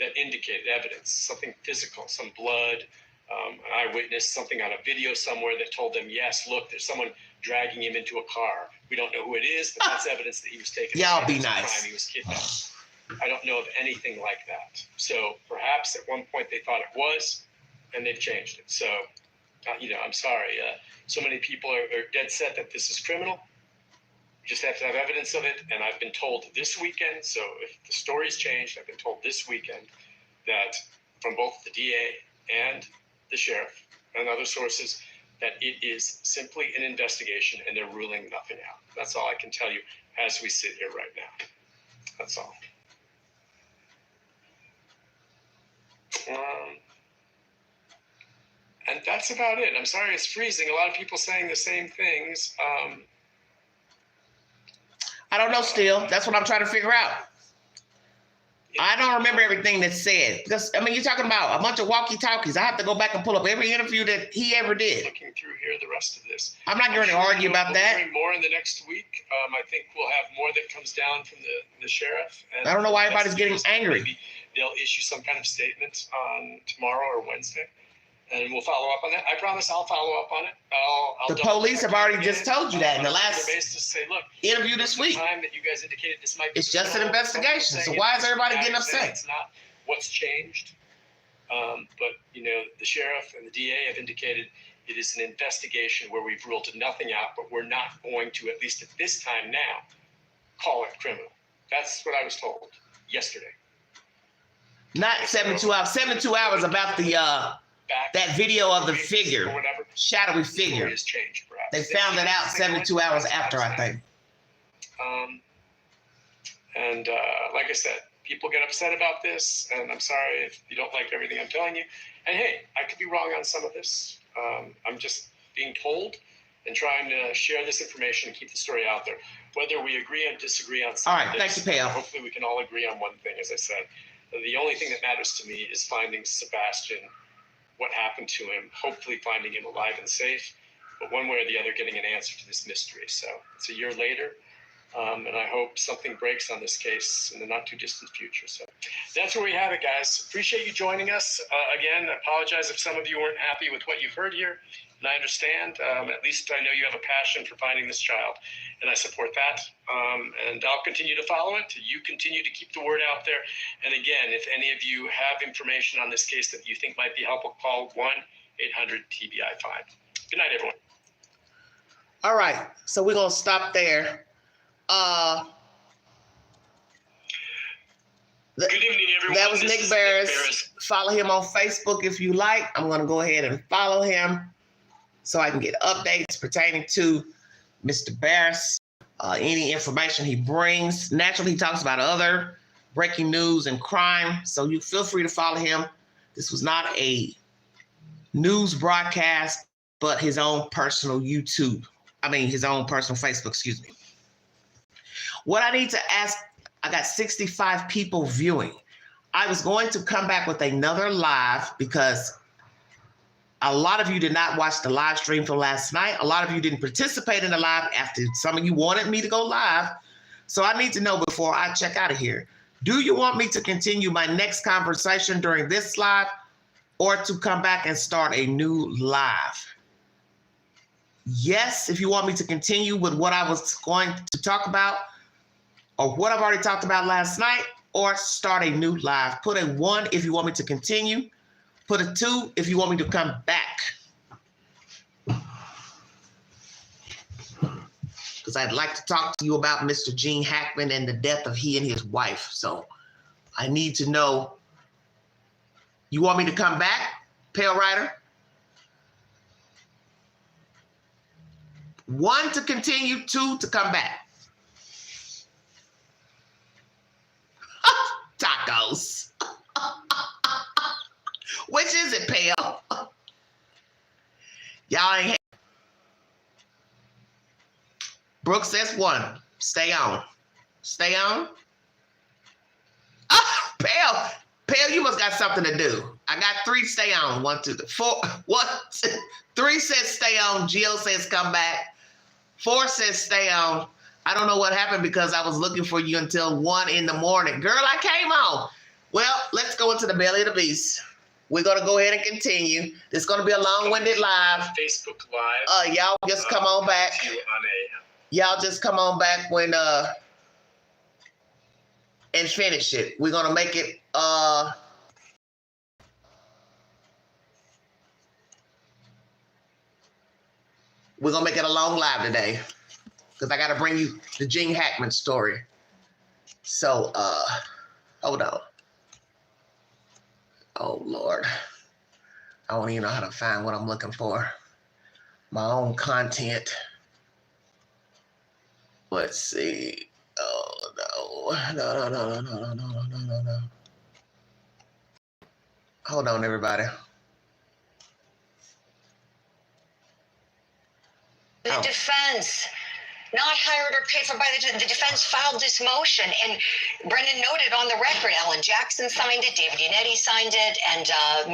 that indicated evidence, something physical, some blood, an eyewitness, something on a video somewhere that told them, yes, look, there's someone dragging him into a car. We don't know who it is, but that's evidence that he was taken.
Y'all be nice.
He was kidnapped. I don't know of anything like that. So perhaps at one point they thought it was, and they've changed it. So, you know, I'm sorry. So many people are dead set that this is criminal. You just have to have evidence of it. And I've been told this weekend, so if the story's changed, I've been told this weekend that from both the DA and the sheriff and other sources that it is simply an investigation and they're ruling nothing out. That's all I can tell you as we sit here right now. That's all. And that's about it. I'm sorry it's freezing. A lot of people saying the same things.
I don't know still. That's what I'm trying to figure out. I don't remember everything that's said. Because, I mean, you're talking about a bunch of walkie-talkies. I have to go back and pull up every interview that he ever did.
Looking through here, the rest of this.
I'm not going to argue about that.
We'll hear more in the next week. I think we'll have more that comes down from the sheriff. And
I don't know why everybody's getting angry.
Maybe they'll issue some kind of statement on tomorrow or Wednesday. And we'll follow up on that. I promise I'll follow up on it. I'll
the police have already just told you that in the last
say, look,
interview this week.
Time that you guys indicated this might be
it's just an investigation. So why is everybody getting upset?
It's not what's changed. But, you know, the sheriff and the DA have indicated it is an investigation where we've ruled nothing out, but we're not going to, at least at this time now, call it criminal. That's what I was told yesterday.
Not 72 hours. 72 hours about the that video of the figure,
or whatever.
shadowy figure.
Has changed, perhaps.
They found it out 72 hours after, I think.
Like I said, people get upset about this, and I'm sorry if you don't like everything I'm telling you. And hey, I could be wrong on some of this. I'm just being told and trying to share this information and keep the story out there. Whether we agree and disagree on something.
All right, thank you, Pale.
Hopefully we can all agree on one thing, as I said. The only thing that matters to me is finding Sebastian, what happened to him, hopefully finding him alive and safe, but one way or the other getting an answer to this mystery. So it's a year later, and I hope something breaks on this case in the not too distant future. So that's where we have it, guys. Appreciate you joining us. Again, I apologize if some of you weren't happy with what you've heard here, and I understand. At least I know you have a passion for finding this child, and I support that. And I'll continue to follow it. You continue to keep the word out there. And again, if any of you have information on this case that you think might be helpful, call 1-800-TBI-5. Good night, everyone.
All right, so we're gonna stop there.
Good evening, everyone.
That was
This
Nick
is
BERES. Follow him on Facebook if you like. I'm gonna go ahead and follow him so I can get updates pertaining to Mr. BERES. Any information he brings. Naturally, he talks about other breaking news and crime, so you feel free to follow him. This was not a news broadcast, but his own personal his own personal Facebook, excuse me. What I need to ask, I got 65 people viewing. I was going to come back with another live because a lot of you did not watch the live stream from last night. A lot of you didn't participate in the live after some of you wanted me to go live. So I need to know before I check out of here, do you want me to continue my next conversation during this live or to come back and start a new live? Yes, if you want me to continue with what I was going to talk about or what I've already talked about last night, or start a new live. Put a 1 if you want me to continue. Put a 2 if you want me to come back. Because I'd like to talk to you about Mr. Gene Hackman and the death of he and his wife. So I need to know, you want me to come back, Pale Rider? 1 to continue, 2 to come back. Tacos. Which is it, Pale? Y'all ain't. Brooke says 1. Stay on. Stay on. Oh, Pale. Pale, you must got something to do. I got 3 stay on. 1, 2, 3, 4. 1, 2, 3 says stay on. Jill says come back. 4 says stay on. I don't know what happened because I was looking for you until 1 in the morning. Girl, I came on. Well, let's go into the belly of the beast. We're going to go ahead and continue. It's going to be a long-winded live.
Facebook Live.
Y'all just come on back. Y'all just come on back when and finish it. We're going to make it we're going to make it a long live today because I got to bring you the Gene Hackman story. So, hold on. Oh, Lord. I don't even know how to find what I'm looking for. My own content. Let's see. Oh, no. Hold on, everybody.
The defense, not hired or paid for by the defense, filed this motion, and Brendan noted on the record, Alan Jackson signed it, David Yannetti signed it, and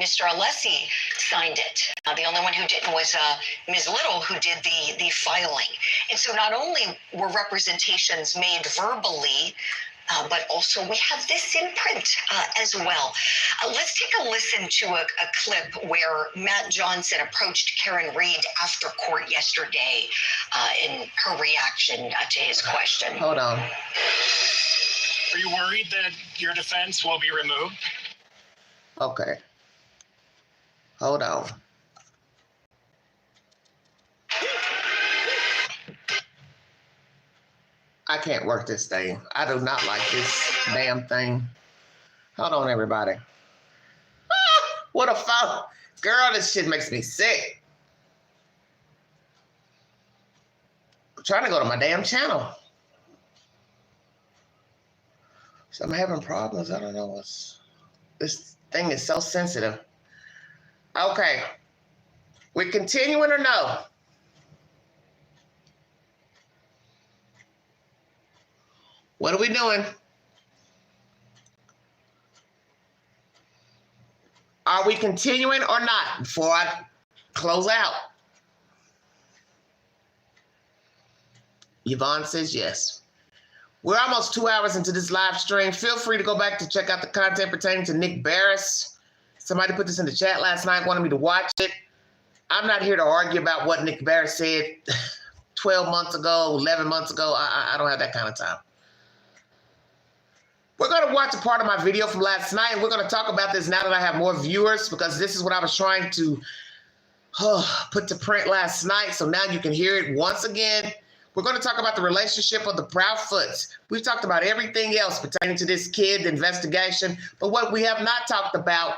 Mr. Alessi signed it. The only one who didn't was Ms. Little, who did the filing. And so not only were representations made verbally, but also we have this in print as well. Let's take a listen to a clip where Matt Johnson approached Karen Reed after court yesterday in her reaction to his question.
Hold on.
Are you worried that your defense will be removed?
Okay. Hold on. I can't work this thing. I do not like this damn thing. Hold on, everybody. Ah, what a phone. Girl, this shit makes me sick. I'm trying to go to my damn channel. So I'm having problems. I don't know what's... This thing is so sensitive. Okay. We're continuing or no? What are we doing? Are we continuing or not before I close out? Yvonne says yes. We're almost 2 hours into this live stream. Feel free to go back to check out the content pertaining to Nick BERES. Somebody put this in the chat last night, wanted me to watch it. I'm not here to argue about what Nick BERES said 12 months ago, 11 months ago. I don't have that kind of time. We're going to watch a part of my video from last night, and we're going to talk about this now that I have more viewers, because this is what I was trying to put to print last night, so now you can hear it once again. We're going to talk about the relationship of the Proudfoots. We've talked about everything else pertaining to this kid investigation, but what we have not talked about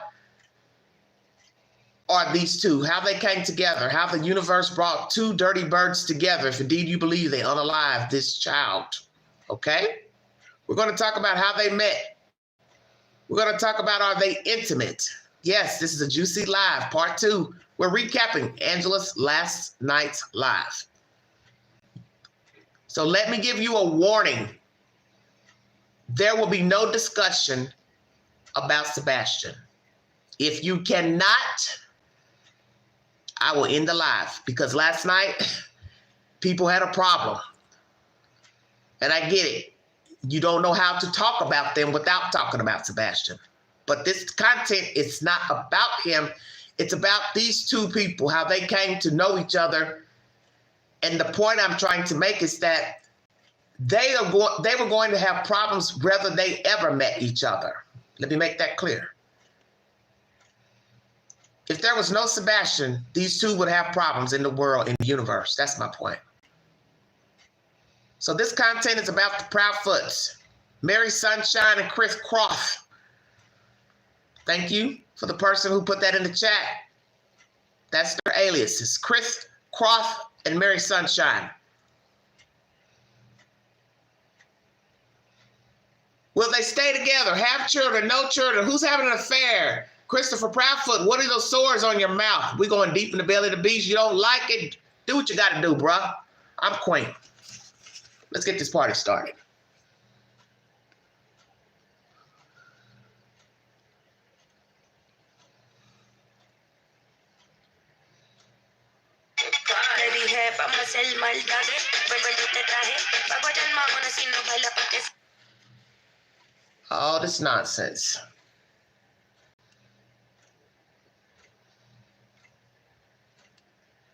are these two, how they came together, how the universe brought two dirty birds together, if indeed you believe they unalived this child, okay? We're going to talk about how they met. We're going to talk about, are they intimate? Yes, this is a juicy live, part 2. We're recapping Angela's last night's live. So let me give you a warning. There will be no discussion about Sebastian. If you cannot, I will end the live, because last night people had a problem. And I get it. You don't know how to talk about them without talking about Sebastian. But this content is not about him. It's about these two people, how they came to know each other. And the point I'm trying to make is that they were going to have problems whether they ever met each other. Let me make that clear. If there was no Sebastian, these two would have problems in the world, in the universe. That's my point. So this content is about the Proudfoots, Mary Sunshine and Chris Croft. Thank you for the person who put that in the chat. That's their aliases, Chris Croft and Mary Sunshine. Will they stay together, have children, no children? Who's having an affair? Christopher Proudfoot, what are those sores on your mouth? We're going deep in the belly of the beast. You don't like it? Do what you got to do, bruh. I'm Queen. Let's get this party started. All this nonsense.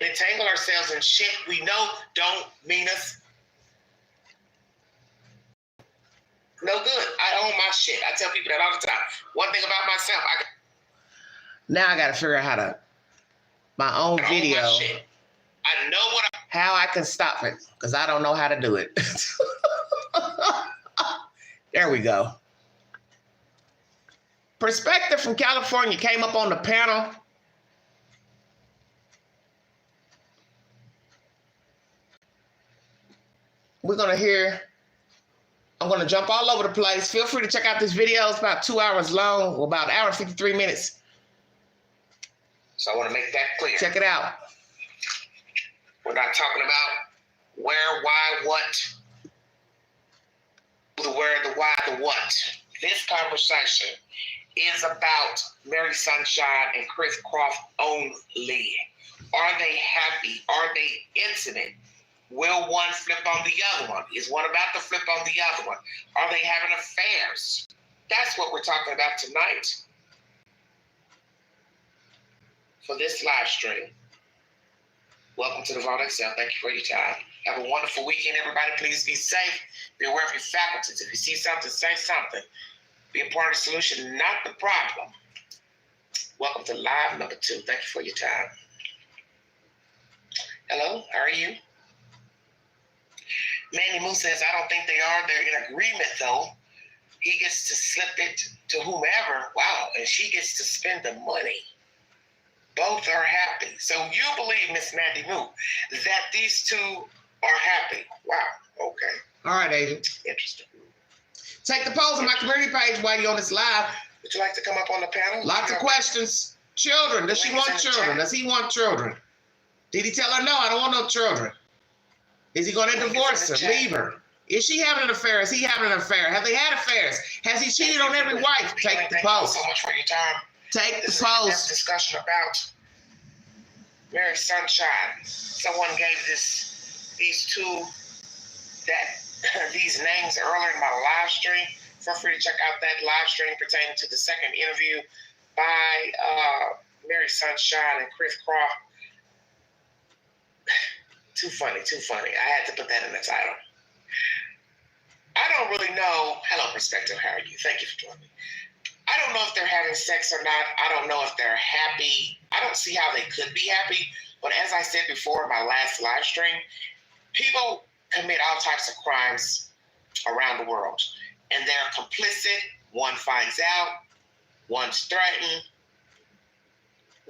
Entangle ourselves in shit we know don't mean us no good. I own my shit. I tell people that all the time. One thing about myself, now I got to figure out how to, my own video, I know how I can stop it, because I don't know how to do it. There we go. Perspective from California came up on the panel. We're going to hear, I'm going to jump all over the place. Feel free to check out this video. It's about 2 hours long, or about an hour and 53 minutes. So I want to make that clear. Check it out. We're not talking about where, why, what. The where, the why, the what. This conversation is about Mary Sunshine and Chris Croft only. Are they happy? Are they intimate? Will one flip on the other one? Is one about to flip on the other one? Are they having affairs? That's what we're talking about tonight for this live stream. Welcome to the Vault XL. Thank you for your time. Have a wonderful weekend, everybody. Please be safe. Be aware of your faculties. If you see something, say something. Be a part of the solution, not the problem. Welcome to live number 2. Thank you for your time. Hello, how are you? Manny Moon says, I don't think they are. They're in agreement, though. he gets to slip it to whomever. Wow, and she gets to spend the money. Both are happy. So you believe, Miss Mandy Moo, that these two are happy. Wow, okay. All right, Agent. Interesting. Take the polls on my community page while you're on this live. Would you like to come up on the panel? Lots of questions. Children. Does she want children? Does he want children? Did he tell her, no, I don't want no children? Is he going to divorce her, leave her? Is she having an affair? Is he having an affair? Have they had affairs? Has he cheated on every wife? Take the polls. Thank you so much for your time. Take the polls. This is a discussion about Mary Sunshine. Someone gave these two these names earlier in my live stream. Feel free to check out that live stream pertaining to the second interview by Mary Sunshine and Chris Croft. Too funny, too funny. I had to put that in the title. I don't really know. Hello, Perspective. How are you? Thank you for joining me. I don't know if they're having sex or not. I don't know if they're happy. I don't see how they could be happy. But as I said before in my last live stream, people commit all types of crimes around the world. And they're complicit. One finds out. One's threatened.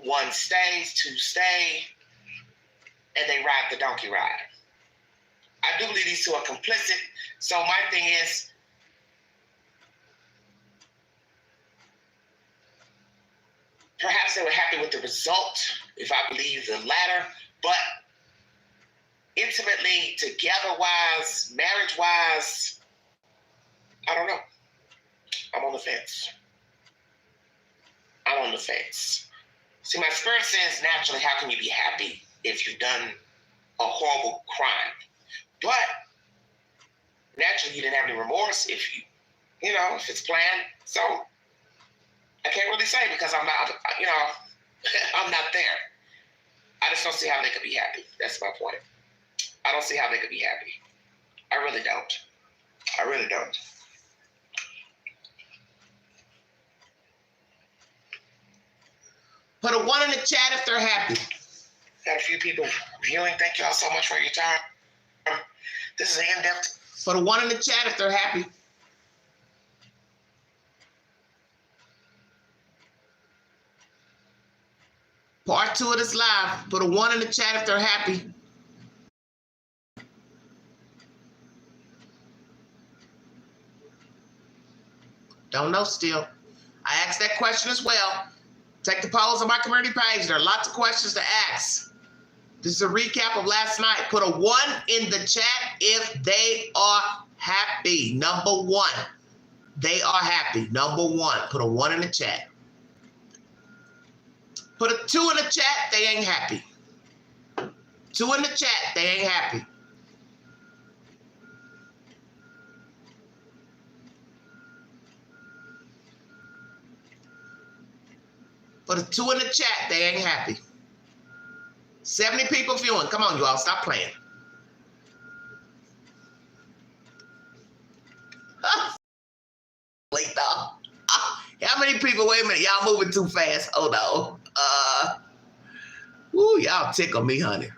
One stays, two stay. And they ride the donkey ride. I do believe these two are complicit. So my thing is, perhaps they were happy with the result, if I believe the latter, but intimately, together-wise, marriage-wise, I don't know. I'm on the fence. I'm on the fence. See, my spirit says, naturally, how can you be happy if you've done a horrible crime? But naturally, you didn't have any remorse if if it's planned. So I can't really say because I'm not, I'm not there. I just don't see how they could be happy. That's my point. I don't see how they could be happy. I really don't. I really don't. Put a 1 in the chat if they're happy. Got a few people viewing. Thank you all so much for your time. This is an in-depth. Put a 1 in the chat if they're happy. Part 2 of this live. Put a 1 in the chat if they're happy. Don't know still. I asked that question as well. Take the polls on my community page. There are lots of questions to ask. This is a recap of last night. Put a 1 in the chat if they are happy. Number 1. They are happy. Number 1. Put a 1 in the chat. Put a 2 in the chat. They ain't happy. 2 in the chat. They ain't happy. Put a 2 in the chat. They ain't happy. 70 people viewing. Come on, you all. Stop playing. Wait, though. How many people? Wait a minute. Y'all moving too fast. Oh, no. Ooh, y'all tickle me, honey.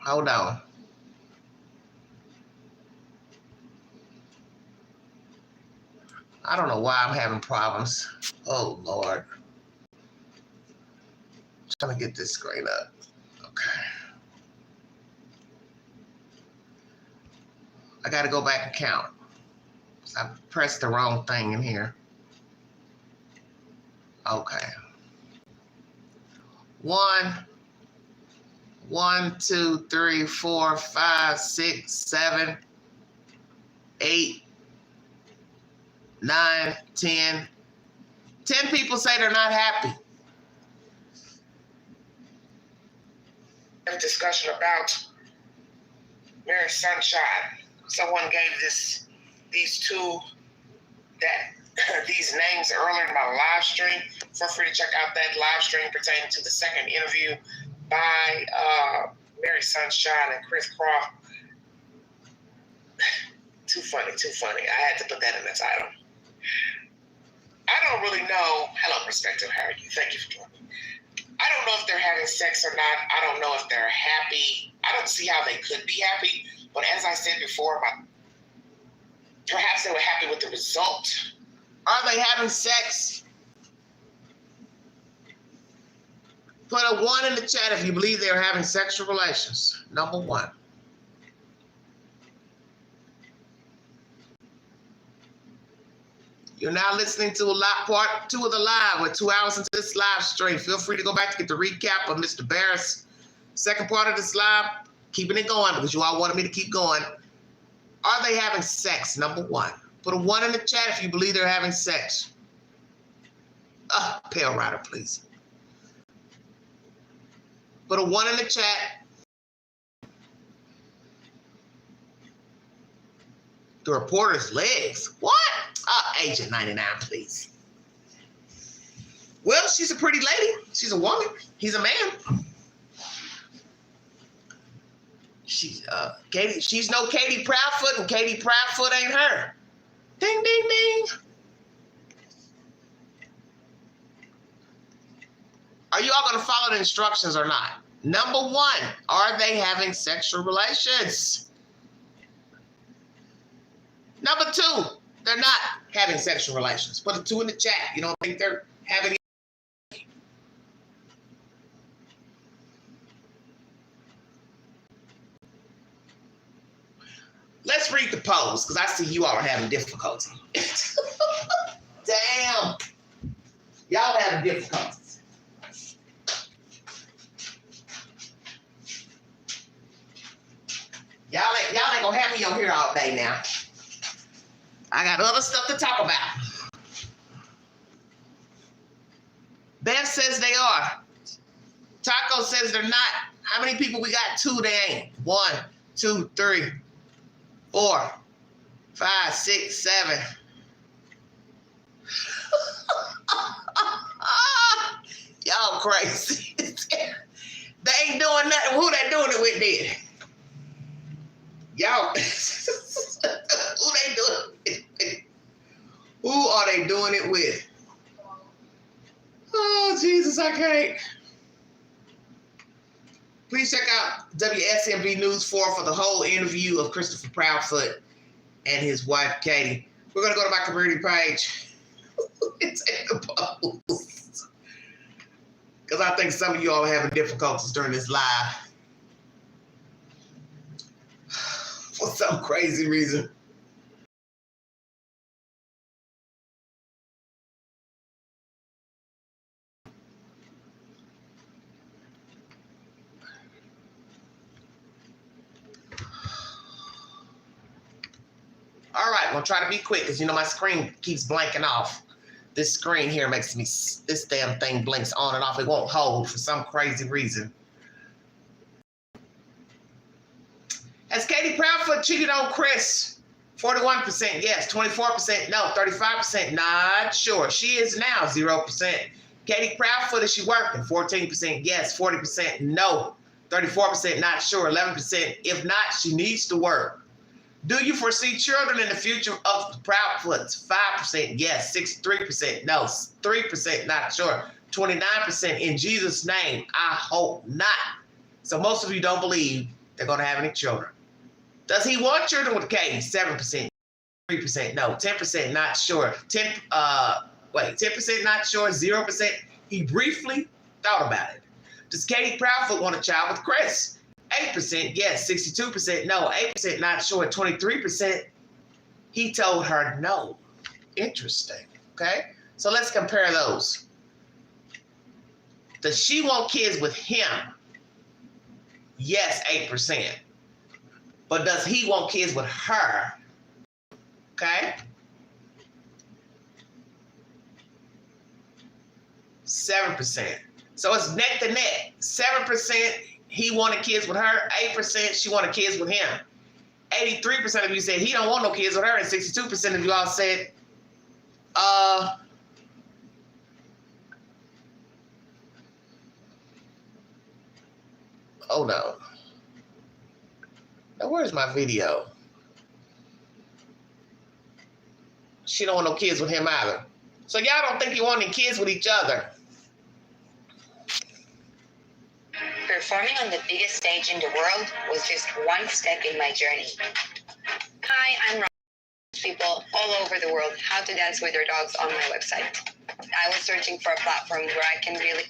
Hold on. I don't know why I'm having problems. Oh, Lord. Trying to get this screen up. Okay. I got to go back and count. I pressed the wrong thing in here. Okay. 1, 2, 3, 4, 5, 6, 7, 8, 9, 10. 10 people say they're not happy. A discussion about Mary Sunshine. Someone gave these two these names earlier in my live stream. Feel free to check out that live stream pertaining to the second interview by Mary Sunshine and Chris Croft. Too funny, too funny. I had to put that in the title. I don't really know. Hello, Perspective. How are you? Thank you for joining. I don't know if they're having sex or not. I don't know if they're happy. I don't see how they could be happy. But as I said before, perhaps they were happy with the result. Are they having sex? Put a 1 in the chat if you believe they're having sexual relations. Number 1. You're now listening to part 2 of the live. We're 2 hours into this live stream. Feel free to go back to get the recap of Mr. BERES' second part of this live. Keeping it going because you all wanted me to keep going. Are they having sex? Number 1. Put a 1 in the chat if you believe they're having sex. Pale Rider, please. Put a 1 in the chat. The reporter's legs. What? Agent 99, please. Well, she's a pretty lady. She's a woman. He's a man. She's no Katie Proudfoot, and Katie Proudfoot ain't her. Ding, ding, ding. Are you all going to follow the instructions or not? Number 1, are they having sexual relations? Number 2, they're not having sexual relations. Put a 2 in the chat. You don't think they're having it? Let's read the polls, because I see you all are having difficulty. Damn. Y'all having difficulties. Y'all ain't gonna have me on here all day now. I got other stuff to talk about. Bev says they are. Taco says they're not. How many people we got? 2, they ain't. 1, 2, 3, 4, 5, 6, 7. Y'all crazy. They ain't doing nothing. Who they doing it with then? Y'all, who they doing it with? Who are they doing it with? Oh, Jesus, I can't. Please check out WSMV News 4 for the whole interview of Christopher Proudfoot and his wife, Katie. We're going to go to my community page and take the post. Because I think some of you all are having difficulties during this live. For some crazy reason. All right, I'm gonna try to be quick because you know my screen keeps blanking off. This screen here makes me, this damn thing blinks on and off. It won't hold for some crazy reason. Has Katie Proudfoot cheated on Chris? 41% yes, 24% no, 35% not sure. She is now 0%. Katie Proudfoot, is she working? 14% yes, 40% no, 34% not sure, 11% if not, she needs to work. Do you foresee children in the future of the Proudfoots? 5% yes, 63% no, 3% not sure, 29% in Jesus' name, I hope not. So most of you don't believe they're going to have any children. Does he want children with Katie? 7%, 3% no, 10% not sure, 10% not sure, 0%. He briefly thought about it. Does Katie Proudfoot want a child with Chris? 8% yes, 62% no, 8% not sure, 23% he told her no. Interesting, okay? So let's compare those. Does she want kids with him? Yes, 8%. But does he want kids with her? Okay? 7%. So it's neck to neck. 7% he wanted kids with her. 8% she wanted kids with him. 83% of you said he don't want no kids with her, and 62% of you all said, hold on. Now, where's my video? she don't want no kids with him either. So y'all don't think you want any kids with each other.
Performing on the biggest stage in the world was just one step in my journey. Hi, I'm Ron. People all over the world how to dance with their dogs on my website. I was searching for a platform where I can really...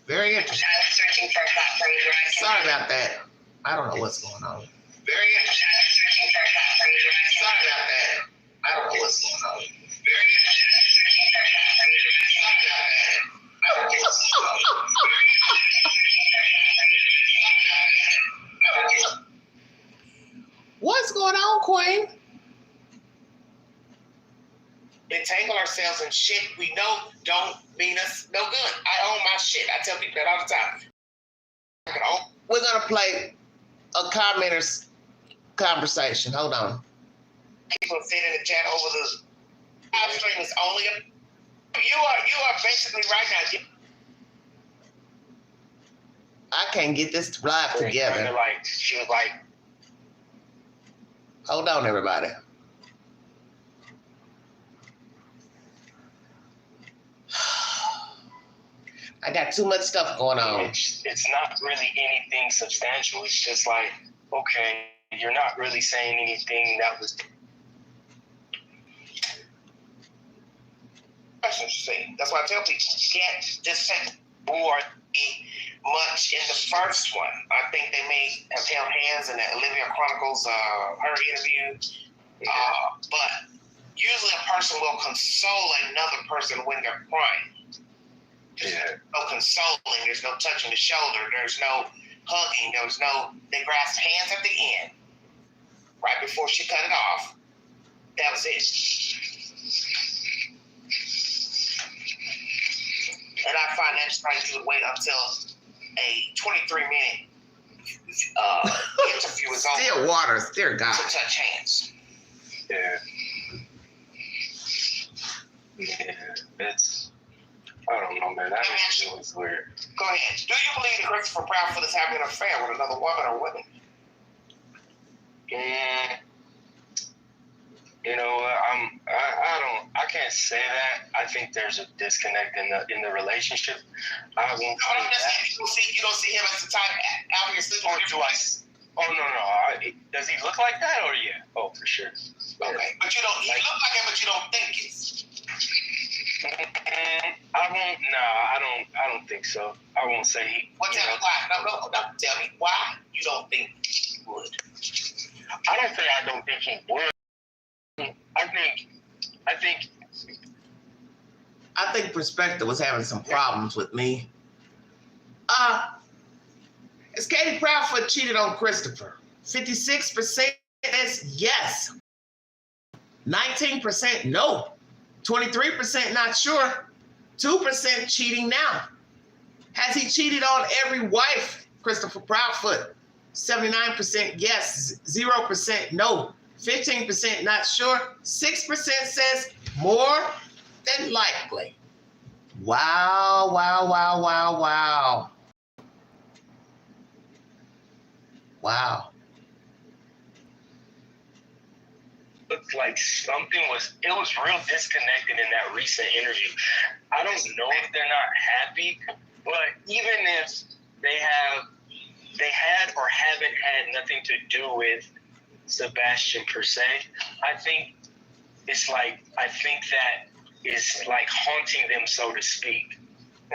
Very interesting.
I was searching for a platform where I can...
Sorry about that. I don't know what's going on. Very interesting.
I was searching for a platform where I can...
Sorry about that. I don't know what's going on. Very interesting. What's going on, Queen? Entangle ourselves in shit we know don't mean us no good. I own my shit. I tell people that all the time. We're gonna play a commenter's conversation. Hold on. People sit in the chat over the live stream is only a... You are basically right now. I can't get this live together.
Like, she was like,
hold on, everybody. I got too much stuff going on.
it's not really anything substantial. It's just like, okay, you're not really saying anything that was...
That's why I tell people, you can't just say bored much in the first one. I think they may have held hands in that Olivia Chronicles, her interview. But usually a person will console another person when they're crying. There's no consoling. There's no touching the shoulder. There's no hugging. They grasped hands at the end, right before she cut it off. That was it. And I find that strange you would wait until a 23-minute interview is over. Still waters, dear God. To touch hands.
Yeah. Yeah, it's... I don't know, man. That was weird.
Go ahead. Do you believe that Christopher Proudfoot is having an affair with another woman or women?
You know, I can't say that. I think there's a disconnect in the relationship. I won't say that.
You don't see him as the type out here sleeping with everybody?
Oh, no. Does he look like that or yeah? Oh, for sure.
Okay, but you don't, he look like it, but you don't think it.
I don't think so. I won't say he.
Well, tell me why. No, tell me why you don't think he would.
I don't think he would.
I think Perspective was having some problems with me. Is Katie Proudfoot cheated on Christopher? 56% is yes. 19% no. 23% not sure. 2% cheating now. Has he cheated on every wife, Christopher Proudfoot? 79% yes. 0% no. 15% not sure. 6% says more than likely. Wow.
Looked like it was real disconnected in that recent interview. I don't know if they're not happy, but even if they had or haven't had nothing to do with Sebastian per se, I think that is like haunting them, so to speak.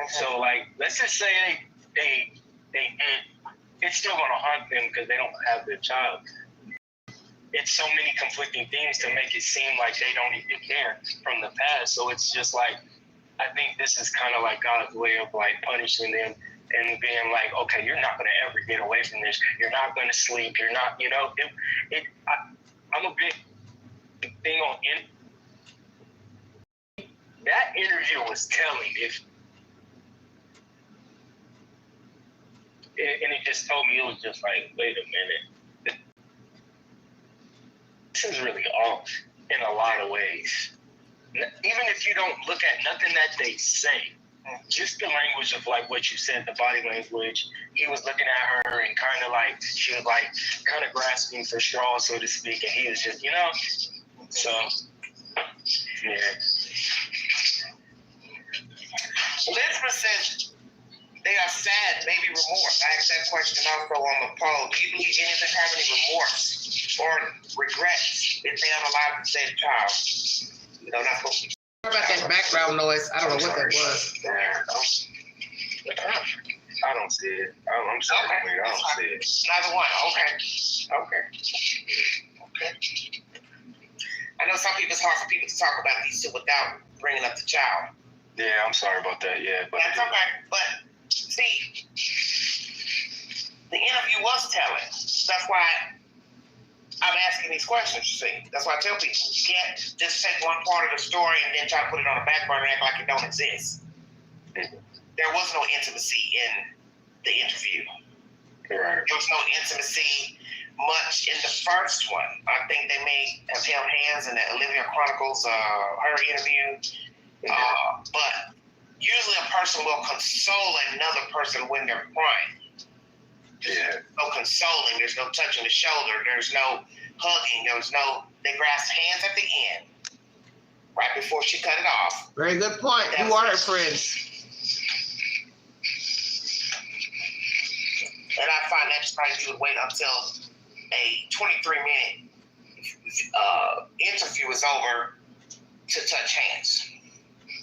So like, let's just say they it's still gonna haunt them because they don't have their child. It's so many conflicting things to make it seem like they don't even care from the past. So it's just like, I think this is kind of like God's way of like punishing them and being like, okay, you're not going to ever get away from this. You're not going to sleep. You're not, you know, I'm a big thing on that interview was telling and it just told me, it was just like, wait a minute. This is really off in a lot of ways. Even if you don't look at nothing that they say, just the language of like what you said, the body language, he was looking at her and kind of like, she was like kind of grasping for straws, so to speak. And he was just, you know, So, yeah.
Elizabeth says they are sad, maybe remorse. I asked that question also on the poll. Do you believe any of them have any remorse or regrets if they are allowed to say the child? You know, not supposed to. What about that background noise? I don't know what that was.
I don't see it. I'm sorry.
Okay.
I don't see it.
Neither one. Okay. I know some people, it's hard for people to talk about these two without bringing up the child.
Yeah, I'm sorry about that. Yeah, but
That's okay. But see, the interview was telling. That's why I'm asking these questions, you see. That's why I tell people, you can't just take one part of the story and then try to put it on the back burner and act like it don't exist. There was no intimacy in the interview.
right.
There was no intimacy much in the first one. I think they may have held hands in the Olivia Chronicles, her interview. But usually a person will console another person when they're crying.
Yeah.
No consoling. There's no touching the shoulder. There's no hugging. They grasped hands at the end, right before she cut it off. Very good point. Who are her friends? And I find that surprising you would wait until a 23-minute interview is over to touch hands.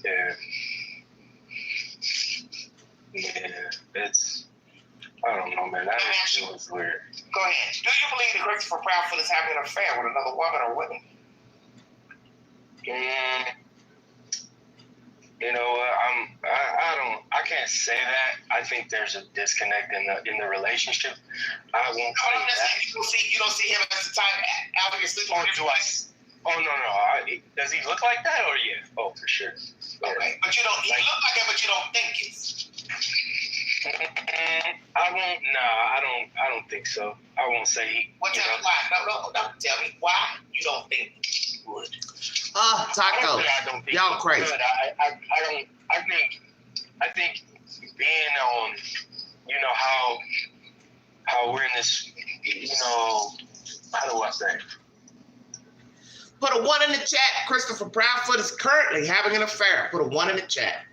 Yeah. It's, I don't know, man. That was weird.
Go ahead. Do you believe that Christopher Proudfoot is having an affair with another woman or women?
You know what? I can't say that. I think there's a disconnect in the relationship. I won't say that.
You don't see him as the type out here sleeping with his
Oh no. Does he look like that or yeah? Oh, for sure.
Okay, but you don't. He look like it, but you don't think it.
I don't think so. I won't say.
What tell me why? No. Tell me why you don't think he would. Tacos. Y'all crazy.
I think being on, how we're in this, how do I say?
Put a 1 in the chat. Christopher Proudfoot is currently having an affair. Put a 1 in the chat.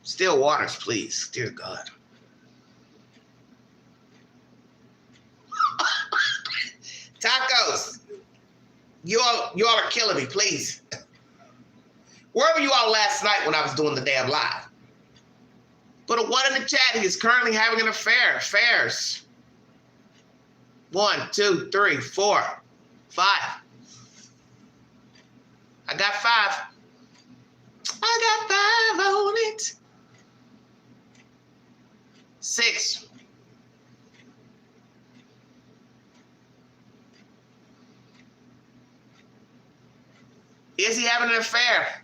Still waters, please. Dear God. Tacos. You all are killing me, please. Where were you all last night when I was doing the damn live? Put a 1 in the chat. He is currently having an affair. Affairs. 1, 2, 3, 4, 5. I got 5. I got 5 on it. 6. Is he having an affair?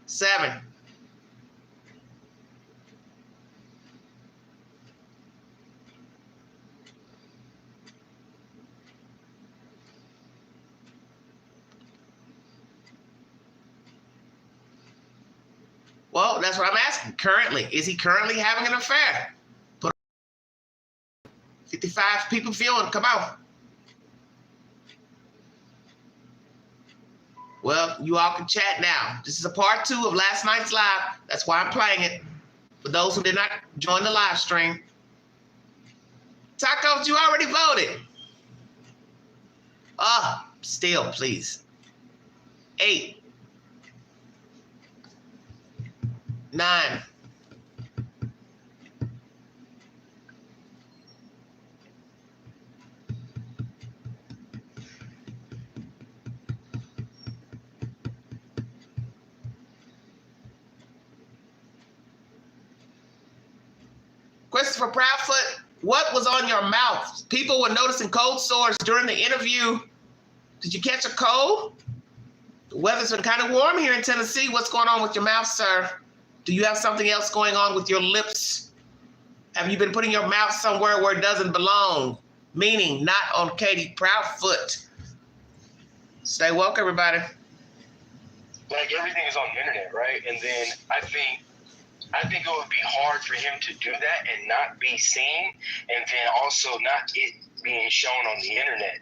7. Well, that's what I'm asking. Currently, is he currently having an affair? 55 people viewing. Come on. Well, you all can chat now. This is a part 2 of last night's live. That's why I'm playing it. For those who did not join the live stream. Tacos, you already voted. Still, please. 8. 9. 'Christopher Proudfoot, what was on your mouth? People were noticing cold sores during the interview. Did you catch a cold? The weather's been kind of warm here in Tennessee. What's going on with your mouth, sir? Do you have something else going on with your lips? Have you been putting your mouth somewhere where it doesn't belong? Meaning not on Katie Proudfoot. Stay woke, everybody.
like everything is on the internet, right? And then I think it would be hard for him to do that and not be seen, and then also not it being shown on the internet.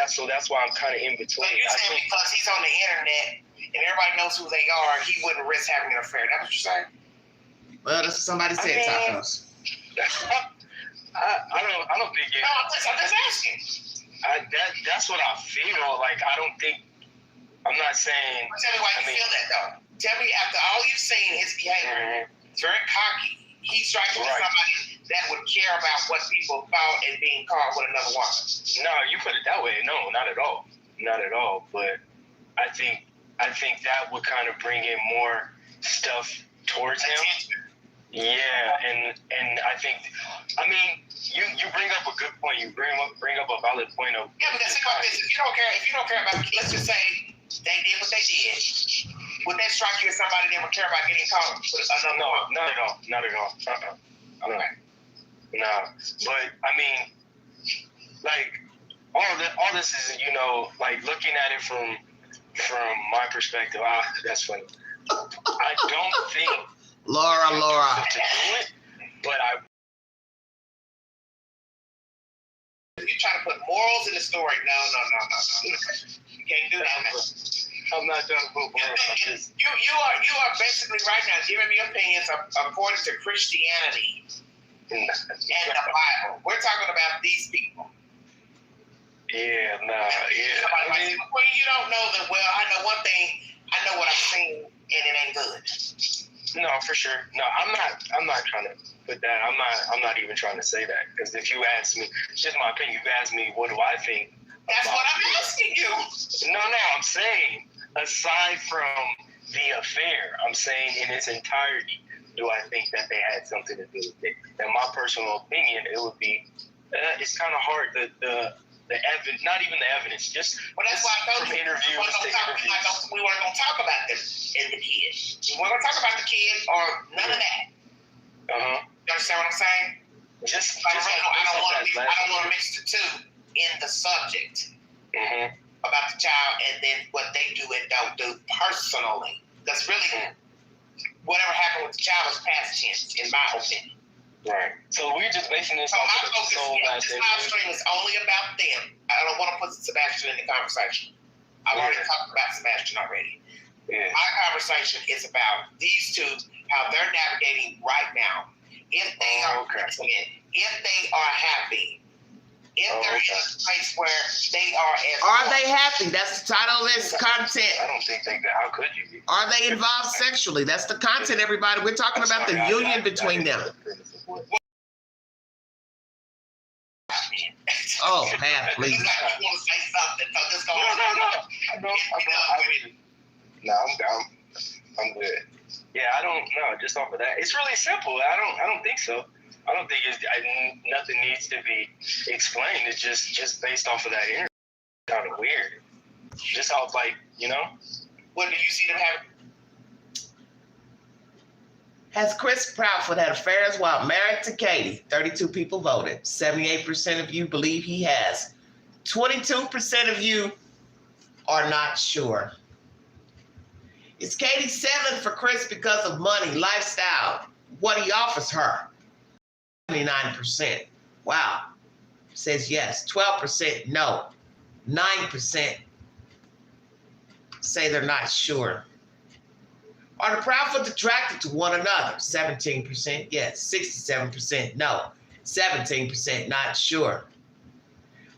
So that's why I'm kind of in between.
So you're saying because he's on the internet and everybody knows who they are, he wouldn't risk having an affair. That's what you're saying? Well, that's what somebody said, Tacos.
I don't think it.
No, I'm just asking.
That's what I feel. Like, I don't think. I'm not saying.
Tell me why you feel that though. Tell me, after all you've seen, his behavior, it's very cocky. He strikes me as somebody that would care about what people thought and being caught with another woman.
No, you put it that way. No, not at all. Not at all. But I think that would kind of bring in more stuff towards him. Yeah, and I think, I mean, you bring up a good point. You bring up a valid point of.
Yeah, because think about this. If you don't care about, let's just say they did what they did. Would that strike you as somebody that would care about getting caught with another woman?
No, not at all. Not at all. No. But I mean, like all this is, like looking at it from my perspective. That's funny. I don't think
Laura.
To do it, but
you trying to put morals in the story? No. You can't do that.
I'm not trying to put morals.
You are basically right now giving me opinions according to Christianity and the Bible. We're talking about these people.
Yeah.
Well, you don't know that. Well, I know one thing. I know what I've seen, and it ain't good.
No, for sure. No, I'm not trying to put that. I'm not even trying to say that, because if you ask me, it's just my opinion. You ask me, what do I think?
That's what I'm asking you.
No, I'm saying, aside from the affair, I'm saying in its entirety, do I think that they had something to do with it? In my personal opinion, it would be, it's kind of hard, the evidence, not even the evidence, just
that's why I told you
interviews
we weren't going to talk about this and the kid. We weren't going to talk about the kid or none of that. You understand what I'm saying? I don't want to mix the two in the subject about the child and then what they do and don't do personally. That's really whatever happened with the child is past tense, in my opinion.
Right. So we're just basing this on
my
the soul
live stream is only about them. I don't want to put Sebastian in the conversation. I've already talked about Sebastian already. Yeah. My conversation is about these two, how they're navigating right now. If they are if they are happy, if they're in a place where they are they happy? That's the title of this content.
I don't think how could you be?
Are they involved sexually? That's the content, everybody. We're talking about the union between them. Oh, Pat, please. You want to say something? So just go on.
No, I'm down. I'm good. Yeah, I don't know. Just off of that, it's really simple. I don't think so. I don't think nothing needs to be explained. It's just based off of that interview. Kind of weird. Just off, like,
What do you see them having? Has Chris Proudfoot had affairs while married to Katie? 32 people voted. 78% of you believe he has. 22% of you are not sure. Is Katie settling for Chris because of money, lifestyle, what he offers her? 79%. Wow. Says yes. 12% no. 9% say they're not sure. Are the Proudfoots attracted to one another? 17% yes. 67% no. 17% not sure.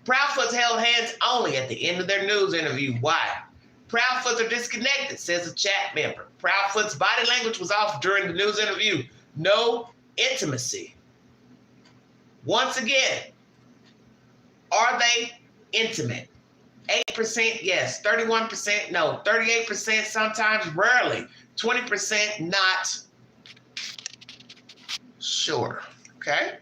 Proudfoots held hands only at the end of their news interview. Why? Proudfoots are disconnected, says a chat member. Proudfoot's body language was off during the news interview. No intimacy. Once again, are they intimate? 8% yes, 31% no, 38% sometimes, rarely, 20% not sure. Okay?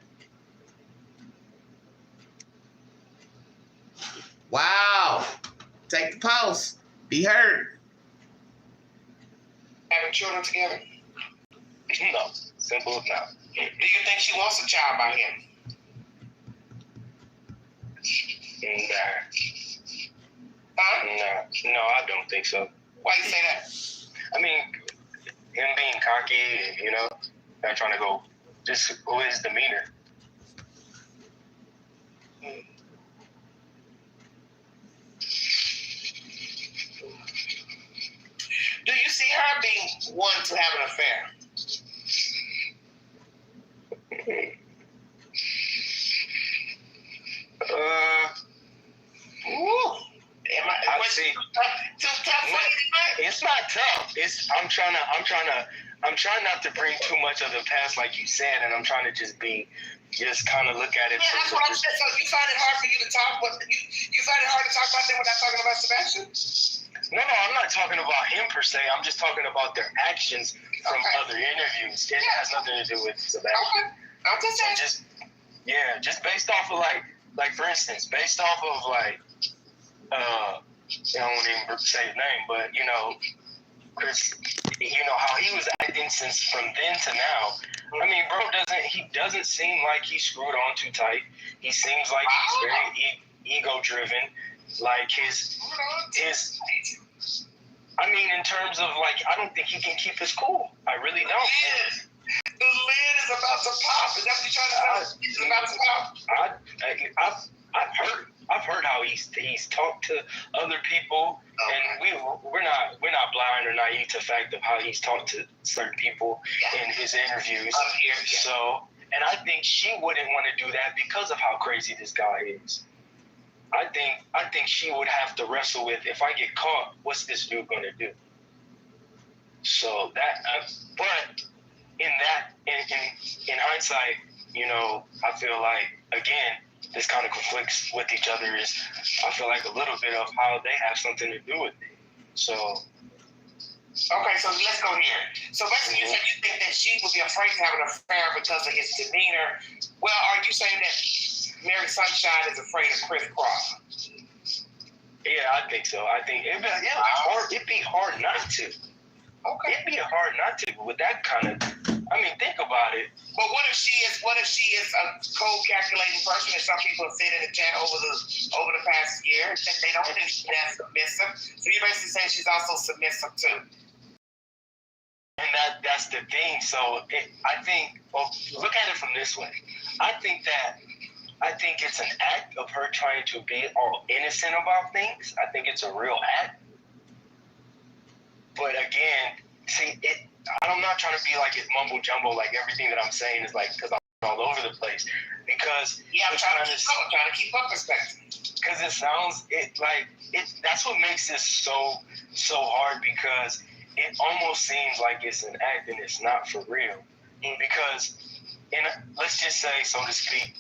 Wow. Take the post. Be heard. Having children together?
No. Simple as now.
Do you think she wants a child by him?
Nah. No, I don't think so.
Why you say that?
I mean, him being cocky, you know, not trying to go, just who his demeanor.
Do you see her being one to have an affair?
I see. It's not tough. I'm trying not to bring too much of the past, like you said, and I'm trying to just kind of look at it.
Yeah, that's what I'm saying. So you find it hard for you to talk, but you find it hard to talk about them without talking about Sebastian?
No, I'm not talking about him per se. I'm just talking about their actions from other interviews. It has nothing to do with Sebastian.
Okay. I'm just saying.
Just based off of like for instance, based off of like, I don't even say his name, but you know, Chris, you know how he was acting since from then to now. I mean, bro doesn't seem like he's screwed on too tight. He seems like he's very ego driven. Like his, I mean, in terms of like, I don't think he can keep his cool. I really don't.
The lid is about to pop. Is that what you're trying to say? It's about to pop.
I've heard how he's talked to other people, and we're not blind or naive to the fact of how he's talked to certain people in his interviews. So, and I think she wouldn't want to do that because of how crazy this guy is. I think she would have to wrestle with, if I get caught, what's this dude going to do? So that, but in hindsight, you know, I feel like, again, this kind of conflicts with each other is, I feel like a little bit of how they have something to do with it. So.
Okay, so let's go here. So basically, you said you think that she would be afraid to have an affair because of his demeanor. Well, are you saying that Mary Sunshine is afraid of Chris Crawford?
Yeah, I think so. I think it'd be hard not to. Okay. It'd be hard not to with that kind of. I mean, think about it.
But what if she is a cold calculating person, as some people have said in the chat over the past year, that they don't think she's that submissive? So you're basically saying she's also submissive too.
And that's the thing. So I think, well, look at it from this way. I think it's an act of her trying to be all innocent about things. I think it's a real act. But again, see, I'm not trying to be like it's mumbo jumbo, like everything that I'm saying is like, because I'm all over the place. Because
I'm trying to keep up perspective.
Because it sounds that's what makes this so hard, because it almost seems like it's an act and it's not for real. Because let's just say, so to speak,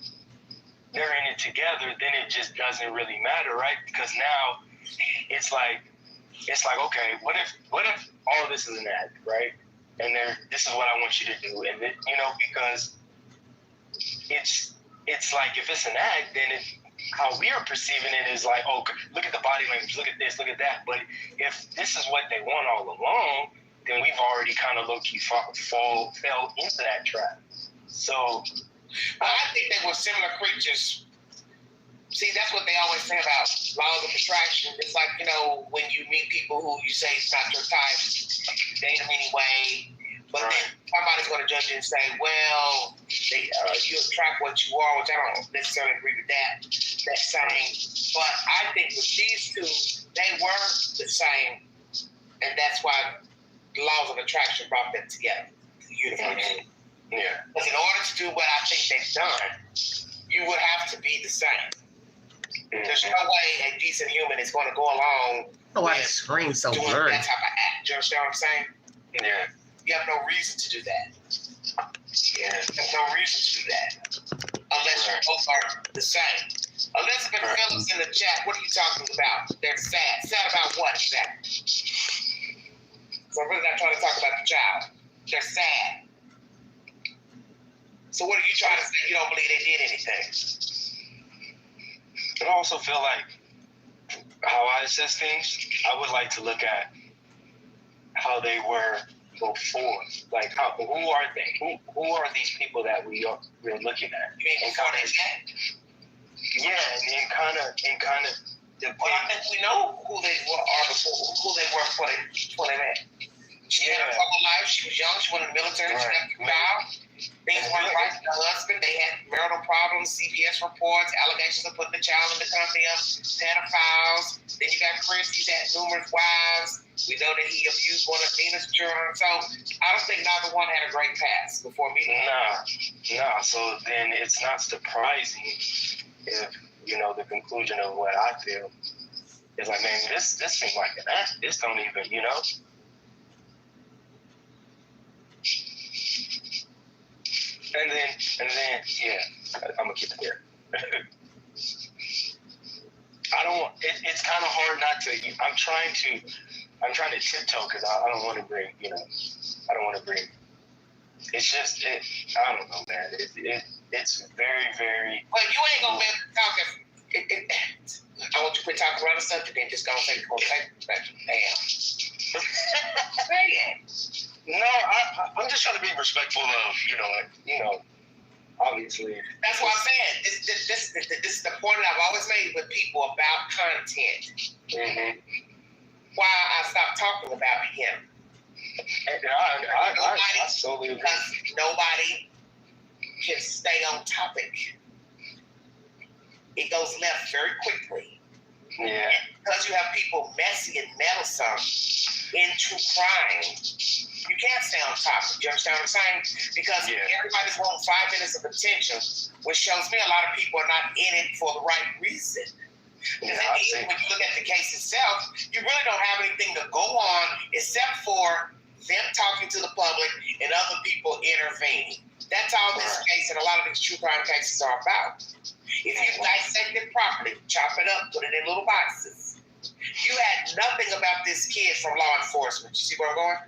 they're in it together, then it just doesn't really matter, right? Because now it's like, okay, what if all this is an act, right? And this is what I want you to do, and you know, because it's like, if it's an act, then how we are perceiving it is like, oh, look at the body language, look at this, look at that. But if this is what they want all along, then we've already kind of low-key fell into that trap. So
I think they were similar creatures. See, that's what they always say about laws of attraction. It's like, you know, when you meet people who you say is not your type, you date them anyway, but then somebody's going to judge you and say, well, you attract what you are, which I don't necessarily agree with that saying. But I think with these two, they were the same, and that's why the laws of attraction brought them together, the universe.
Mm-hmm. Yeah.
Because in order to do what I think they've done, you would have to be the same. Mm-hmm. There's no way a decent human is going to go along
why the screen's so
doing
blurry.
that type of act. Do you understand what I'm saying?
Yeah.
You have no reason to do that. Yeah. There's no reason to do that. Unless you both are the same. Elizabeth Phillips in the chat, what are you talking about? They're sad. Sad about what exactly? So I'm really not trying to talk about the child. They're sad. So what are you trying to say? You don't believe they did anything?
I also feel like how I assess things, I would like to look at how they were before. Like, who are they? Who are these people that we're looking at?
You mean before they met?
Yeah, and kind of
But I think we know who they are before they met. She had a troubled life. She was young. She went in the military. She got the child. Things weren't right with her husband. They had marital problems, CPS reports, allegations of putting the child in the company of pedophiles. Then you got Chris. He's had numerous wives. We know that he abused one of Dina's children. So I don't think neither one had a great past before meeting.
Nah. So then it's not surprising if, the conclusion of what I feel is like, man, this seems like an act. This don't even, And then, yeah, I'm gonna keep it there. It's kind of hard not to. I'm trying to tiptoe because I don't want to bring. I don't want to bring. It's just I don't know, man. It's very, very.
Well, you ain't gonna be able to talk if. I want you to quit talking around the subject and just gonna take perspective. Damn.
No, I'm just trying to be respectful of, obviously.
That's what I'm saying. This is the point that I've always made with people about content.
Mm-hmm.
Why I stopped talking about him.
I totally agree.
Because nobody can stay on topic. It goes left very quickly.
Yeah.
Because you have people messy and meddlesome into crime, you can't stay on topic. You understand what I'm saying? Because everybody's wanting 5 minutes of attention, which shows me a lot of people are not in it for the right reason. Because when you look at the case itself, you really don't have anything to go on except for them talking to the public and other people intervening. That's all this case and a lot of these true crime cases are about. If you dissect it properly, chop it up, put it in little boxes. You had nothing about this kid from law enforcement. You see where I'm going?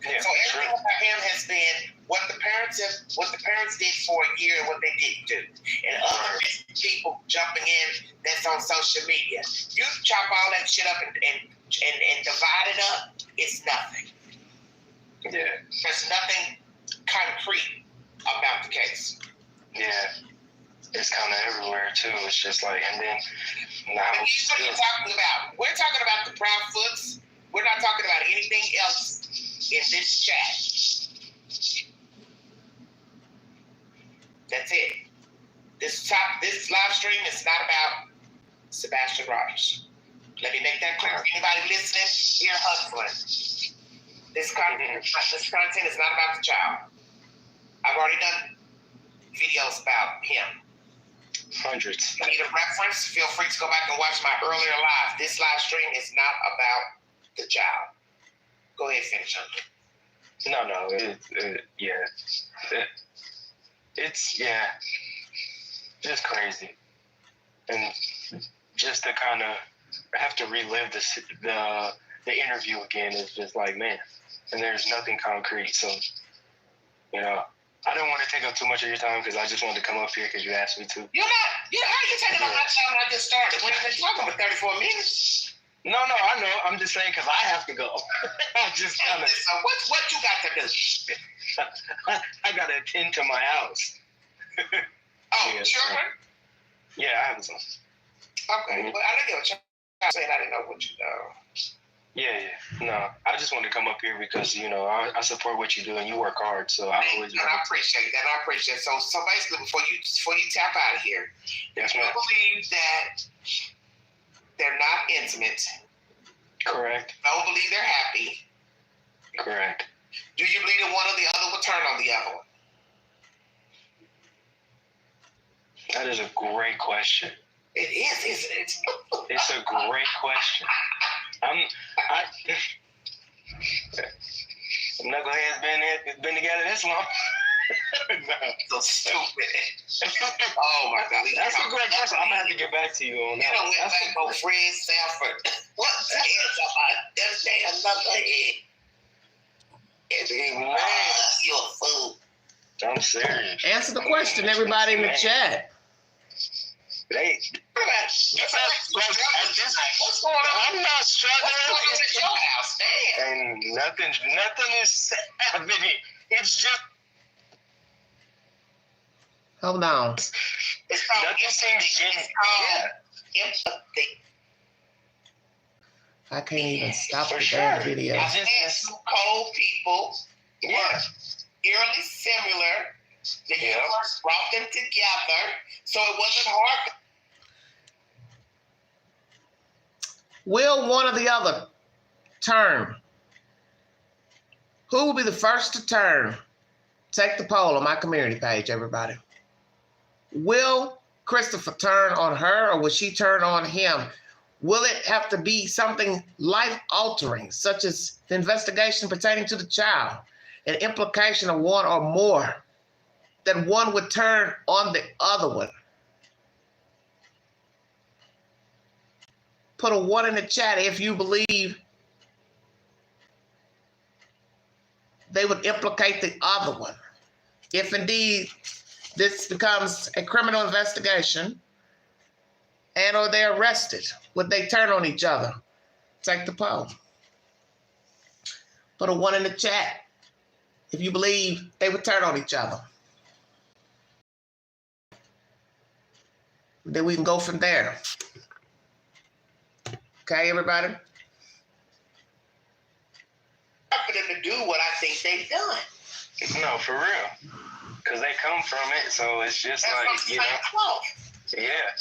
Yeah,
so everything about him has been what the parents did for a year and what they didn't do. And other people jumping in that's on social media. You chop all that shit up and divide it up, it's nothing.
Yeah.
There's nothing concrete about the case.
Yeah. It's kind of everywhere too. It's just like, and then now.
But here's what you're talking about. We're talking about the PROUDFOOTS. We're not talking about anything else in this chat. That's it. This live stream is not about Sebastian Rogers. Let me make that clear. Anybody listening, you're hustling. This content is not about the child. I've already done videos about him.
Hundreds.
If you need a reference, feel free to go back and watch my earlier live. This live stream is not about the child. Go ahead, finish up.
No. It's just crazy. And just to kind of have to relive the interview again is just like, man. And there's nothing concrete. So, I don't want to take up too much of your time because I just wanted to come up here because you asked me to.
How you taking up my time when I just started? We've been talking for 34 minutes.
No, I know. I'm just saying because I have to go. I'm just kind of.
So what you got to do?
I got to attend to my house.
Children?
Yeah, I have some.
Okay, well, I didn't get what you're saying. I didn't know what you know.
Yeah. No, I just wanted to come up here because, I support what you do and you work hard. So I always.
And I appreciate that. So basically, before you tap out of here,
yes,
you believe that they're not intimate.
Correct.
Don't believe they're happy.
Correct.
Do you believe that one or the other will turn on the other one?
That is a great question.
It is, isn't it?
It's a great question. Knuckleheads been together this long.
So stupid. Oh my God.
That's a great question. I'm gonna have to get back to you on that.
You don't went back on Fred Sanford. What the hell about that damn knucklehead? You're a fool.
I'm serious.
Answer the question, everybody in the chat.
What's
going on?
I'm not struggling.
What's at your house? Damn.
And nothing is happening. It's just.
Hold on.
It's called empathy.
I can't even stop
For
the
sure.
damn video.
I had two cold people who were eerily similar. The universe brought them together, so it wasn't hard.
Will one or the other turn? Who will be the first to turn? Take the poll on my community page, everybody. Will Christopher turn on her, or will she turn on him? Will it have to be something life-altering, such as the investigation pertaining to the child, an implication of one or more, that one would turn on the other one? Put a 1 in the chat if you believe they would implicate the other one. If indeed this becomes a criminal investigation and or they're arrested, would they turn on each other? Take the poll. Put a 1 in the chat if you believe they would turn on each other. Then we can go from there. Okay, everybody?
For them to do what I think they've done.
No, for real. Because they come from it, so it's just
That's
like, you know. Yeah.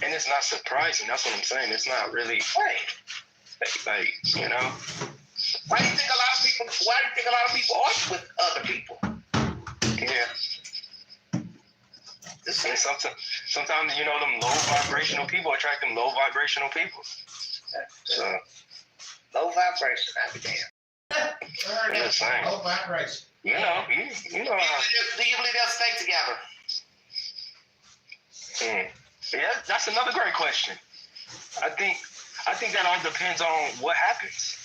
And it's not surprising. That's what I'm saying. It's not really, like, you know.
Why do you think a lot of people argue with other people?
Yeah. And sometimes, you know, them low vibrational people attract them low vibrational people. So.
Low vibration, I be damn.
That's saying.
Low vibration.
You know how.
Do you believe they'll stay together?
Yeah, that's another great question. I think that all depends on what happens.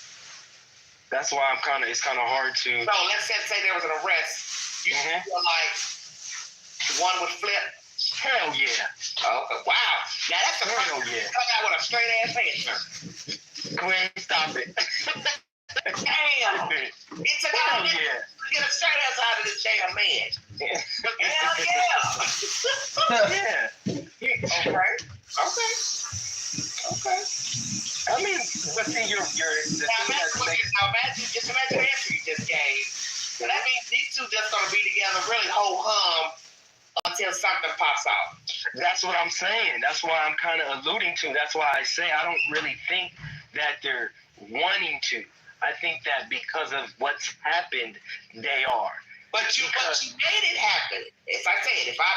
That's why it's kind of hard to.
So let's say there was an arrest. You feel like one would flip?
Hell yeah.
Oh, wow. Now that's the
Hell
first
yeah.
come out with a straight ass answer.
Queen, stop it.
Damn. It's a
Hell
guy
yeah.
get a straight ass out of this damn man. Hell yeah.
Yeah.
Okay.
I mean, but see, you're the thing that's
Just imagine the answer you just gave. So that means these two just gonna be together really ho-hum until something pops out.
That's what I'm saying. That's why I'm kind of alluding to. That's why I say I don't really think that they're wanting to. I think that because of what's happened, they are.
But you made it happen. If I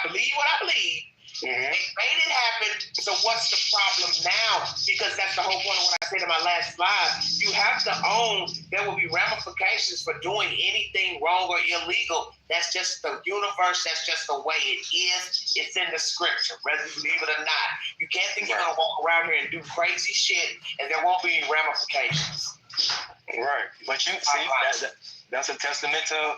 believe what I believe, they made it happen. So what's the problem now? Because that's the whole point of what I said in my last slide. You have to own there will be ramifications for doing anything wrong or illegal. That's just the universe. That's just the way it is. It's in the scripture, whether you believe it or not. You can't think you're going to walk around here and do crazy shit and there won't be any ramifications.
Right. But you see, that's a testament to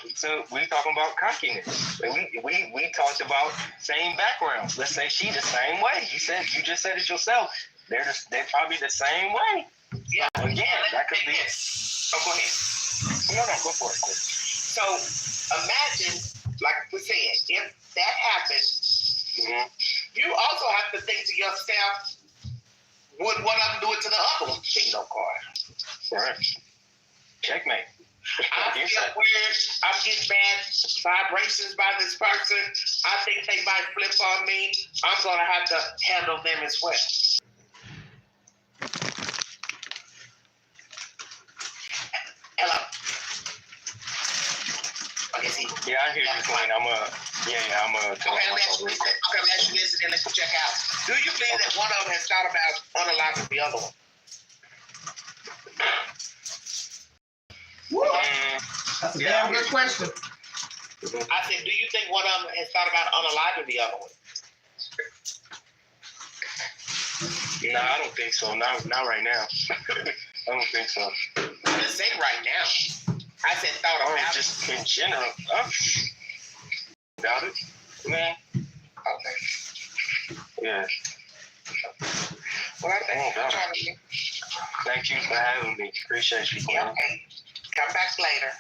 we talking about cockiness. We talked about same backgrounds. Let's say she the same way. You just said it yourself. They're probably the same way.
Yeah.
Again, that could be.
Oh, go ahead.
No, go for it.
So imagine, like we said, if that happens, you also have to think to yourself, would one of them do it to the other one? Bingo card.
Right. Checkmate.
I feel weird. I'm getting bad vibrations by this person. I think they might flip on me. I'm going to have to handle them as well. Hello. Okay,
yeah, I hear you, Queen. I'm a.
Okay, let you listen and let's check out. Do you believe that one of them has thought about unaliving the other one?
That's a damn good question.
I said, do you think one of them has thought about unaliving the other one?
No, I don't think so. Not right now. I don't think so.
I didn't say right now. I said thought about it.
Just in general. Doubt it? Man.
Okay.
Yeah.
Well, I think you're trying to.
Thank you for having me. Appreciate you.
Yeah, okay. Come back later.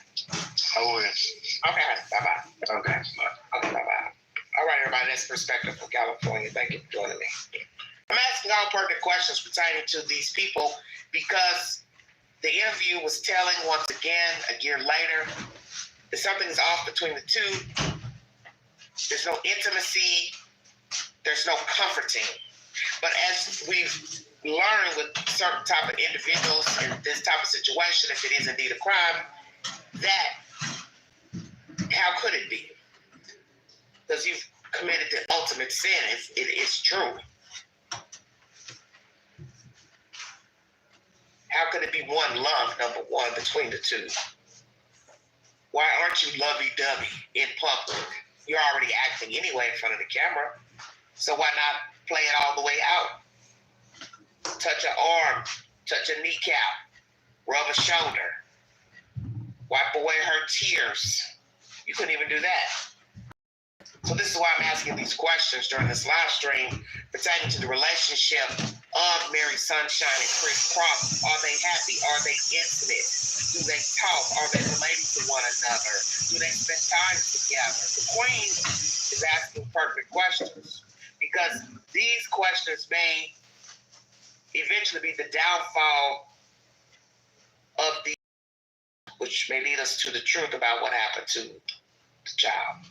I will.
Okay, bye-bye. Okay, bye-bye. All right, everybody, that's Perspective from California. Thank you for joining me. I'm asking all pertinent questions pertaining to these people because the interview was telling once again, a year later, that something is off between the two. There's no intimacy. There's no comforting. But as we've learned with certain type of individuals in this type of situation, if it is indeed a crime, that how could it be? Because you've committed the ultimate sin. It is true. How could it be one love, number one, between the two? Why aren't you lovey-dovey in public? You're already acting anyway in front of the camera. So why not play it all the way out? Touch an arm, touch a kneecap, rub a shoulder, wipe away her tears. You couldn't even do that. So this is why I'm asking these questions during this live stream pertaining to the relationship of Mary Sunshine and Chris Cross. Are they happy? Are they intimate? Do they talk? Are they relating to one another? Do they spend time together? The Queen is asking pertinent questions because these questions may eventually be the downfall of the, which may lead us to the truth about what happened to the child.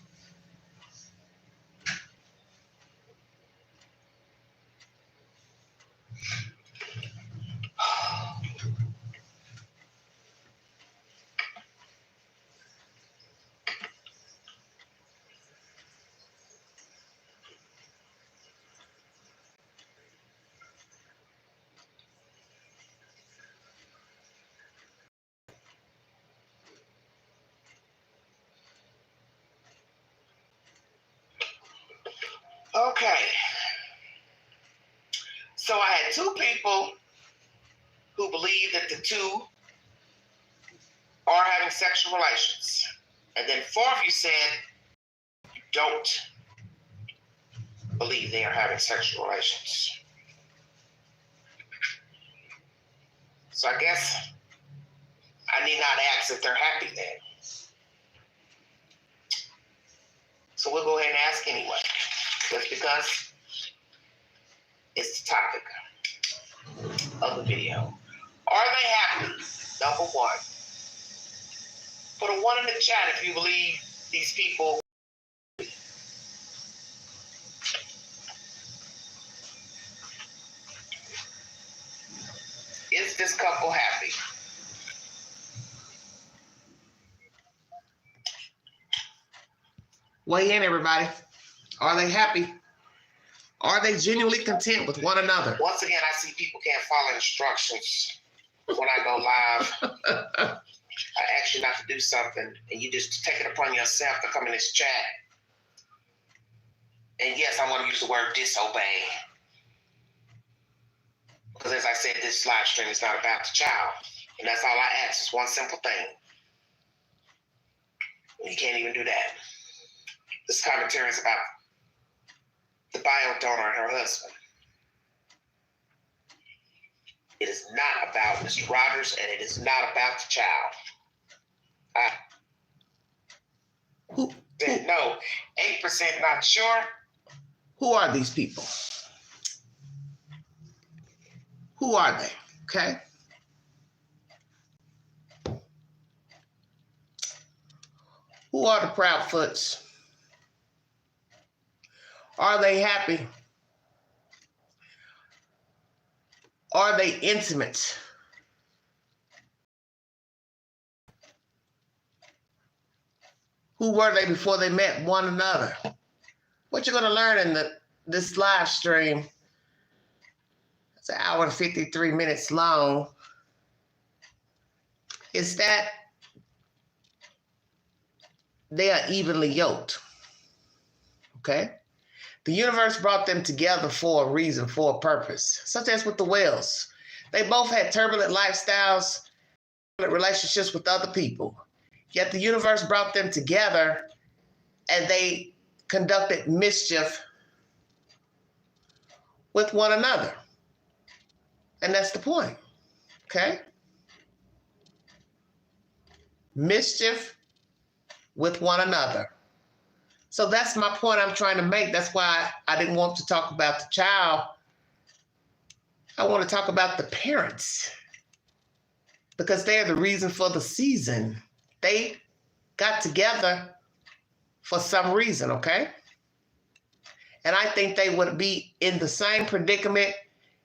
Okay. So I had two people who believe that the two are having sexual relations. And then four of you said you don't believe they are having sexual relations. So I guess I need not ask if they're happy then. So we'll go ahead and ask anyway. Just because it's the topic of the video. Are they happy? Number one. Put a 1 in the chat if you believe these people. Is this couple happy?
Weigh in, everybody. Are they happy? Are they genuinely content with one another?
Once again, I see people can't follow instructions when I go live. I ask you not to do something, and you just take it upon yourself to come in this chat. And yes, I want to use the word disobey. Because as I said, this live stream is not about the child. And that's all I ask. It's one simple thing. And you can't even do that. This commentary is about the bio donor and her husband. It is not about Mr. Rogers, and it is not about the child. No, 8% not sure.
Who are these people? Who are they? Okay. Who are the Proudfoots? Are they happy? Are they intimate? Who were they before they met one another? What you're going to learn in this live stream, it's an hour and 53 minutes long, is that they are evenly yoked. Okay? The universe brought them together for a reason, for a purpose, such as with the whales. They both had turbulent lifestyles, relationships with other people. Yet the universe brought them together and they conducted mischief with one another. And that's the point, okay? Mischief with one another. So that's my point I'm trying to make. That's why I didn't want to talk about the child. I want to talk about the parents because they're the reason for the season. They got together for some reason, okay? And I think they would be in the same predicament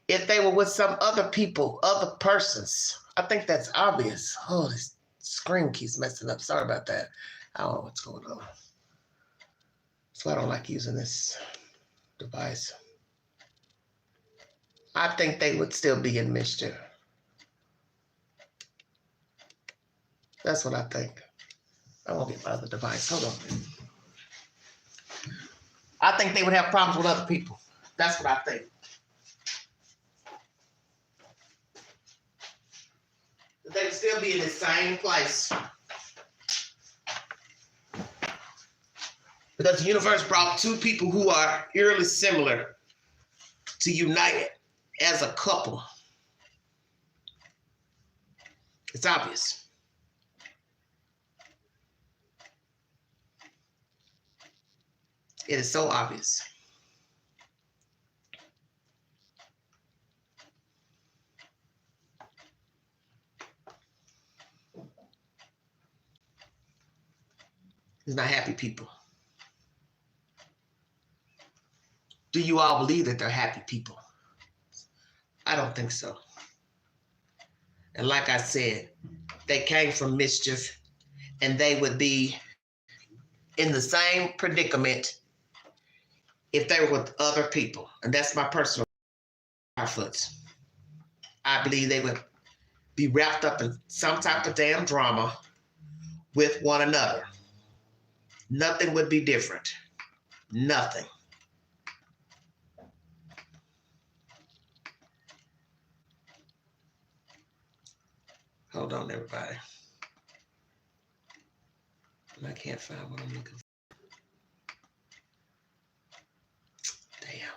if they were with some other people, other persons. I think that's obvious. Oh, this screen keeps messing up. Sorry about that. I don't know what's going on. So I don't like using this device. I think they would still be in mischief. That's what I think. I won't get my other device. Hold on. I think they would have problems with other people. That's what I think. They would still be in the same place. Because the universe brought two people who are eerily similar to unite as a couple. It's obvious. It is so obvious. It's not happy people. Do you all believe that they're happy people? I don't think so. And like I said, they came from mischief, and they would be in the same predicament if they were with other people. And that's my personal PROUDFOOTS. I believe they would be wrapped up in some type of damn drama with one another. Nothing would be different. Nothing. Hold on, everybody. I can't find what I'm looking for. Damn.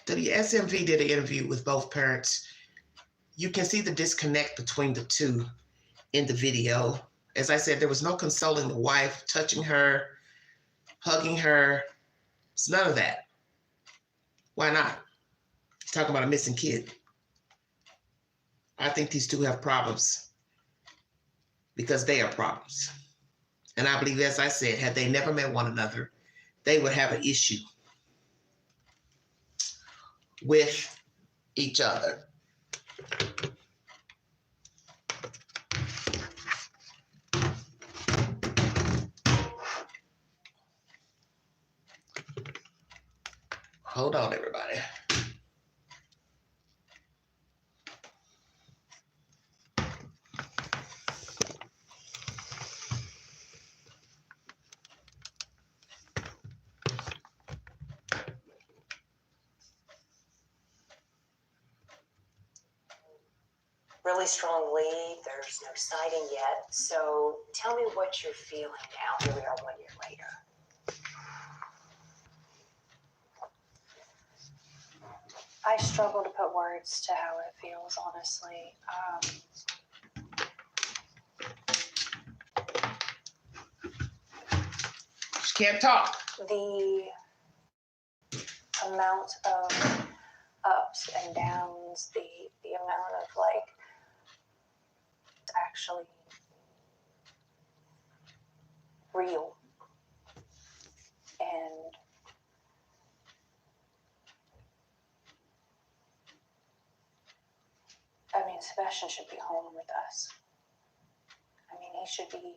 WSMV did an interview with both parents. You can see the disconnect between the two in the video. As I said, there was no consoling the wife, touching her, hugging her. It's none of that. Why not? Talking about a missing kid. I think these two have problems because they are problems. And I believe, as I said, had they never met one another, they would have an issue with each other. Hold on, everybody.
Really strong lead. There's no sighting yet. So tell me what you're feeling now. Here we are 1 year later.
I struggle to put words to how it feels, honestly.
She can't talk.
The amount of ups and downs, the amount of like actually real. And I mean, Sebastian should be home with us. I mean, he should be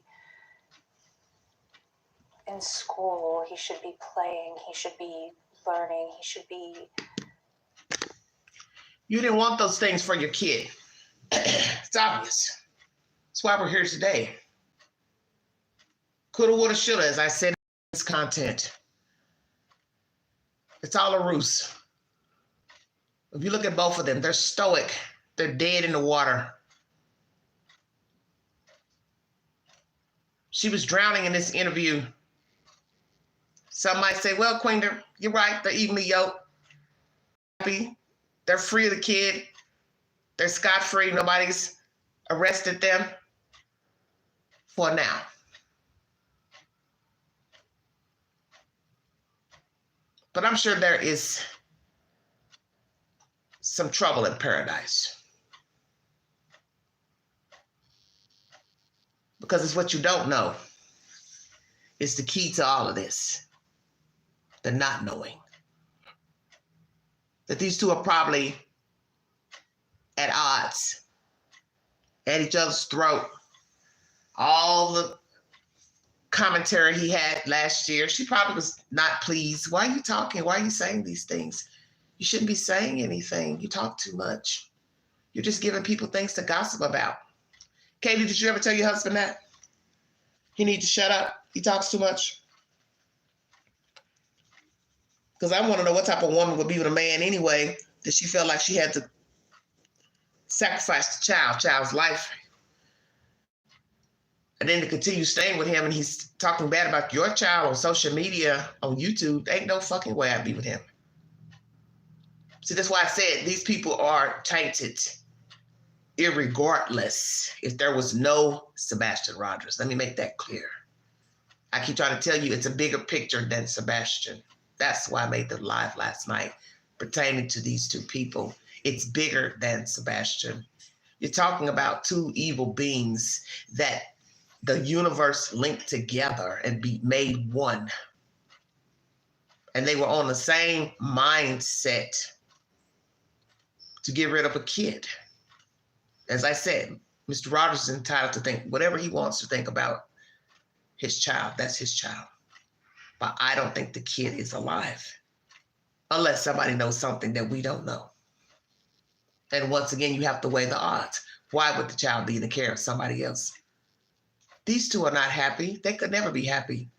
in school. He should be playing. He should be learning. He should be...
You didn't want those things for your kid. It's obvious. That's why we're here today. Coulda, woulda, shoulda, as I said in this content. It's all a ruse. If you look at both of them, they're stoic. They're dead in the water. She was drowning in this interview. Some might say, well, Queen, you're right. They're evenly yoked. Happy. They're free of the kid. They're scot-free. Nobody's arrested them for now. But I'm sure there is some trouble in paradise. Because it's what you don't know. It's the key to all of this. The not knowing. That these two are probably at odds, at each other's throat. All the commentary he had last year, she probably was not pleased. Why are you talking? Why are you saying these things? You shouldn't be saying anything. You talk too much. You're just giving people things to gossip about. Katie, did you ever tell your husband that? He needs to shut up. He talks too much. Because I want to know what type of woman would be with a man anyway that she felt like she had to sacrifice the child's life. And then to continue staying with him and he's talking bad about your child on social media, on YouTube, ain't no fucking way I'd be with him. See, that's why I said these people are tainted, irregardless if there was no Sebastian Rogers. Let me make that clear. I keep trying to tell you it's a bigger picture than Sebastian. That's why I made the live last night pertaining to these two people. It's bigger than Sebastian. You're talking about two evil beings that the universe linked together and be made one. And they were on the same mindset to get rid of a kid. As I said, Mr. Rogers is entitled to think whatever he wants to think about his child. That's his child. But I don't think the kid is alive unless somebody knows something that we don't know. And once again, you have to weigh the odds. Why would the child be in the care of somebody else? These two are not happy. They could never be happy.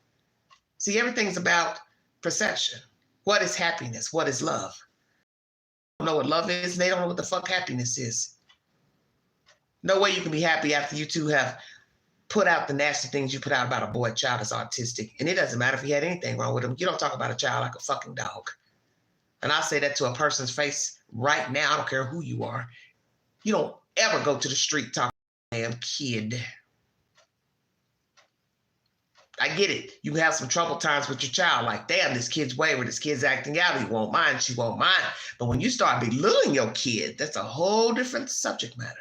See, everything's about perception. What is happiness? What is love? They don't know what love is, and they don't know what the fuck happiness is. No way you can be happy after you two have put out the nasty things you put out about a boy child that's autistic. And it doesn't matter if he had anything wrong with him. You don't talk about a child like a fucking dog. And I'll say that to a person's face right now. I don't care who you are. You don't ever go to the street talking about a damn kid. I get it. You have some troubled times with your child. Like, damn, this kid's wayward. This kid's acting out. He won't mind. She won't mind. But when you start belittling your kid, that's a whole different subject matter.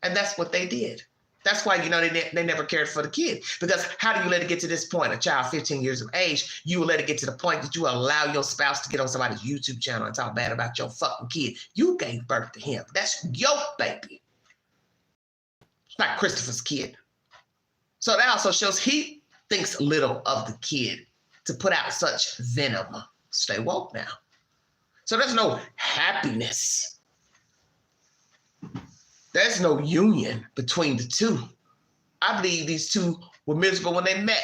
And that's what they did. That's why, you know, they never cared for the kid. Because how do you let it get to this point? A child 15 years of age, you will let it get to the point that you allow your spouse to get on somebody's YouTube channel and talk bad about your fucking kid. You gave birth to him. That's your baby. It's not Christopher's kid. So that also shows he thinks little of the kid to put out such venom. Stay woke now. So there's no happiness. There's no union between the two. I believe these two were miserable when they met.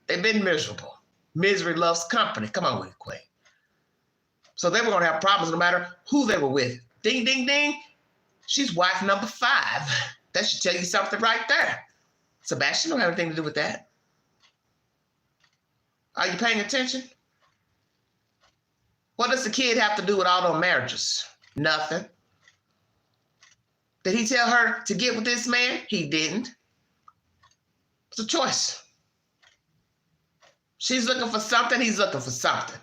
They've been miserable. Misery loves company. Come on with it, Quay. So they were going to have problems no matter who they were with. Ding, ding, ding. She's wife number 5. That should tell you something right there. Sebastian don't have anything to do with that. Are you paying attention? What does the kid have to do with all those marriages? Nothing. Did he tell her to get with this man? He didn't. It's a choice. She's looking for something. He's looking for something.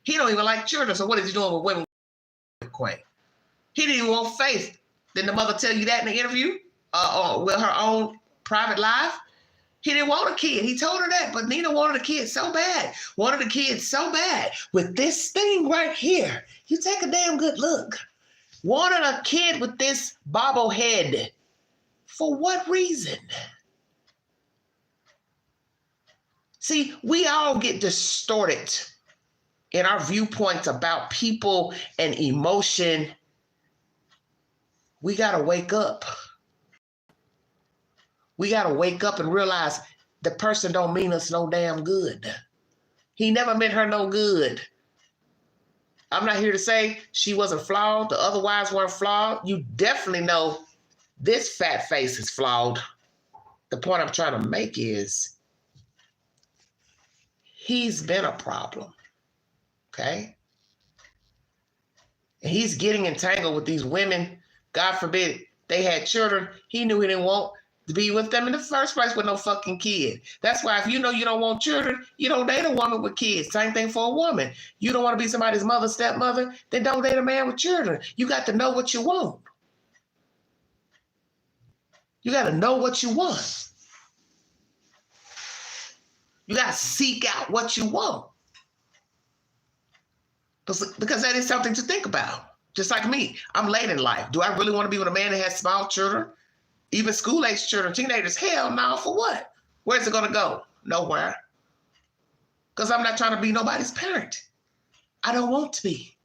He don't even like children. So what is he doing with women? He didn't even want faith. Didn't the mother tell you that in the interview? With her own private life? He didn't want a kid. He told her that, but Nina wanted a kid so bad. Wanted a kid so bad. With this thing right here, you take a damn good look. Wanted a kid with this bobblehead. For what reason? See, we all get distorted in our viewpoints about people and emotion. We got to wake up. We got to wake up and realize the person don't mean us no damn good. He never meant her no good. I'm not here to say she wasn't flawed. The other wives weren't flawed. You definitely know this fat face is flawed. The point I'm trying to make is he's been a problem, okay? And he's getting entangled with these women. God forbid they had children. He knew he didn't want to be with them in the first place with no fucking kid. That's why if you know you don't want children, you don't date a woman with kids. Same thing for a woman. You don't want to be somebody's mother, stepmother, then don't date a man with children. You got to know what you want. You got to know what you want. You got to seek out what you want. Because that is something to think about. Just like me, I'm late in life. Do I really want to be with a man that has small children? Even school-age children, teenagers? Hell no, for what? Where's it going to go? Nowhere. Because I'm not trying to be nobody's parent. I don't want to be.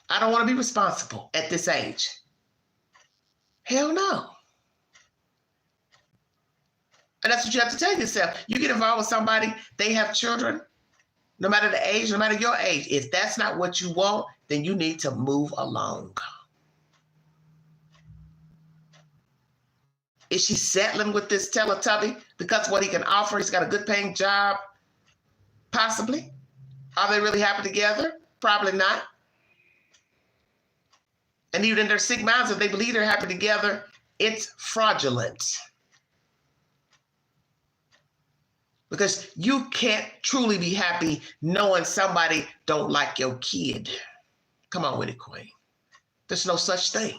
I don't want to be responsible at this age. Hell no. And that's what you have to tell yourself. You get involved with somebody, they have children, no matter the age, no matter your age. If that's not what you want, then you need to move along. Is she settling with this Teletubby because of what he can offer? He's got a good paying job? Possibly. Are they really happy together? Probably not. And even in their sick minds, if they believe they're happy together, it's fraudulent. Because you can't truly be happy knowing somebody don't like your kid. Come on with it, Queen. There's no such thing.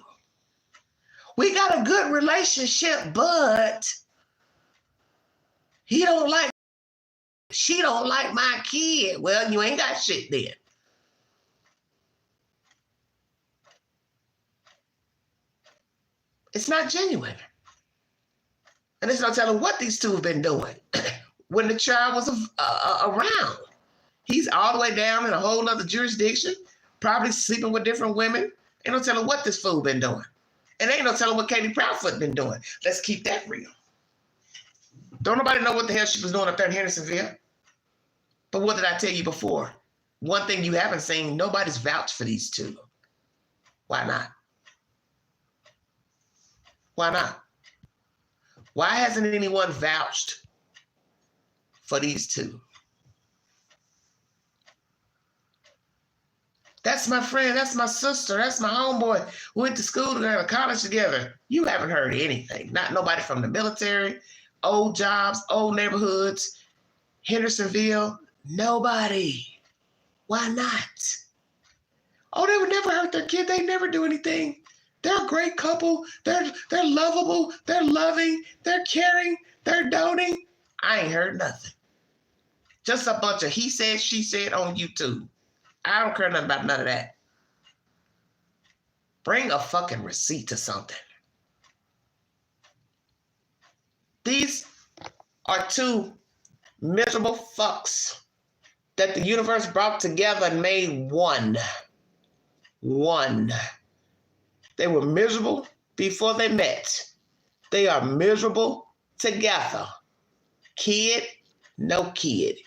We got a good relationship, but she don't like my kid. Well, you ain't got shit then. It's not genuine. And there's no telling what these two have been doing when the child was around. He's all the way down in a whole other jurisdiction, probably sleeping with different women. Ain't no telling what this fool been doing. And ain't no telling what Katie Proudfoot been doing. Let's keep that real. Don't nobody know what the hell she was doing up there in Hendersonville. But what did I tell you before? One thing you haven't seen, nobody's vouched for these two. Why not? Why not? Why hasn't anyone vouched for these two? That's my friend, that's my sister, that's my homeboy. We went to school together, college together. You haven't heard anything. Not nobody from the military, old jobs, old neighborhoods, Hendersonville, nobody. Why not? Oh, they would never hurt their kid. They never do anything. They're a great couple. They're lovable. They're loving. They're caring. They're doting. I ain't heard nothing. Just a bunch of he said, she said on YouTube. I don't care nothing about none of that. Bring a fucking receipt to something. These are two miserable fucks that the universe brought together and made one. One. They were miserable before they met. They are miserable together. Kid, no kid.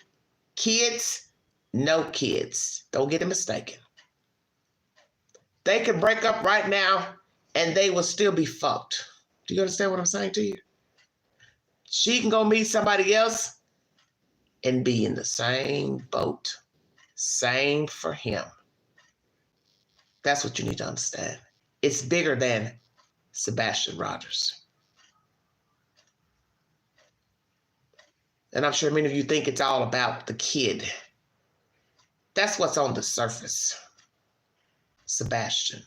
Kids, no kids. Don't get it mistaken. They could break up right now and they will still be fucked. Do you understand what I'm saying to you? She can go meet somebody else and be in the same boat. Same for him. That's what you need to understand. It's bigger than Sebastian Rogers. And I'm sure many of you think it's all about the kid. That's what's on the surface. Sebastian.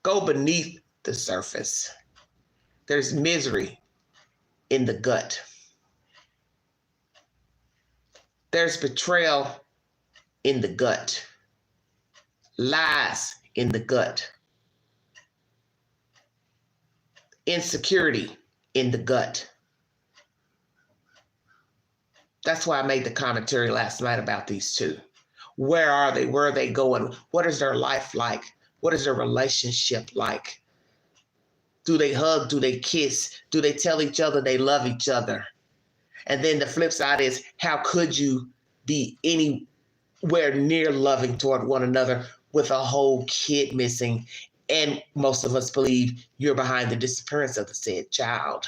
Go beneath the surface. There's misery in the gut. There's betrayal in the gut. Lies in the gut. Insecurity in the gut. That's why I made the commentary last night about these two. Where are they? Where are they going? What is their life like? What is their relationship like? Do they hug? Do they kiss? Do they tell each other they love each other? And then the flip side is, how could you be anywhere near loving toward one another with a whole kid missing? And most of us believe you're behind the disappearance of the said child.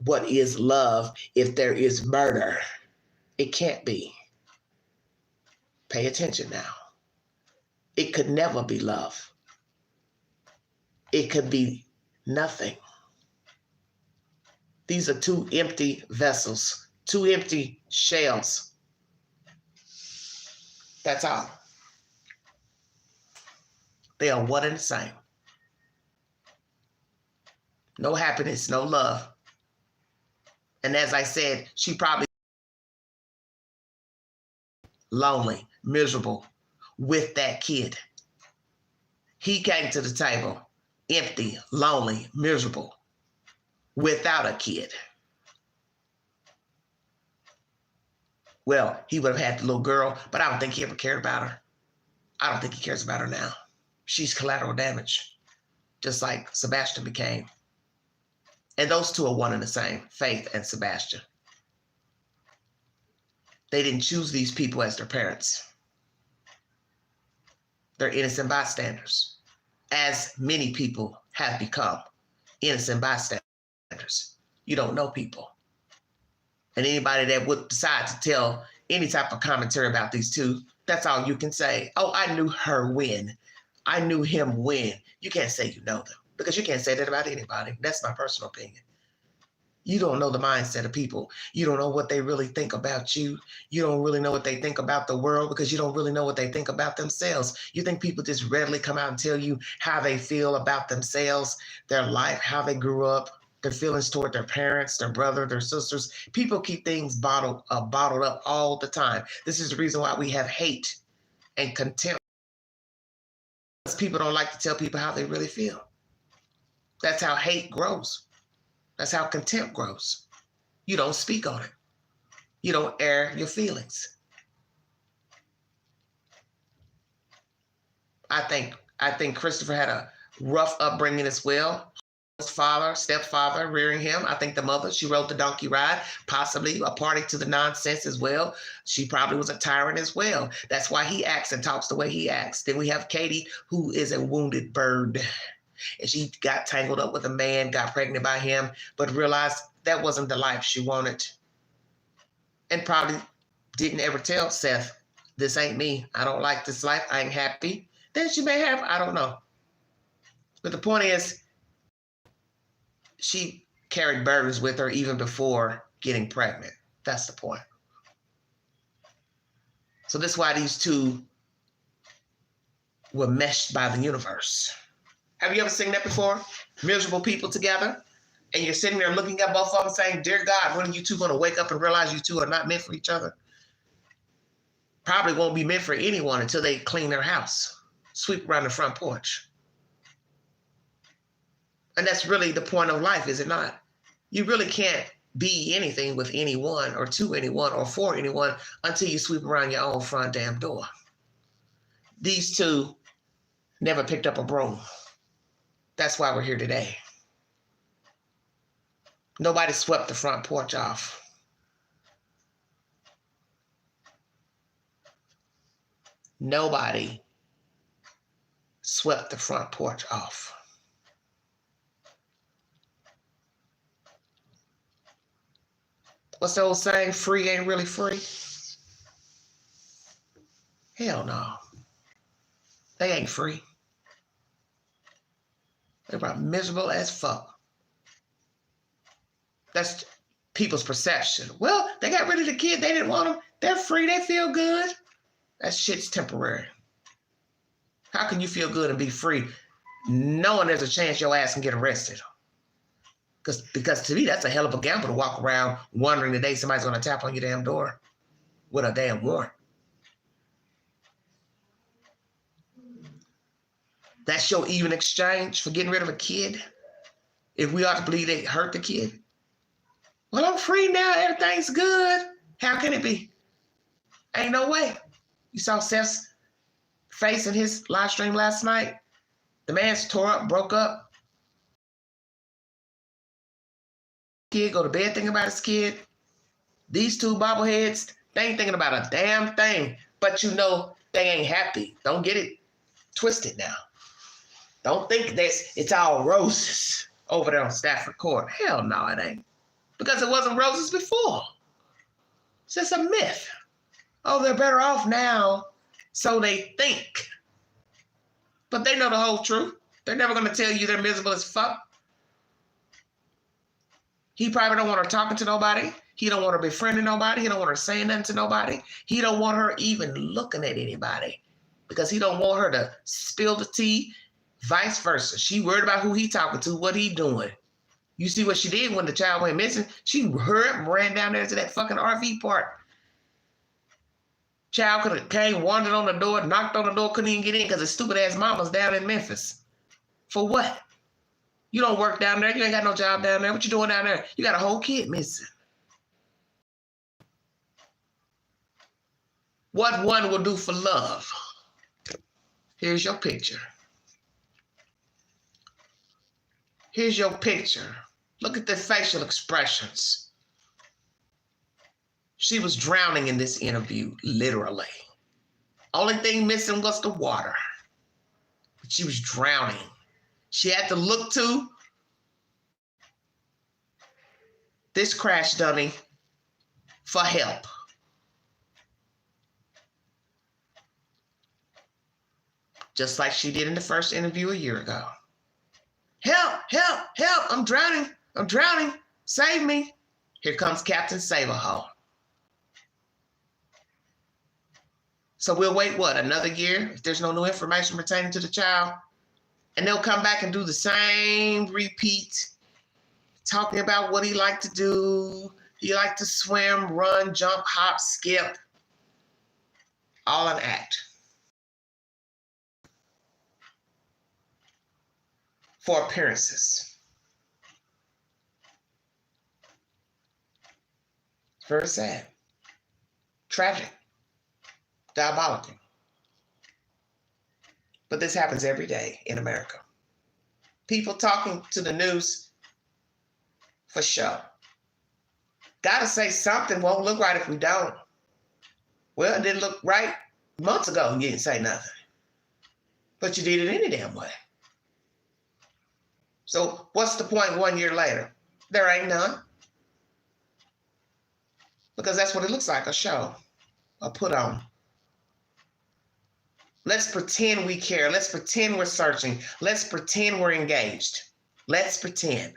What is love if there is murder? It can't be. Pay attention now. It could never be love. It could be nothing. These are two empty vessels, two empty shells. That's all. They are one and the same. No happiness, no love. And as I said, she probably lonely, miserable with that kid. He came to the table empty, lonely, miserable, without a kid. Well, he would have had the little girl, but I don't think he ever cared about her. I don't think he cares about her now. She's collateral damage, just like Sebastian became. And those two are one and the same, Faith and Sebastian. They didn't choose these people as their parents. They're innocent bystanders, as many people have become innocent bystanders. You don't know people. And anybody that would decide to tell any type of commentary about these two, that's all you can say. Oh, I knew her when. I knew him when. You can't say you know them, because you can't say that about anybody. That's my personal opinion. You don't know the mindset of people. You don't know what they really think about you. You don't really know what they think about the world, because you don't really know what they think about themselves. You think people just readily come out and tell you how they feel about themselves, their life, how they grew up, their feelings toward their parents, their brother, their sisters. People keep things bottled up all the time. This is the reason why we have hate and contempt. People don't like to tell people how they really feel. That's how hate grows. That's how contempt grows. You don't speak on it. You don't air your feelings. I think Christopher had a rough upbringing as well. His father, stepfather rearing him. I think the mother, she rode the donkey ride, possibly a party to the nonsense as well. She probably was a tyrant as well. That's why he acts and talks the way he acts. Then we have Katie, who is a wounded bird. And she got tangled up with a man, got pregnant by him, but realized that wasn't the life she wanted. And probably didn't ever tell Seth, this ain't me. I don't like this life. I ain't happy. Then she may have, I don't know. But the point is, she carried burdens with her even before getting pregnant. That's the point. So that's why these two were meshed by the universe. Have you ever seen that before? Miserable people together, and you're sitting there looking at both of them saying, dear God, when are you two going to wake up and realize you two are not meant for each other? Probably won't be meant for anyone until they clean their house, sweep around the front porch. And that's really the point of life, is it not? You really can't be anything with anyone or to anyone or for anyone until you sweep around your own front damn door. These two never picked up a broom. That's why we're here today. Nobody swept the front porch off. Nobody swept the front porch off. What's the old saying? Free ain't really free. Hell no. They ain't free. They're about miserable as fuck. That's people's perception. Well, they got rid of the kid. They didn't want them. They're free. They feel good. That shit's temporary. How can you feel good and be free knowing there's a chance your ass can get arrested? Because to me, that's a hell of a gamble to walk around wondering the day somebody's going to tap on your damn door with a damn warrant. That's your even exchange for getting rid of a kid? If we ought to believe they hurt the kid? Well, I'm free now. Everything's good. How can it be? Ain't no way. You saw Seth's face in his live stream last night? The man's tore up, broke up. Kid go to bed thinking about his kid. These two bobbleheads, they ain't thinking about a damn thing. But you know they ain't happy. Don't get it twisted now. Don't think it's all roses over there on Stafford Court. Hell no, it ain't. Because it wasn't roses before. It's just a myth. Oh, they're better off now, so they think. But they know the whole truth. They're never going to tell you they're miserable as fuck. He probably don't want her talking to nobody. He don't want her befriending nobody. He don't want her saying nothing to nobody. He don't want her even looking at anybody because he don't want her to spill the tea, vice versa. She worried about who he talking to, what he doing. You see what she did when the child went missing? She hurried and ran down there to that fucking RV park. Child could have came, wandered on the door, knocked on the door, couldn't even get in because his stupid ass mama's down in Memphis. For what? You don't work down there. You ain't got no job down there. What you doing down there? You got a whole kid missing. What one will do for love. Here's your picture. Here's your picture. Look at the facial expressions. She was drowning in this interview, literally. Only thing missing was the water. But she was drowning. She had to look to this crash dummy for help. Just like she did in the first interview a year ago. Help, help, help, I'm drowning, save me. Here comes Captain Save-A-Hole. So we'll wait, what, another year if there's no new information pertaining to the child? And they'll come back and do the same repeat, talking about what he liked to do. He liked to swim, run, jump, hop, skip. All an act. For appearances. It's very sad. Tragic. Diabolical. But this happens every day in America. People talking to the news for show. Gotta say something won't look right if we don't. Well, it didn't look right months ago and you didn't say nothing. But you did it any damn way. So what's the point 1 year later? There ain't none. Because that's what it looks like, a show, a put on. Let's pretend we care. Let's pretend we're searching. Let's pretend we're engaged. Let's pretend.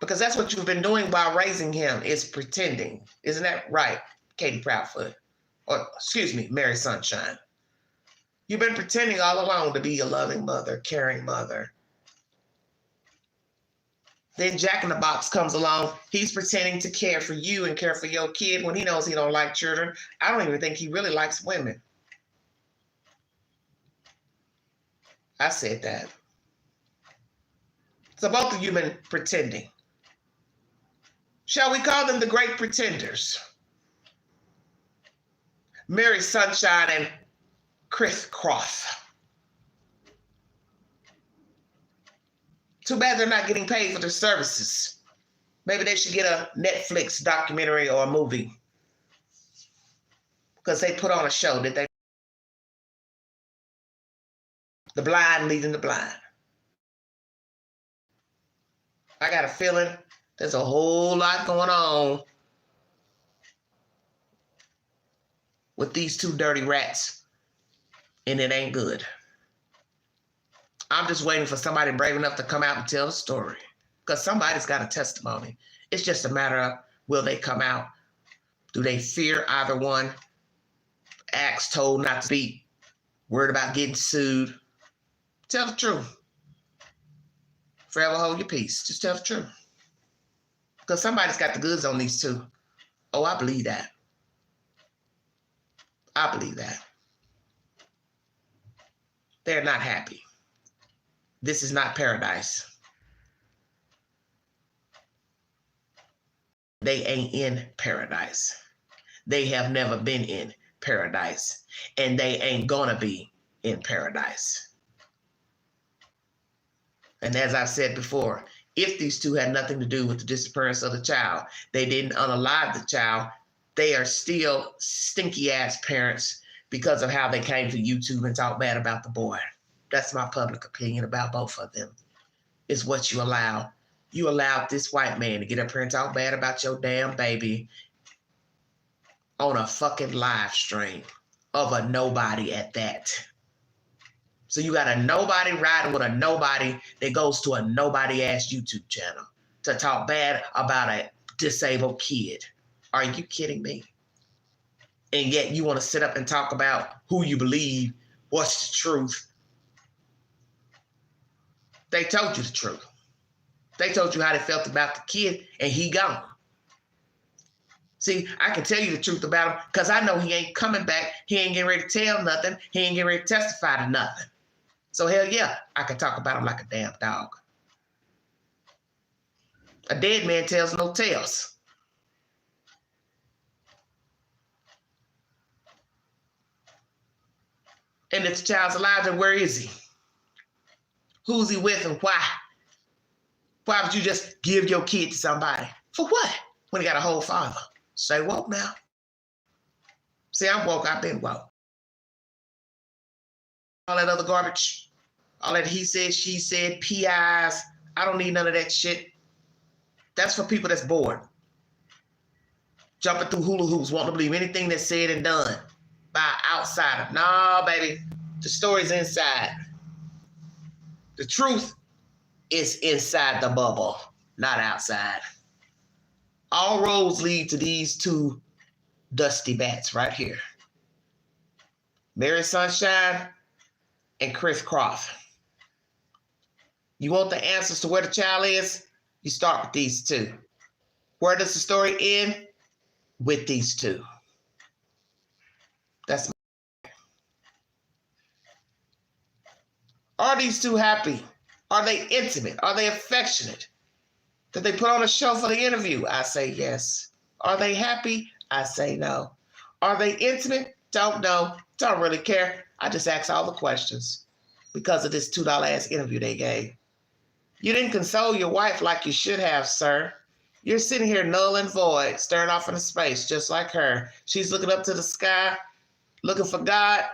Because that's what you've been doing while raising him, is pretending. Isn't that right, Katie Proudfoot? Or, excuse me, Mary Sunshine. You've been pretending all along to be a loving mother, caring mother. Then Jack in the Box comes along. He's pretending to care for you and care for your kid when he knows he don't like children. I don't even think he really likes women. I said that. So both of you been pretending. Shall we call them the great pretenders? Mary Sunshine and Chris Cross. Too bad they're not getting paid for their services. Maybe they should get a Netflix documentary or a movie. Because they put on a show, did they? The blind leading the blind. I got a feeling there's a whole lot going on with these two dirty rats, and it ain't good. I'm just waiting for somebody brave enough to come out and tell the story, because somebody's got a testimony. It's just a matter of, will they come out? Do they fear either one? Asked, told not to speak, worried about getting sued? Tell the truth. Forever hold your peace. Just tell the truth. Because somebody's got the goods on these two. Oh, I believe that. I believe that. They're not happy. This is not paradise. They ain't in paradise. They have never been in paradise. And they ain't gonna be in paradise. And as I've said before, if these two had nothing to do with the disappearance of the child, they didn't unalive the child, they are still stinky ass parents because of how they came to YouTube and talk bad about the boy. That's my public opinion about both of them. It's what you allow. You allowed this white man to get up here and talk bad about your damn baby on a fucking live stream of a nobody at that. So you got a nobody riding with a nobody that goes to a nobody ass YouTube channel. to talk bad about a disabled kid. Are you kidding me? And yet you want to sit up and talk about who you believe, what's the truth. They told you the truth. They told you how they felt about the kid, and he gone. See, I can tell you the truth about him because I know he ain't coming back. He ain't getting ready to tell nothing. He ain't getting ready to testify to nothing. So hell yeah, I can talk about him like a damn dog. A dead man tells no tales. And if the child's alive, then where is he? Who's he with and why? Why would you just give your kid to somebody? For what? When he got a whole father. Say woke now. See, I'm woke. I've been woke. All that other garbage, all that he said, she said, PIs, I don't need none of that shit. That's for people that's bored. Jumping through hula hoops, wanting to believe anything that's said and done by an outsider. No, baby, the story's inside. The truth is inside the bubble, not outside. All roads lead to these two dusty bats right here. Mary Sunshine and Chris Croft. You want the answers to where the child is? You start with these two. Where does the story end? With these two. That's my... Are these two happy? Are they intimate? Are they affectionate? Did they put on a show for the interview? I say yes. Are they happy? I say no. Are they intimate? Don't know. Don't really care. I just ask all the questions because of this $2 ass interview they gave. You didn't console your wife like you should have, sir. You're sitting here null and void, staring off into space just like her. She's looking up to the sky, looking for God.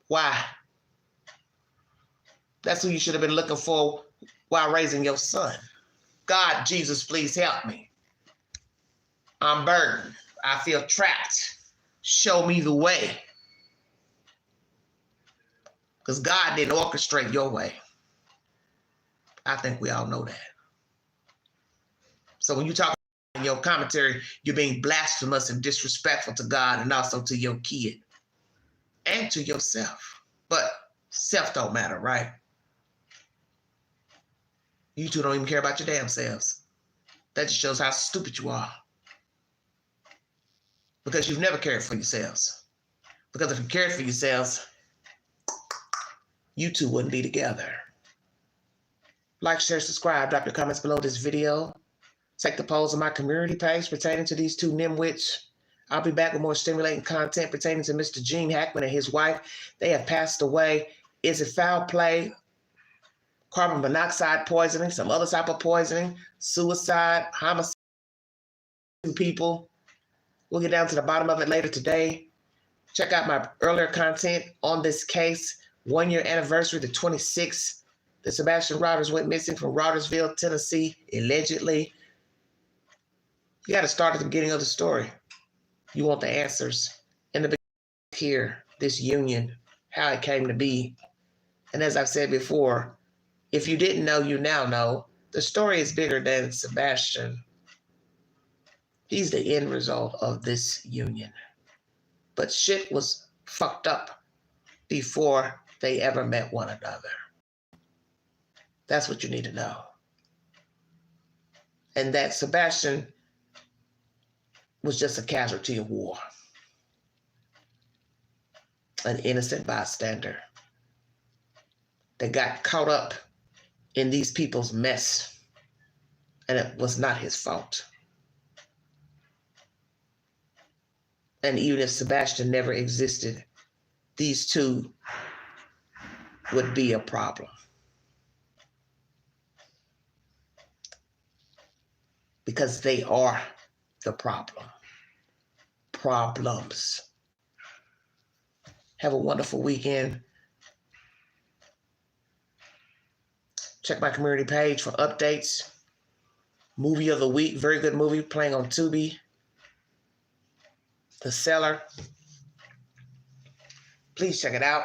Why? That's who you should have been looking for while raising your son. God, Jesus, please help me. I'm burdened. I feel trapped. Show me the way. Because God didn't orchestrate your way. I think we all know that. So when you talk in your commentary, you're being blasphemous and disrespectful to God and also to your kid and to yourself. But self don't matter, right? You two don't even care about your damn selves. That just shows how stupid you are. Because you've never cared for yourselves. Because if you cared for yourselves, you two wouldn't be together. Like, share, subscribe, drop your comments below this video. Take the polls on my community page pertaining to these two nimwits. I'll be back with more stimulating content pertaining to Mr. Gene Hackman and his wife. They have passed away. Is it foul play? Carbon monoxide poisoning, some other type of poisoning, suicide, homicide, people. We'll get down to the bottom of it later today. Check out my earlier content on this case. 1 year anniversary, the 26th. The Sebastian Rodgers went missing from Rogersville, Tennessee, allegedly. You got to start at the beginning of the story. You want the answers. In the beginning here, this union, how it came to be. And as I've said before, if you didn't know, you now know. The story is bigger than Sebastian. He's the end result of this union. But shit was fucked up before they ever met one another. That's what you need to know. And that Sebastian was just a casualty of war. An innocent bystander that got caught up in these people's mess. And it was not his fault. And even if Sebastian never existed, these two would be a problem. Because they are the problem. Problems. Have a wonderful weekend. Check my community page for updates. Movie of the week, very good movie playing on Tubi. The Cellar. Please check it out.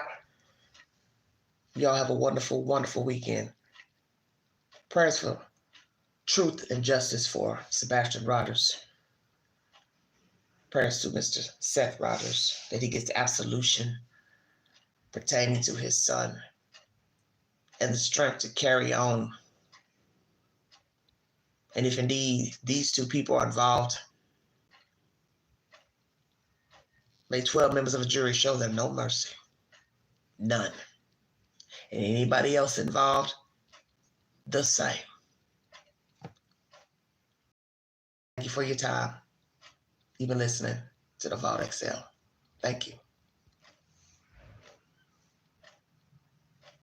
Y'all have a wonderful, wonderful weekend. Prayers for truth and justice for Sebastian Rogers. Prayers to Mr. Seth Rogers that he gets absolution pertaining to his son and the strength to carry on. And if indeed these two people are involved, may 12 members of a jury show them no mercy. None. And anybody else involved, the same. Thank you for your time, even listening to the Vault XL. Thank you.